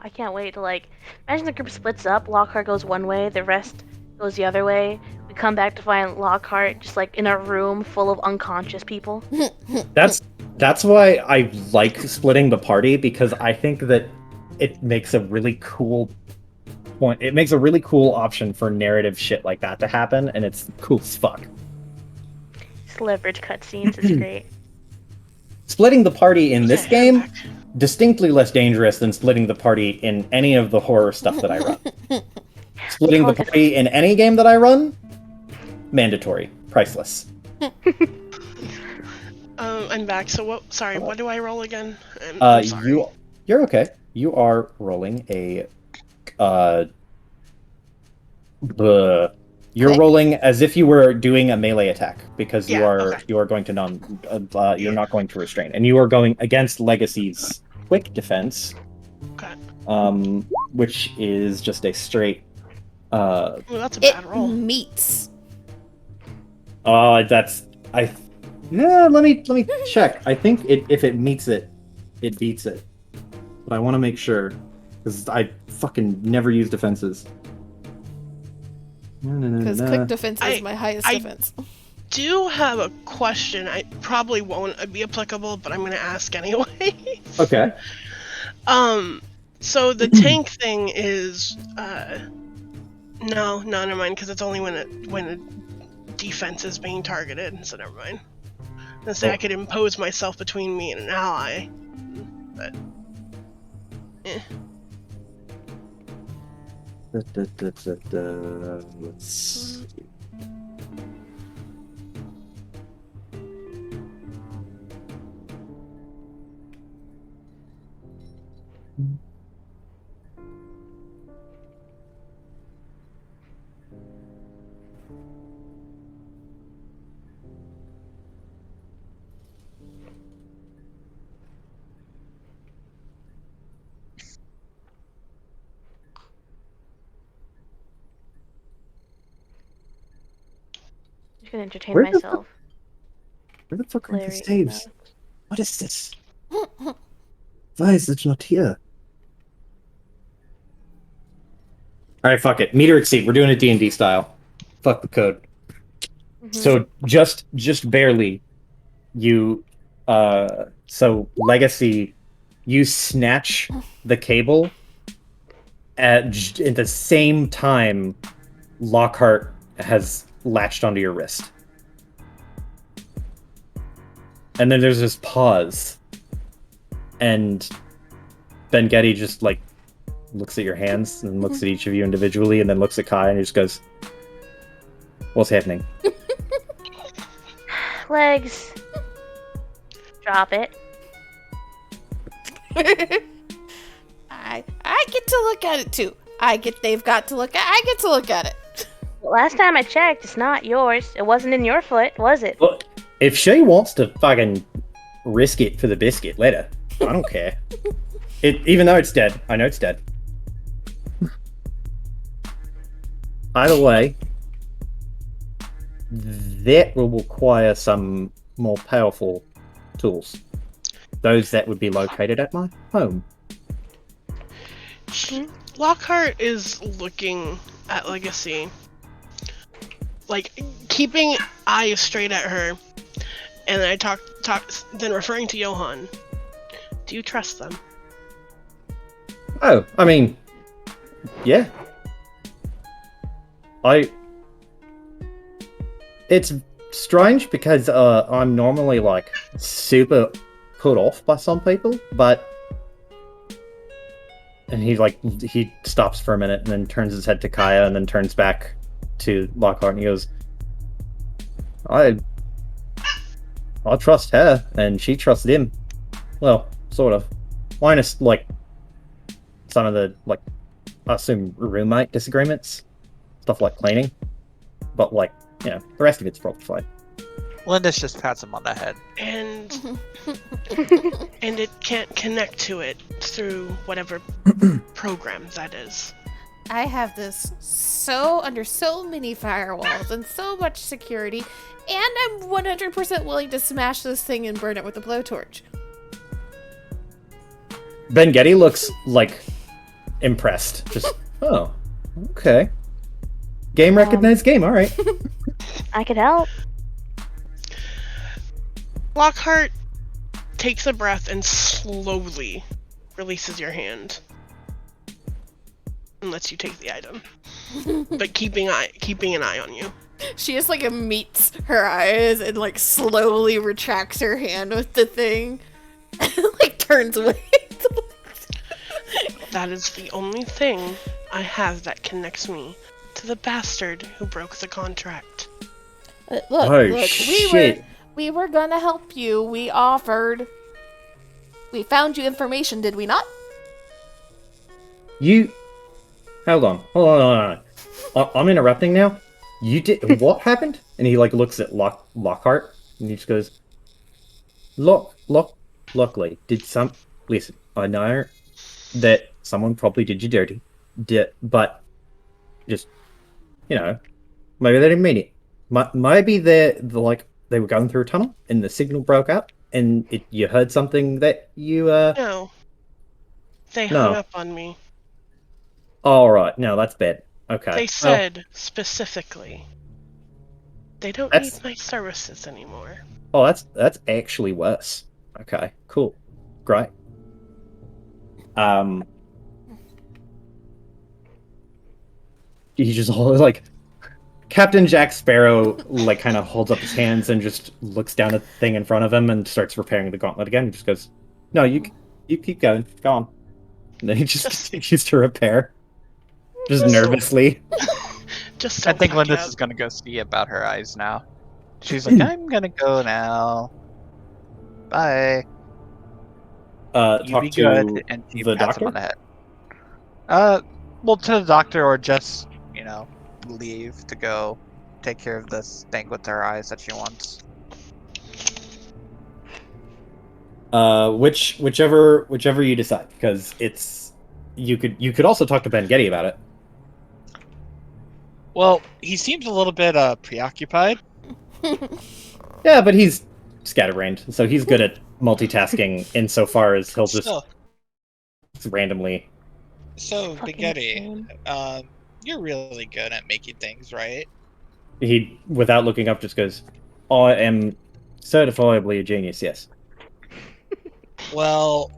I can't wait to like imagine the group splits up, Lockhart goes one way, the rest goes the other way. We come back to find Lockhart just like in a room full of unconscious people. That's why I like splitting the party, because I think that it makes a really cool point. It makes a really cool option for narrative shit like that to happen, and it's cool as fuck. Just leverage cutscenes, it's great. Splitting the party in this Yeah, game, back. distinctly less dangerous than splitting the party in any of the horror stuff that I run. Splitting the party in any game that I run, mandatory, priceless. I'm back. So what? Sorry, what do I roll again? I'm sorry. You're okay. You are rolling a you're Click. rolling as if you were doing a melee attack, because Yeah, you are going to you're not going to restrain, and you are going against Legacy's quick defense, Okay. which is just a straight Well, that's a It bad roll. meets. let me check. I think if it meets it, it beats it, but I want to make sure because I fucking never use defenses. Because quick defense is I- my highest I- defense. Do have a question. I probably won't be applicable, but I'm gonna ask anyway. Okay. So the tank thing is no, never mind, because it's only when a defense is being targeted. So never mind. Let's say I could impose myself between me and an ally, but Let's see. I'm just gonna entertain Where the myself. Where the fuck are the Hilarious saves? enough. What is this? Why is it not here? Alright, fuck it. Meter exceed. We're doing it D&D style. Fuck the code. Mhm. So just barely you so Legacy, you snatch the cable at the same time Lockhart has latched onto your wrist. And then there's this pause. And Ben Getty just like looks at your hands and looks at each of you individually and then looks at Kai and he just goes, "What's happening?" Legs. Drop it. I get to look at it too. I get to look at it. Well, last time I checked, it's not yours. It wasn't in your foot, was it? Well, If she wants to fucking risk it for the biscuit, let her. I don't care. Even though it's dead, I know it's dead. Either way, that will require some more powerful tools. Those that would be located at my home. Lockhart is looking at Legacy, like keeping eyes straight at her, and I then referring to Johan. Do you trust them? Oh, I mean, yeah. It's strange because I'm normally like super put off by some people, but and he stops for a minute and then turns his head to Kaya and then turns back to Lockhart and he goes, I trust her and she trusts him. Well, sort of. Minus like some of the like I assume roommate disagreements. Stuff like cleaning. But like, the rest of it's probably fine. Linda's just pats him on the head. And and it can't connect to it through whatever program that is. I have this under so many firewalls and so much security, and I'm 100% willing to smash this thing and burn it with a blowtorch. Ben Getty looks like impressed. Just, oh, okay. Game recognized game, alright. I could help. Lockhart takes a breath and slowly releases your hand and lets you take the item, but keeping an eye on you. She just like meets her eyes and like slowly retracts her hand with the thing, and like turns away. That is the only thing I have that connects me to the bastard who broke the contract. Look, shit. we were gonna help you. We offered. We found you information, did we not? Hold on. I'm interrupting now. You did what happened? And he like looks at Lockhart and he just goes, Luckily, listen, I know that someone probably did you dirty, but just, maybe they didn't mean it. Maybe they were going through a tunnel and the signal broke up and you heard something that you No. They hung up on me. Alright, no, that's bad. Okay. They said specifically they don't need my services anymore. Oh, that's actually worse. Okay, cool. Great. He just like Captain Jack Sparrow like kind of holds up his hands and just looks down at the thing in front of him and starts repairing the gauntlet again. He just goes, "No, you keep going. Go on." And then he just continues to repair, just nervously. I think Linda's is gonna go see about her eyes now. She's like, "I'm gonna go now. Bye." Talk be to good, and she the pats him doctor? on the head. Well, to the doctor, or just leave to go take care of this thing with her eyes that she wants. Whichever you decide, because you could also talk to Ben Getty about it. Well, he seems a little bit preoccupied. Yeah, but he's scatterbrained, so he's good at multitasking insofar as he'll just randomly. So, Spaghetti, you're really good at making things, right? He, without looking up, just goes, "I am certifiably a genius, yes." Well,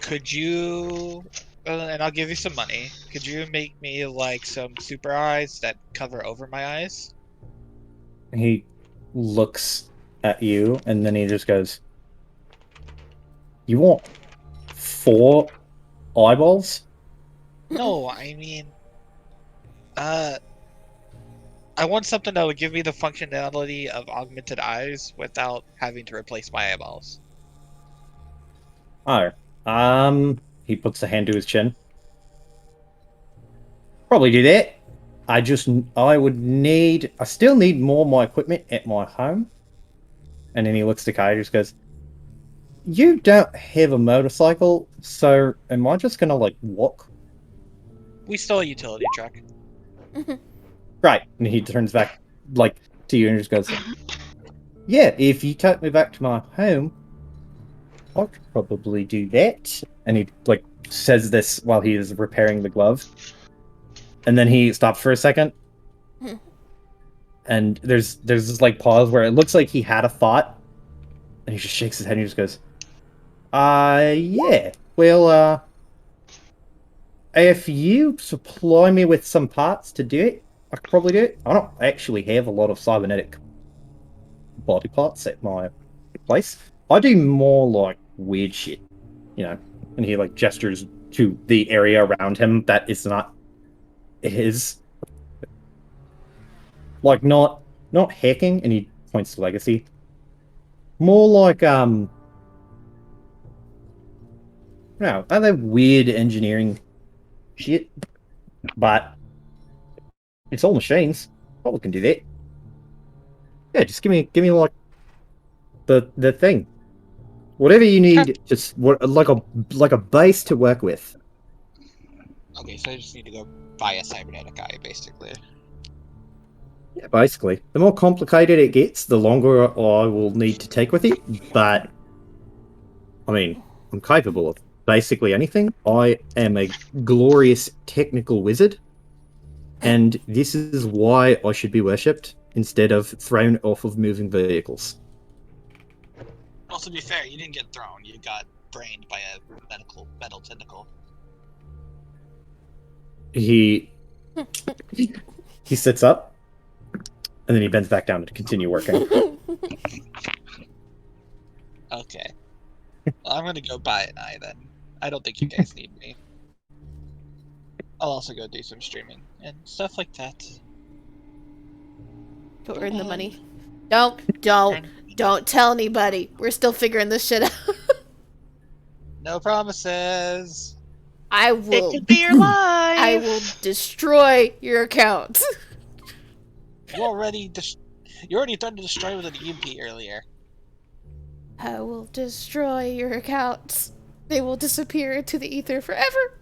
could you, and I'll give you some money, could you make me like some super eyes that cover over my eyes? He looks at you, and then he just goes, "You want 4 eyeballs?" No, I mean, I want something that would give me the functionality of augmented eyes without having to replace my eyeballs. Oh, he puts a hand to his chin. Probably do that. I still need more of my equipment at my home. and then he looks to Kai and just goes, "You don't have a motorcycle, so am I just gonna, like, walk?" We stole a utility truck. Right. And he turns back, like, to you and just goes, "Yeah, if you take me back to my home, I could probably do that." And he, like, says this while he is repairing the glove. And then he stops for a second. And there's this, like, pause where it looks like he had a thought. And he just shakes his head and he just goes, yeah. Well, if you supply me with some parts to do it, I could probably do it. I don't actually have a lot of cybernetic body parts at my place. I do more, like, weird shit, you know. And he, like, gestures to the area around him that is not his. Like, not hacking, and he points to Legacy. More like, no, other weird engineering shit. But it's all machines. Probably can do that. Yeah, just give me like the thing. Whatever you need, just like a base to work with. Okay, so I just need to go buy a cybernetic eye, basically. Yeah, basically. The more complicated it gets, the longer I will need to take with it. But I mean, I'm capable of basically anything. I am a glorious technical wizard, and this is why I should be worshipped instead of thrown off of moving vehicles. Well, to be fair, you didn't get thrown. You got brained by a metal tentacle. He sits up, and then he bends back down to continue working. Okay. Well, I'm gonna go buy an eye then. I don't think you guys need me. I'll also go do some streaming and stuff like that. Go earn the money. Don't tell anybody. We're still figuring this shit out. No promises. I will. It could be your life. I will destroy your account. You already threatened to destroy with an EMP earlier. I will destroy your accounts. They will disappear into the ether forever.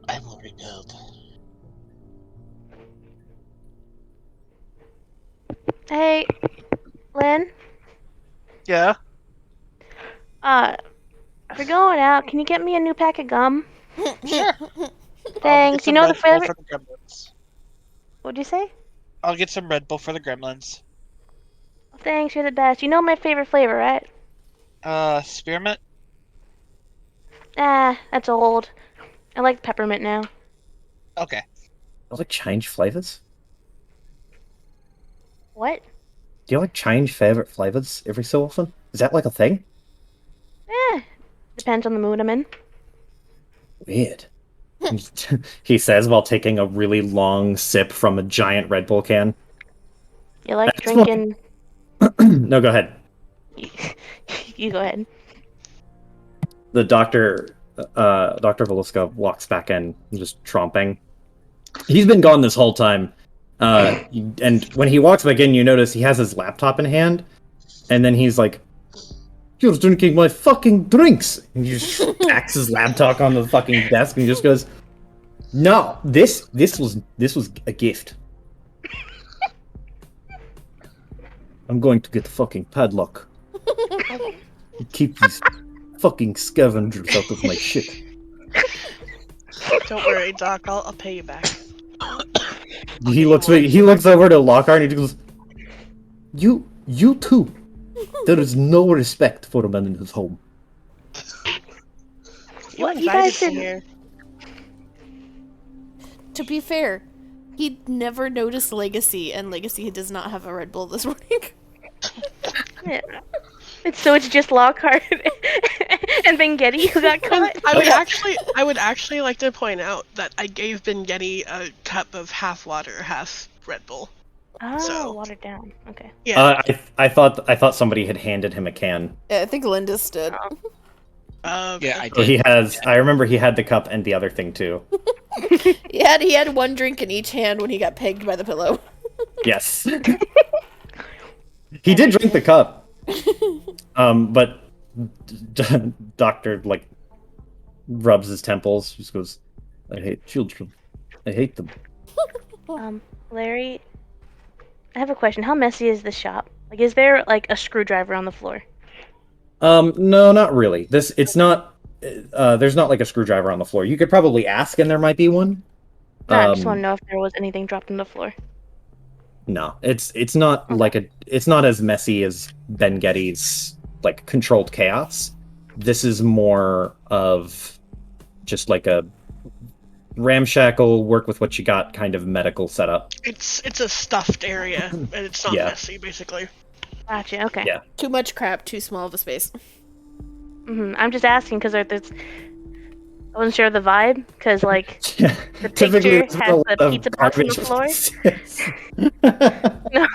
I will rebuild. Hey, Lynn? Yeah? If we're going out, can you get me a new pack of gum? Sure. Thanks. You know the flavor? For the gremlins. What'd you say? I'll get some Red Bull for the gremlins. Thanks, you're the best. You know my favorite flavor, right? Spearmint? Ah, that's old. I like peppermint now. Okay. Do you like change flavors? What? Do you like change favorite flavors every so often? Is that like a thing? Depends on the mood I'm in. Weird. He says while taking a really long sip from a giant Red Bull can. You like That's drinking... No, go ahead. You go ahead. The Dr. Veluska walks back in, just tromping. He's been gone this whole time. And when he walks back in, you notice he has his laptop in hand, and then he's like, "You're drinking my fucking drinks!" And he just stacks his laptop on the fucking desk and he just goes, "No, this was a gift. I'm going to get the fucking padlock. Keep these fucking scavengers out of my shit." Don't worry, Doc. I'll pay you back. He looks over to Lockhart and he goes, You too. There is no respect for a man in his home." You What, you invited guys me didn't- here. To be fair, he never noticed Legacy, and Legacy does not have a Red Bull this morning. Yeah. It's just Lockhart and Vengetti who got caught. I would actually like to point out that I gave Bengetti a cup of half water, half Red Bull. Oh, So- watered down. Okay. Yeah. I thought somebody had handed him a can. Yeah, I think Linda's did. Yeah, I So did. he has. I remember he had the cup and the other thing too. He had one drink in each hand when he got pegged by the pillow. Yes. He did drink the cup. But Doctor like rubs his temples. Just goes, "I hate children. I hate them." Larry, I have a question. How messy is this shop? Like, is there like a screwdriver on the floor? No, not really. It's not. There's not like a screwdriver on the floor. You could probably ask, and there might be one. No, I just want to know if there was anything dropped on the floor. No, it's not like it's not as messy as Ben Getty's like controlled chaos. This is more of just like a ramshackle, work with what you got kind of medical setup. It's a stuffed area, and it's not messy, basically. Gotcha. Okay. Yeah. Too much crap, too small of a space. I'm just asking because I wasn't sure of the vibe, because like the Typically, picture has the pizza box on the floor. No.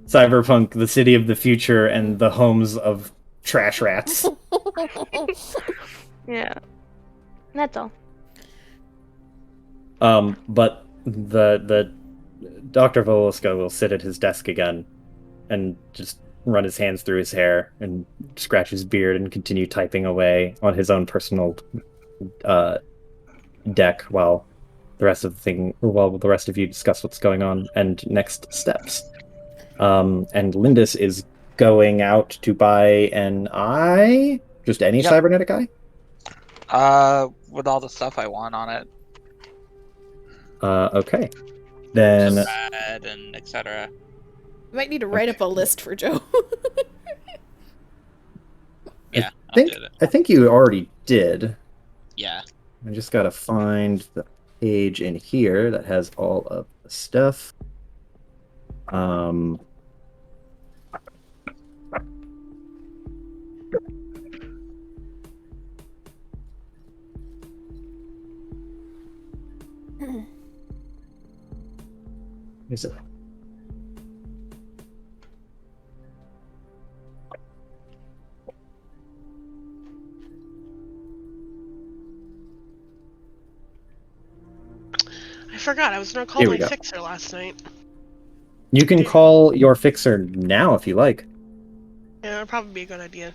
Cyberpunk, the city of the future, and the homes of trash rats. Yeah. That's all. But the Dr. Voliska will sit at his desk again and just run his hands through his hair and scratch his beard and continue typing away on his own personal deck while the rest of you discuss what's going on and next steps. And Lindis is going out to buy an eye, just any cybernetic eye. With all the stuff I want on it. Okay. Then Red and etc. You might need to write up a list for Joe. Yeah, I think you already did. Yeah. I just gotta find the page in here that has all of the stuff. Is it? I forgot. I was gonna call my fixer last night. You can call your fixer now if you like. Yeah, that'd probably be a good idea.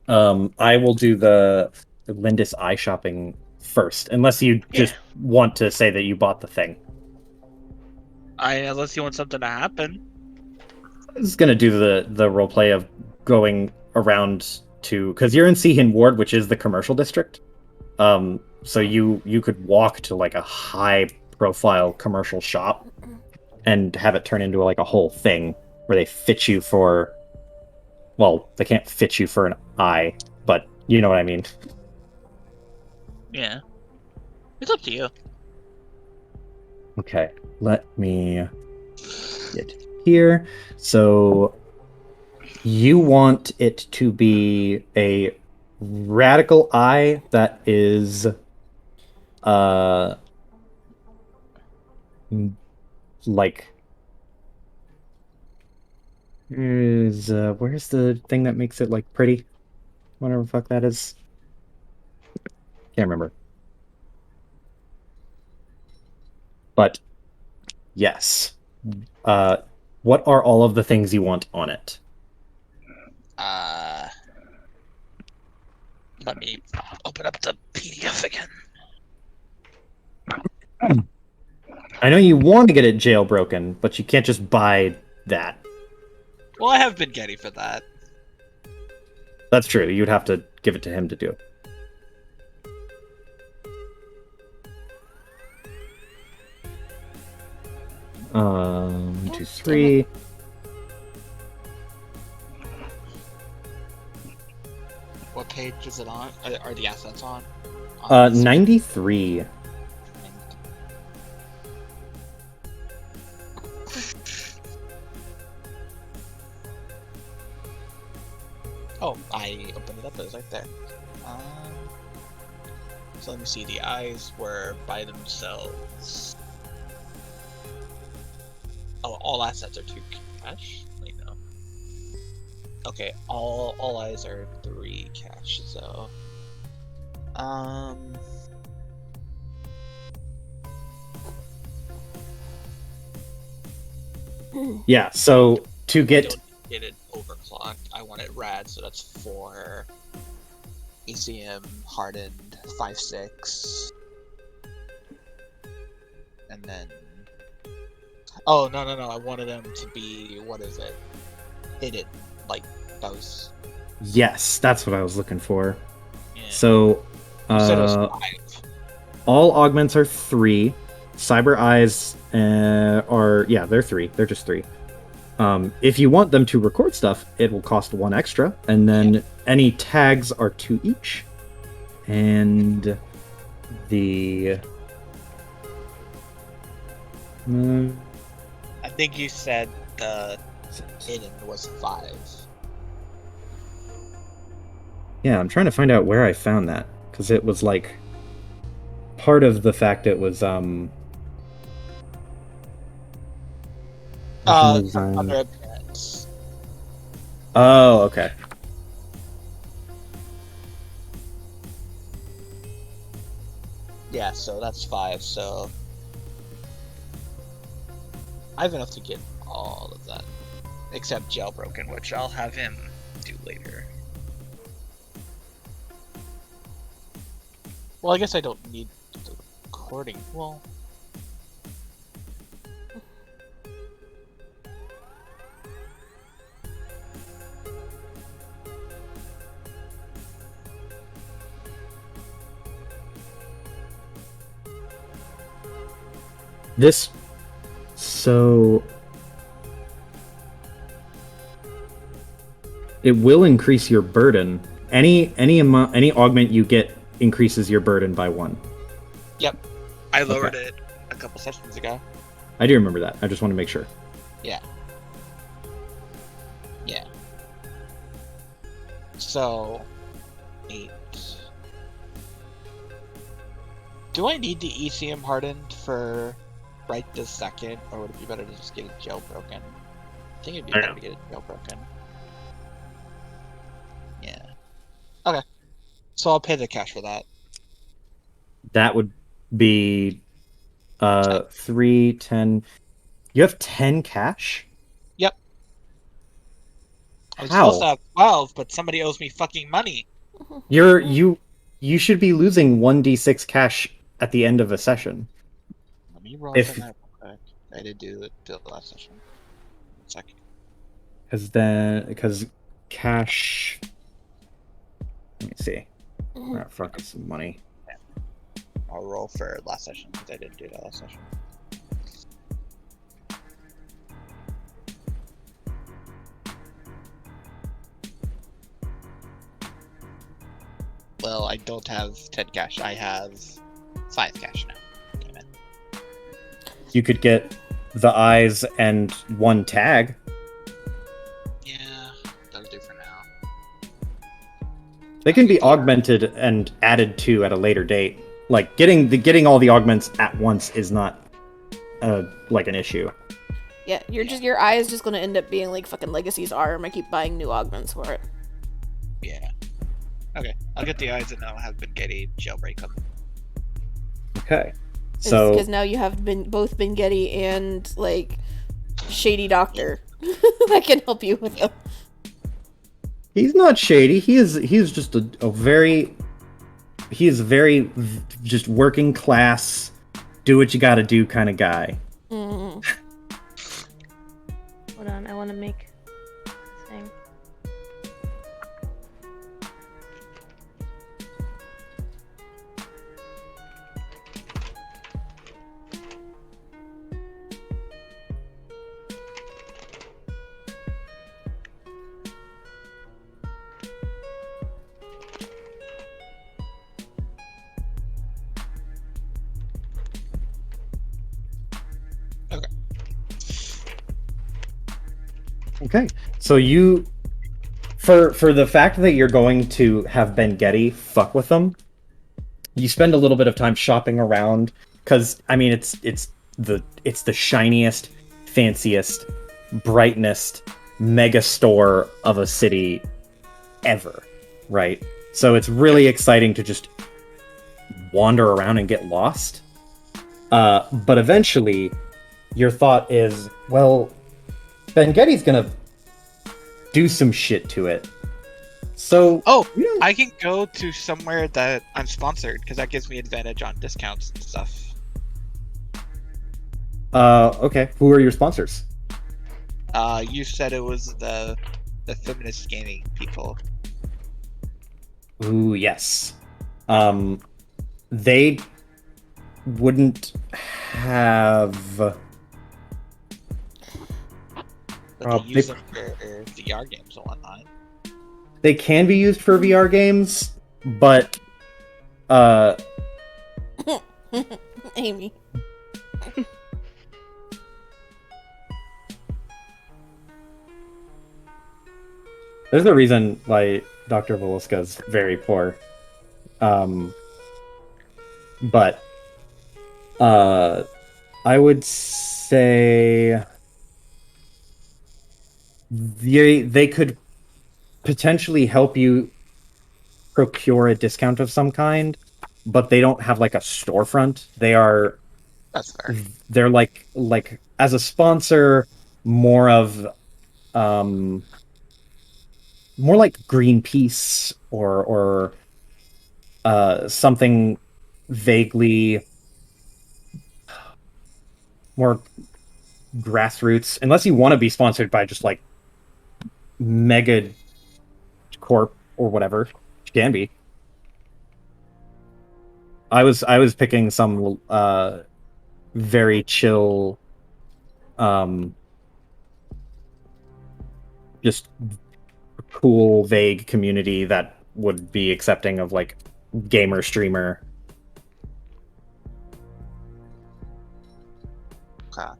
I will do the Lindis eye shopping first, unless you just want to say that you bought the thing. Unless you want something to happen. I was gonna do the roleplay of going around to, because you're in Seahin Ward, which is the commercial district. So you could walk to like a high profile commercial shop and have it turn into like a whole thing where they fit you for, well, they can't fit you for an eye, but you know what I mean. Yeah. It's up to you. Okay, let me get here. So you want it to be a radical eye that is like where's the thing that makes it like pretty? Whatever the fuck that is. Can't remember. But yes. What are all of the things you want on it? Let me open up the PDF again. I know you want to get it jailbroken, but you can't just buy that. Well, I have been getting for that. That's true. You'd have to give it to him to do. One, two, three. What page is it on? Are the assets on? 93. Oh, I opened it up. It was right there. So let me see. The eyes were by themselves. Oh, all assets are 2 cash? Wait, no. Okay, all eyes are 3 cash, so... Yeah, so to I get... don't get it overclocked. I want it rad, so that's 4 ECM hardened 5/6. And then... Oh, no. I wanted them to be, what is it? Hidden. Like, those... Yes, that's what I was looking for. Yeah. So, You said it was 5. all augments are 3. Cyber eyes are... Yeah, they're 3. They're just 3. If you want them to record stuff, it will cost 1 extra, and then any tags are 2 each. And the... I think you said the hidden was 5. Yeah, I'm trying to find out where I found that, because it was like part of the fact it was Under appearance. Oh, okay. Yeah, so that's 5, so... I have enough to get all of that. Except Jailbroken, which I'll have him do later. Well, I guess I don't need the recording. Well... This... So... It will increase your burden. Any augment you get increases your burden by 1. Yep. I lowered it a couple sessions ago. I do remember that. I just want to make sure. Yeah. So... 8... Do I need the ECM hardened for right this second, or would it be better to just get it jailbroken? I think it'd be better to get it jailbroken. Yeah. Okay. So I'll pay the cash for that. That would be 3, 10. You have 10 cash? Yep. I was How? supposed to have 12, but somebody owes me fucking money. You should be losing 1d6 cash at the end of a session. Let me roll If- for that real quick. I did do it the last session. 1 second. Because cash... Let me see. Oh, fuck, it's some money. I'll roll for last session because I didn't do that last session. Well, I don't have 10 cash. I have 5 cash now. Damn it. You could get the eyes and 1 tag. Yeah, that'll do for now. They can be augmented and added to at a later date. Like getting all the augments at once is not like an issue. Yeah, your eye is just gonna end up being like fucking Legacy's arm. I keep buying new augments for it. Yeah. Okay, I'll get the eyes and I'll have Bengetti jailbreak them. Okay. So because now you have both Bengetti and like Shady Doctor that can help you with them. he's not shady. He's just a very just working class, do what you got to do kind of guy. Hold on, I want to make this thing. Okay. So you for the fact that you're going to have Bengetti fuck with them, you spend a little bit of time shopping around cuz I mean it's the shiniest, fanciest, brightest mega store of a city ever, right? So it's really exciting to just wander around and get lost. But eventually your thought is, well, Bengetti's gonna do some shit to it. So Oh, I can go to somewhere that I'm sponsored because that gives me advantage on discounts and stuff. Okay. Who are your sponsors? You said it was the feminist gaming people. Ooh, yes. They wouldn't have. But Oh, they use them for VR games and whatnot. They can be used for VR games, but Amy. there's a reason why Dr. Voluska's very poor. But I would say they could potentially help you procure a discount of some kind, but they don't have like a storefront. That's fair. They're like as a sponsor, more of more like Greenpeace or something vaguely more grassroots, unless you want to be sponsored by just like mega corp or whatever. It can be. I was picking some very chill just cool vague community that would be accepting of like gamer streamer. Okay.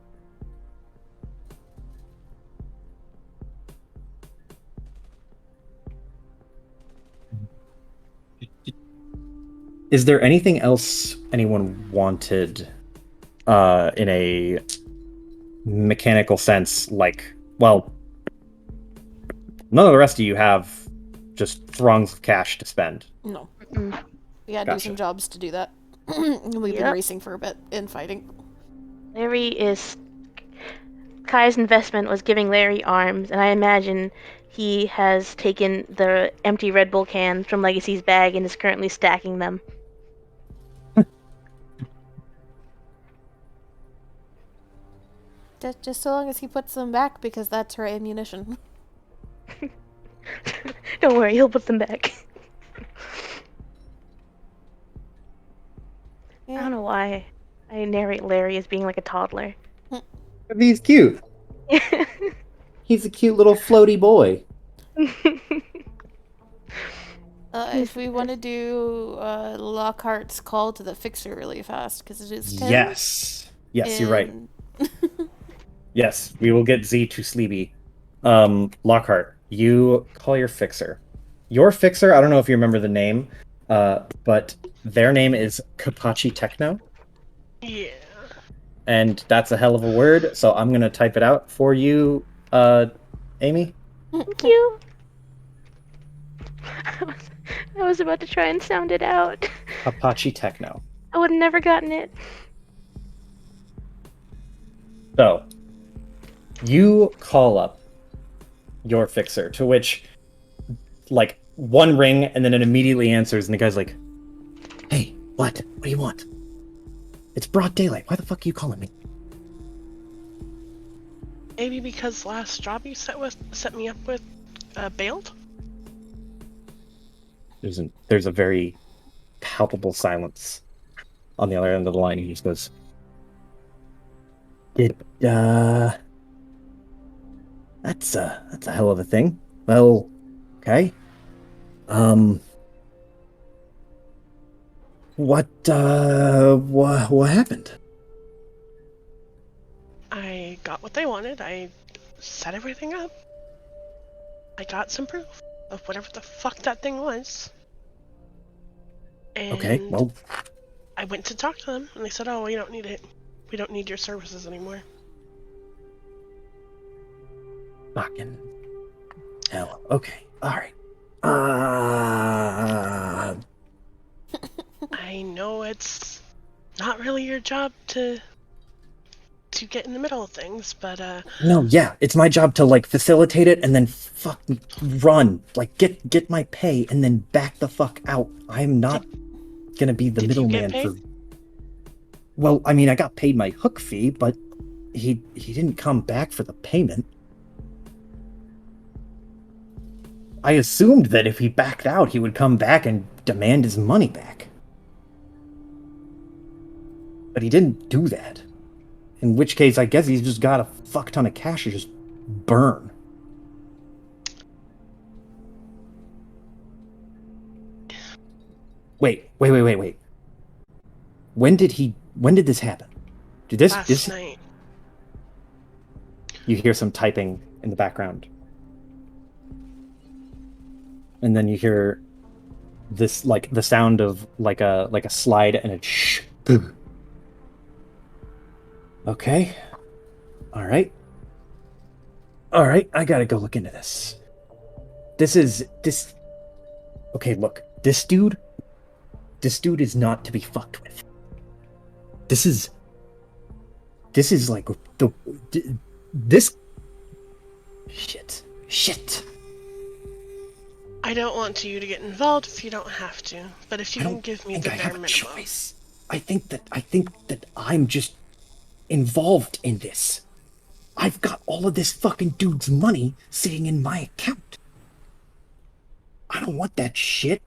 Is there anything else anyone wanted in a mechanical sense? Like, well, none of the rest of you have just throngs of cash to spend. No. Mm. We gotta do some jobs to do that. We've been racing for a bit and fighting. Kai's investment was giving Larry arms, and I imagine he has taken the empty Red Bull cans from Legacy's bag and is currently stacking them. Just so long as he puts them back, because that's her ammunition. Don't worry, he'll put them back. Yeah. I don't know why I narrate Larry as being like a toddler. He's cute. He's a cute little floaty boy. If we want to do Lockhart's call to the fixer really fast, because it is 10. Yes, you're right. Yes, we will get Z to Sleepy. Lockhart, you call your fixer. Your fixer, I don't know if you remember the name, but their name is Kapachi Techno. Yeah. And that's a hell of a word, so I'm going to type it out for you, Amy. Thank you. I was about to try and sound it out. Apache Techno. I would have never gotten it. So, you call up your fixer, to which, like, one ring, and then it immediately answers, and the guy's like, "Hey, what? What do you want? It's broad daylight. Why the fuck are you calling me?" Maybe because last job you set me up with bailed? There's a very palpable silence on the other end of the line. He just goes, that's a hell of a thing. Well, okay. What happened? I got what they wanted. I set everything up. I got some proof of whatever the fuck that thing was. And Okay, well, I went to talk to them, and they said, "Oh, we don't need it. We don't need your services anymore." fucking hell. Okay, all right. I know it's not really your job to to get in the middle of things, but No, yeah, it's my job to like facilitate it and then run. Like get my pay and then back the fuck out. I'm not gonna be the middleman for. Well, I mean, I got paid my hook fee, but he didn't come back for the payment. I assumed that if he backed out, he would come back and demand his money back. But he didn't do that. In which case, I guess he's just got a fuck ton of cash to just burn. Wait. When did this happen? Last night. You hear some typing in the background. And then you hear this, like, the sound of like a slide and a shh. Okay. All right, I gotta go look into this. Okay, look, this dude is not to be fucked with. This is like this shit. I don't want you to get involved if you don't have to, but if you can give me the bare minimum. Choice. I think that I'm just involved in this. I've got all of this fucking dude's money sitting in my account. I don't want that shit.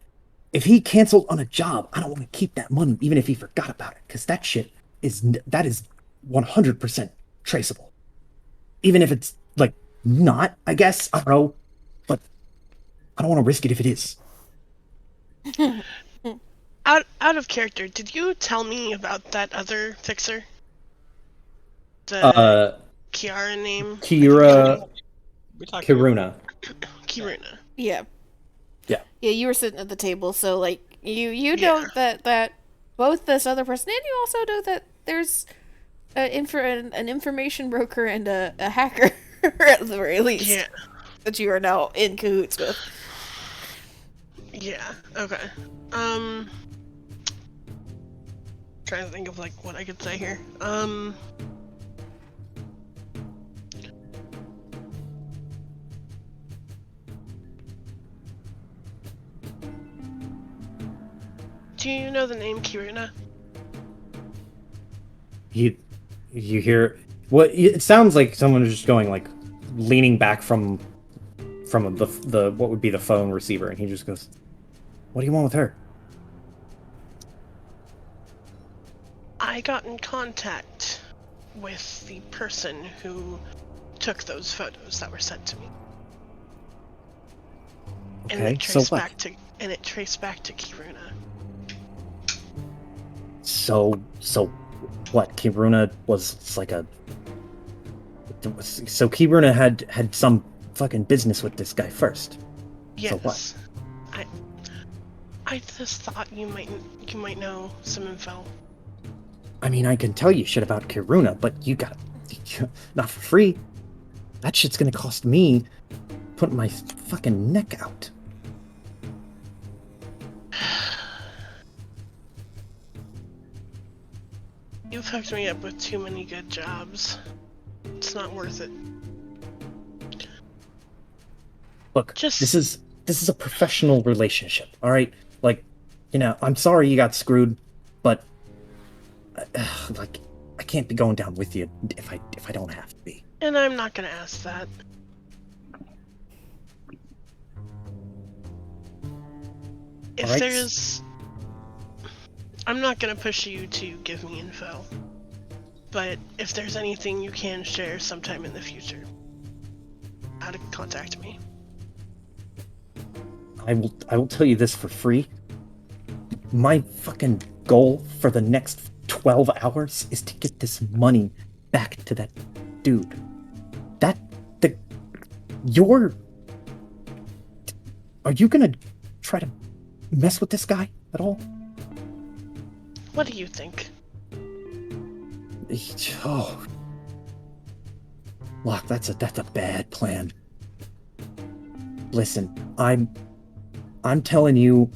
If he canceled on a job, I don't want to keep that money, even if he forgot about it, because that is 100% traceable. Even if it's like not, I guess, I don't know, but I don't want to risk it if it is. Out of character, did you tell me about that other fixer? The Kiara name? Kiruna. Kiruna. Yeah. Yeah. Yeah, you were sitting at the table, so like you know that both this other person and you also know that there's an information broker and a hacker at the very least. Yeah. That you are now in cahoots with. Yeah, okay. Trying to think of like what I could say here. Do you know the name Kiruna? You hear what? It sounds like someone is just going like leaning back from the what would be the phone receiver, and he just goes, "What do you want with her?" I got in contact with the person who took those photos that were sent to me. Okay, and it so traced what? back to Kiruna. So what? Kiruna was like a. So Kiruna had some fucking business with this guy first. Yes. So what? I just thought you might know some info. I mean, I can tell you shit about Kiruna, but you got not for free. That shit's gonna cost me putting my fucking neck out. You've hooked me up with too many good jobs. It's not worth it. Look, this is a professional relationship, all right? Like, you know, I'm sorry you got screwed, but like, I can't be going down with you if I don't have to be. And I'm not gonna ask that. If Alright. there's... I'm not gonna push you to give me info. But if there's anything you can share sometime in the future, how to contact me. I will tell you this for free. My fucking goal for the next 12 hours is to get this money back to that dude. Are you gonna try to mess with this guy at all? What do you think? Oh, Locke, that's a bad plan. Listen, I'm telling you,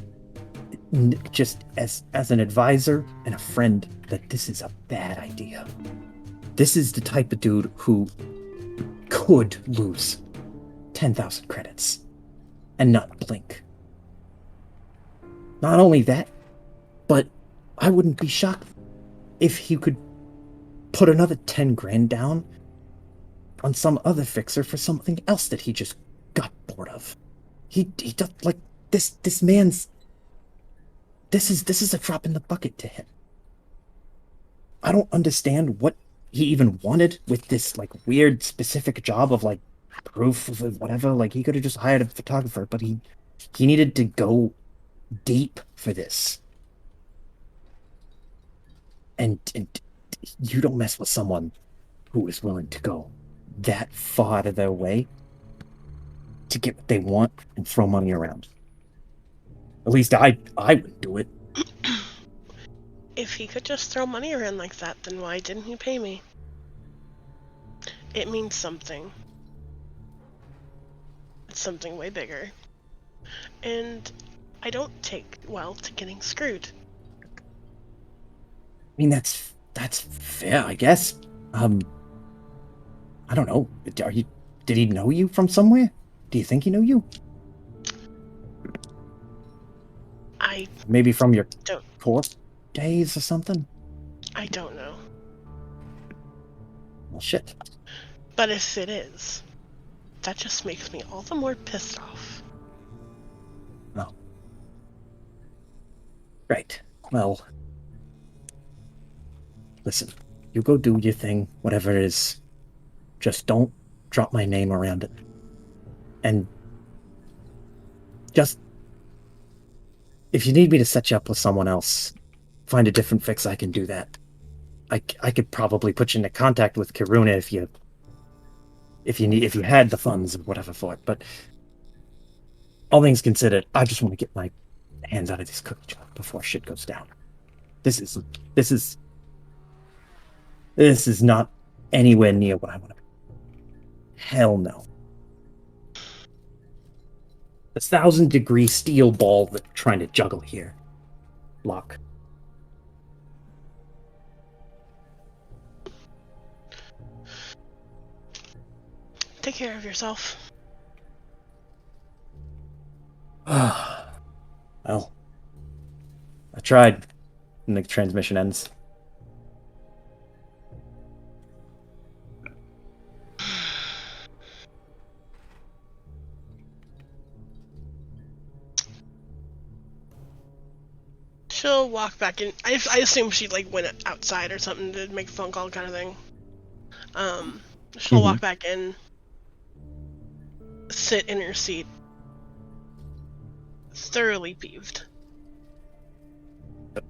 just as an advisor and a friend, that this is a bad idea. This is the type of dude who could lose 10,000 credits and not blink. Not only that, but I wouldn't be shocked if he could put another 10 grand down on some other fixer for something else that he just got bored of. He does, like, this man's, this is a drop in the bucket to him. I don't understand what he even wanted with this, like, weird specific job of, like, proof of whatever. Like, he could have just hired a photographer, but he needed to go deep for this. And you don't mess with someone who is willing to go that far out of their way to get what they want and throw money around. At least I wouldn't do it. If he could just throw money around like that, then why didn't he pay me? It means something. It's something way bigger. And I don't take well to getting screwed. I mean, that's fair, I guess. I don't know. Did he know you from somewhere? Do you think he knew you? Maybe from your court days or something? I don't know. Well, shit. But if it is, that just makes me all the more pissed off. Oh. Right. Well, listen, you go do your thing, whatever it is. Just don't drop my name around it. And just, if you need me to set you up with someone else, find a different fix, I can do that. I could probably put you into contact with Kiruna if you had the funds or whatever for it. But all things considered, I just want to get my hands out of this cookie jar before shit goes down. This is not anywhere near what I want to be. Hell no. The 1,000-degree steel ball that we're trying to juggle here. Locke. Take care of yourself. Well, I tried. And the transmission ends. She'll walk back in. I assume she like went outside or something to make a phone call kind of thing. She'll walk back in, sit in her seat, thoroughly peeved.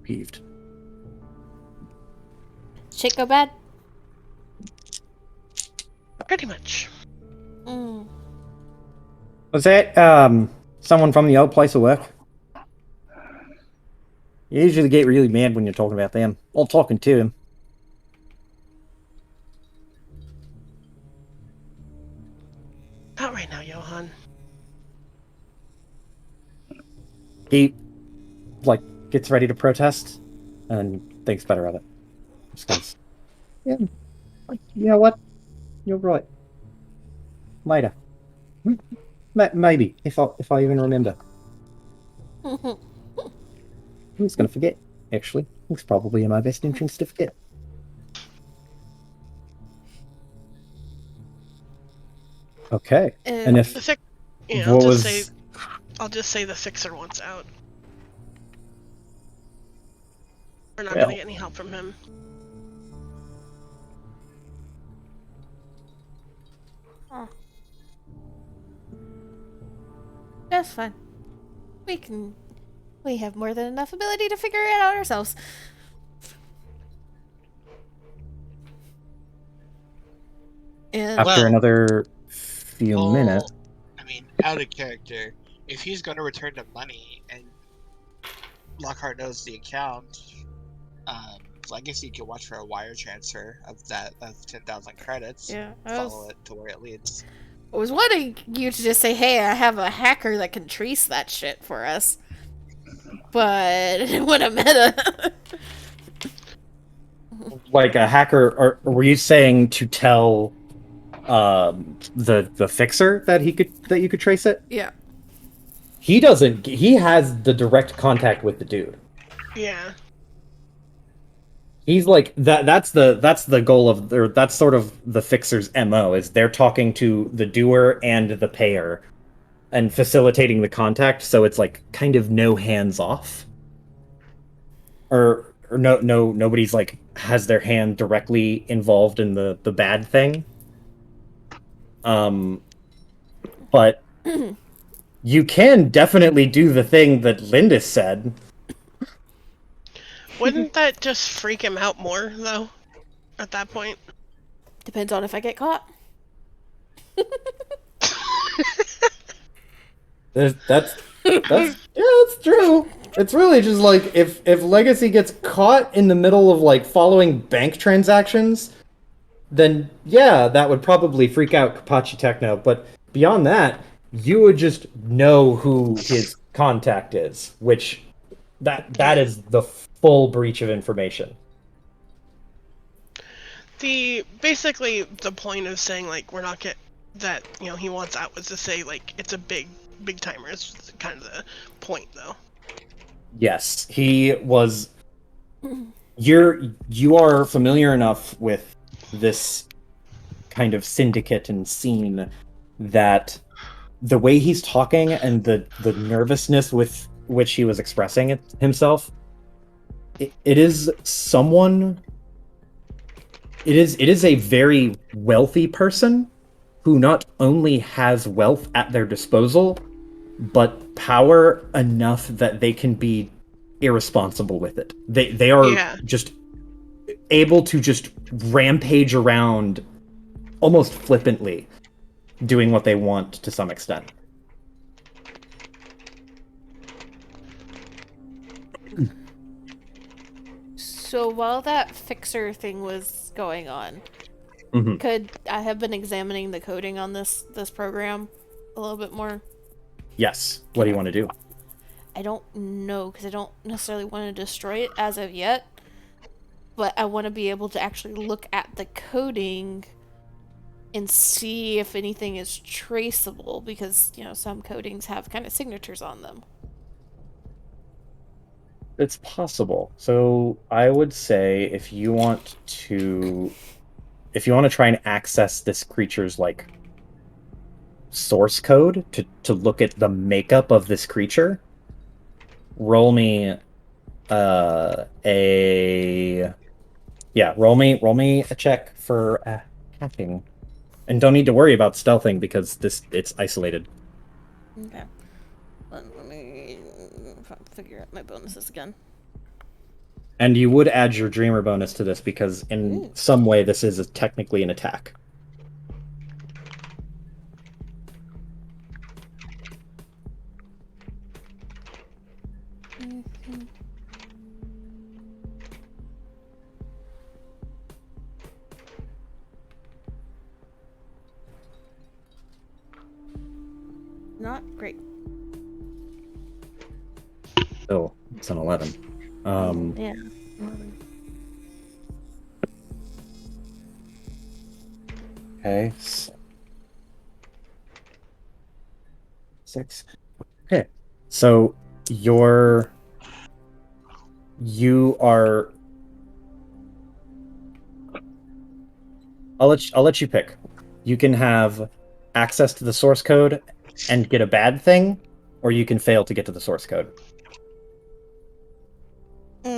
Peeved. Shit go bad? Pretty much. Was that someone from the old place of work? You usually get really mad when you're talking about them. Or talking to him. Not right now, Johan. He, like, gets ready to protest and thinks better of it. Just goes, yeah, you know what? You're right. Later. Maybe, if I even remember. I'm just going to forget, actually. It's probably in my best interest to forget. Okay. And if I'll just say the fixer wants out. We're not Well. gonna get any help from him. That's fine. We have more than enough ability to figure it out ourselves. And after another few minutes. I mean, out of character. If he's going to return the money and Lockhart knows the account, so I guess you could watch for a wire transfer of 10,000 credits. Yeah, Follow it to where it leads. I was wanting you to just say, "Hey, I have a hacker that can trace that shit for us," but what a meta. like a hacker, or were you saying to tell the fixer that you could trace it? Yeah. He doesn't. He has the direct contact with the dude. Yeah. He's like that. That's the goal of, or that's sort of the fixer's MO, is they're talking to the doer and the payer, and facilitating the contact. So it's like kind of no hands off, or nobody's like has their hand directly involved in the bad thing. But you can definitely do the thing that Lindis said. Wouldn't that just freak him out more, though, at that point? Depends on if I get caught. That's true. It's really just like if Legacy gets caught in the middle of like following bank transactions, then yeah, that would probably freak out Kapachi Techno. But beyond that, you would just know who his contact is, which that is the full breach of information. Basically the point of saying like we're not get that, you know, he wants out was to say like it's a big timer. It's kind of the point, though. Yes, he was. You are familiar enough with this kind of syndicate and scene that the way he's talking and the nervousness with which he was expressing himself, it is someone. It is a very wealthy person who not only has wealth at their disposal, but power enough that they can be irresponsible with it. They are just able to just rampage around almost flippantly, doing what they want to some extent. So while that fixer thing was going on, could I have been examining the coding on this program a little bit more? Yes. What do you want to do? I don't know, because I don't necessarily want to destroy it as of yet, but I want to be able to actually look at the coding and see if anything is traceable, because, you know, some codings have kind of signatures on them. It's possible. So I would say if you want to try and access this creature's like source code to look at the makeup of this creature, roll me roll me a check for hacking, and don't need to worry about stealthing because it's isolated. Okay, let me figure out my bonuses again. And you would add your dreamer bonus to this because in some way this is technically an attack. Not great. Oh, it's an 11. Yeah. Okay. 6. Okay. So you are. I'll let you pick. You can have access to the source code and get a bad thing, or you can fail to get to the source code. I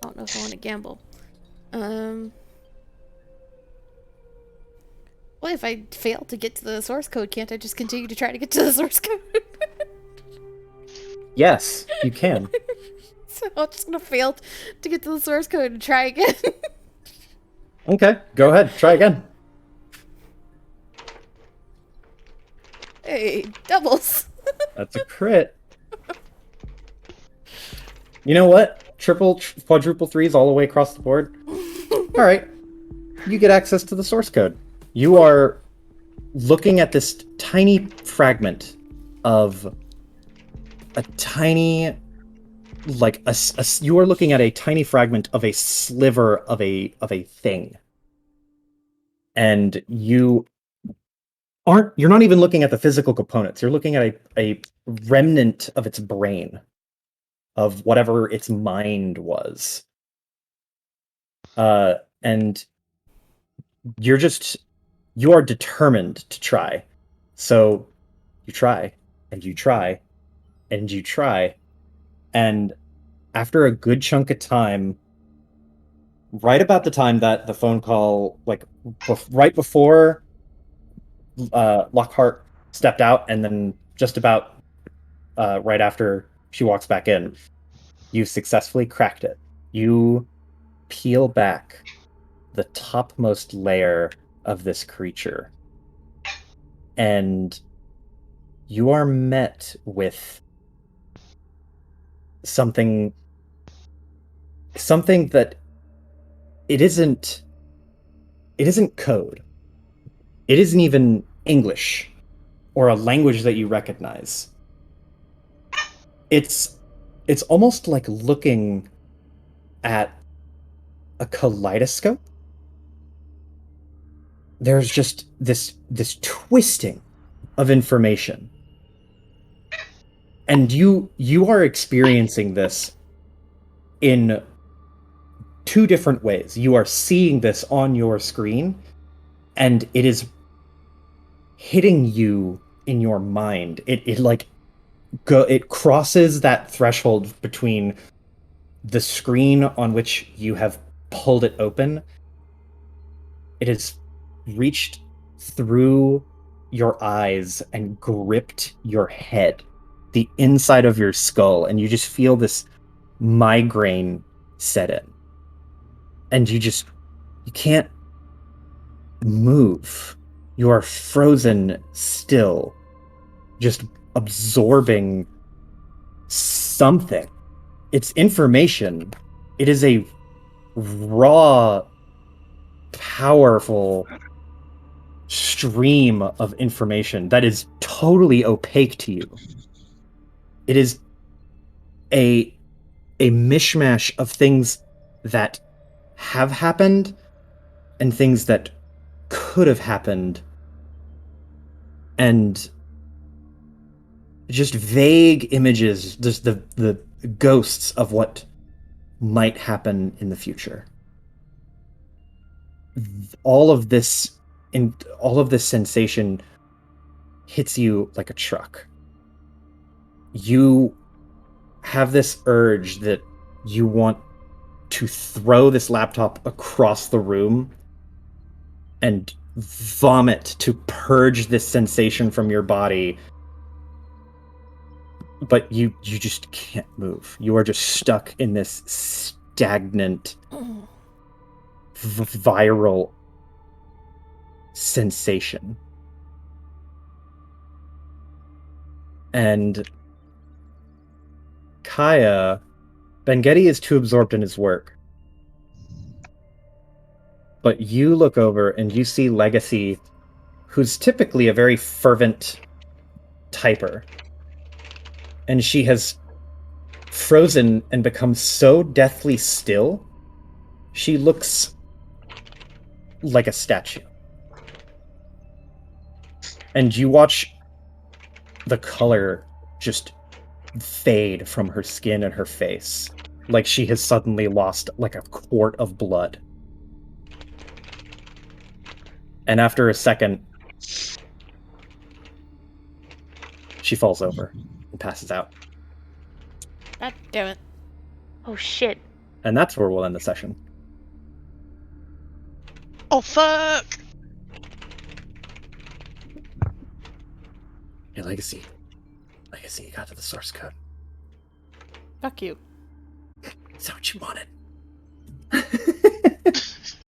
don't know if I want to gamble. Well, if I fail to get to the source code, can't I just continue to try to get to the source code? Yes, you can. So I'm just gonna fail to get to the source code and try again. Okay, go ahead. Try again. Hey, doubles. That's a crit. You know what? Triple, quadruple threes all the way across the board. All right. You get access to the source code. You are looking at this tiny fragment of a tiny, like you are looking at a tiny fragment of a sliver of a thing, and you're not even looking at the physical components. You're looking at a remnant of its brain, of whatever its mind was. And you are determined to try. So you try, and you try, and you try. And after a good chunk of time, right about the time that the phone call, like right before Lockhart stepped out, and then just about right after she walks back in, you successfully cracked it. You peel back the topmost layer of this creature, and you are met with something that it isn't code. It isn't even English or a language that you recognize. It's almost like looking at a kaleidoscope. There's just this twisting of information. And you are experiencing this in two different ways. You are seeing this on your screen, and it is hitting you in your mind. It crosses that threshold between the screen on which you have pulled it open. It has reached through your eyes and gripped your head, the inside of your skull, and you just feel this migraine set in. And you can't move. You are frozen still, just absorbing something. It's information. It is a raw, powerful stream of information that is totally opaque to you. It is a mishmash of things that have happened and things that could have happened, and just vague images, just the ghosts of what might happen in the future. All of this sensation hits you like a truck. You have this urge that you want to throw this laptop across the room and vomit to purge this sensation from your body. But you just can't move. You are just stuck in this stagnant, viral sensation. And Kaya, Ben-Gedi is too absorbed in his work. But you look over and you see Legacy, who's typically a very fervent typer. And she has frozen and become so deathly still, she looks like a statue. And you watch the color just fade from her skin and her face, like she has suddenly lost like a quart of blood. And after a second, she falls over and passes out. God damn it. Oh shit. And that's where we'll end the session. Oh fuck! Hey, Legacy, you got to the source code. Fuck you. Is that what you wanted?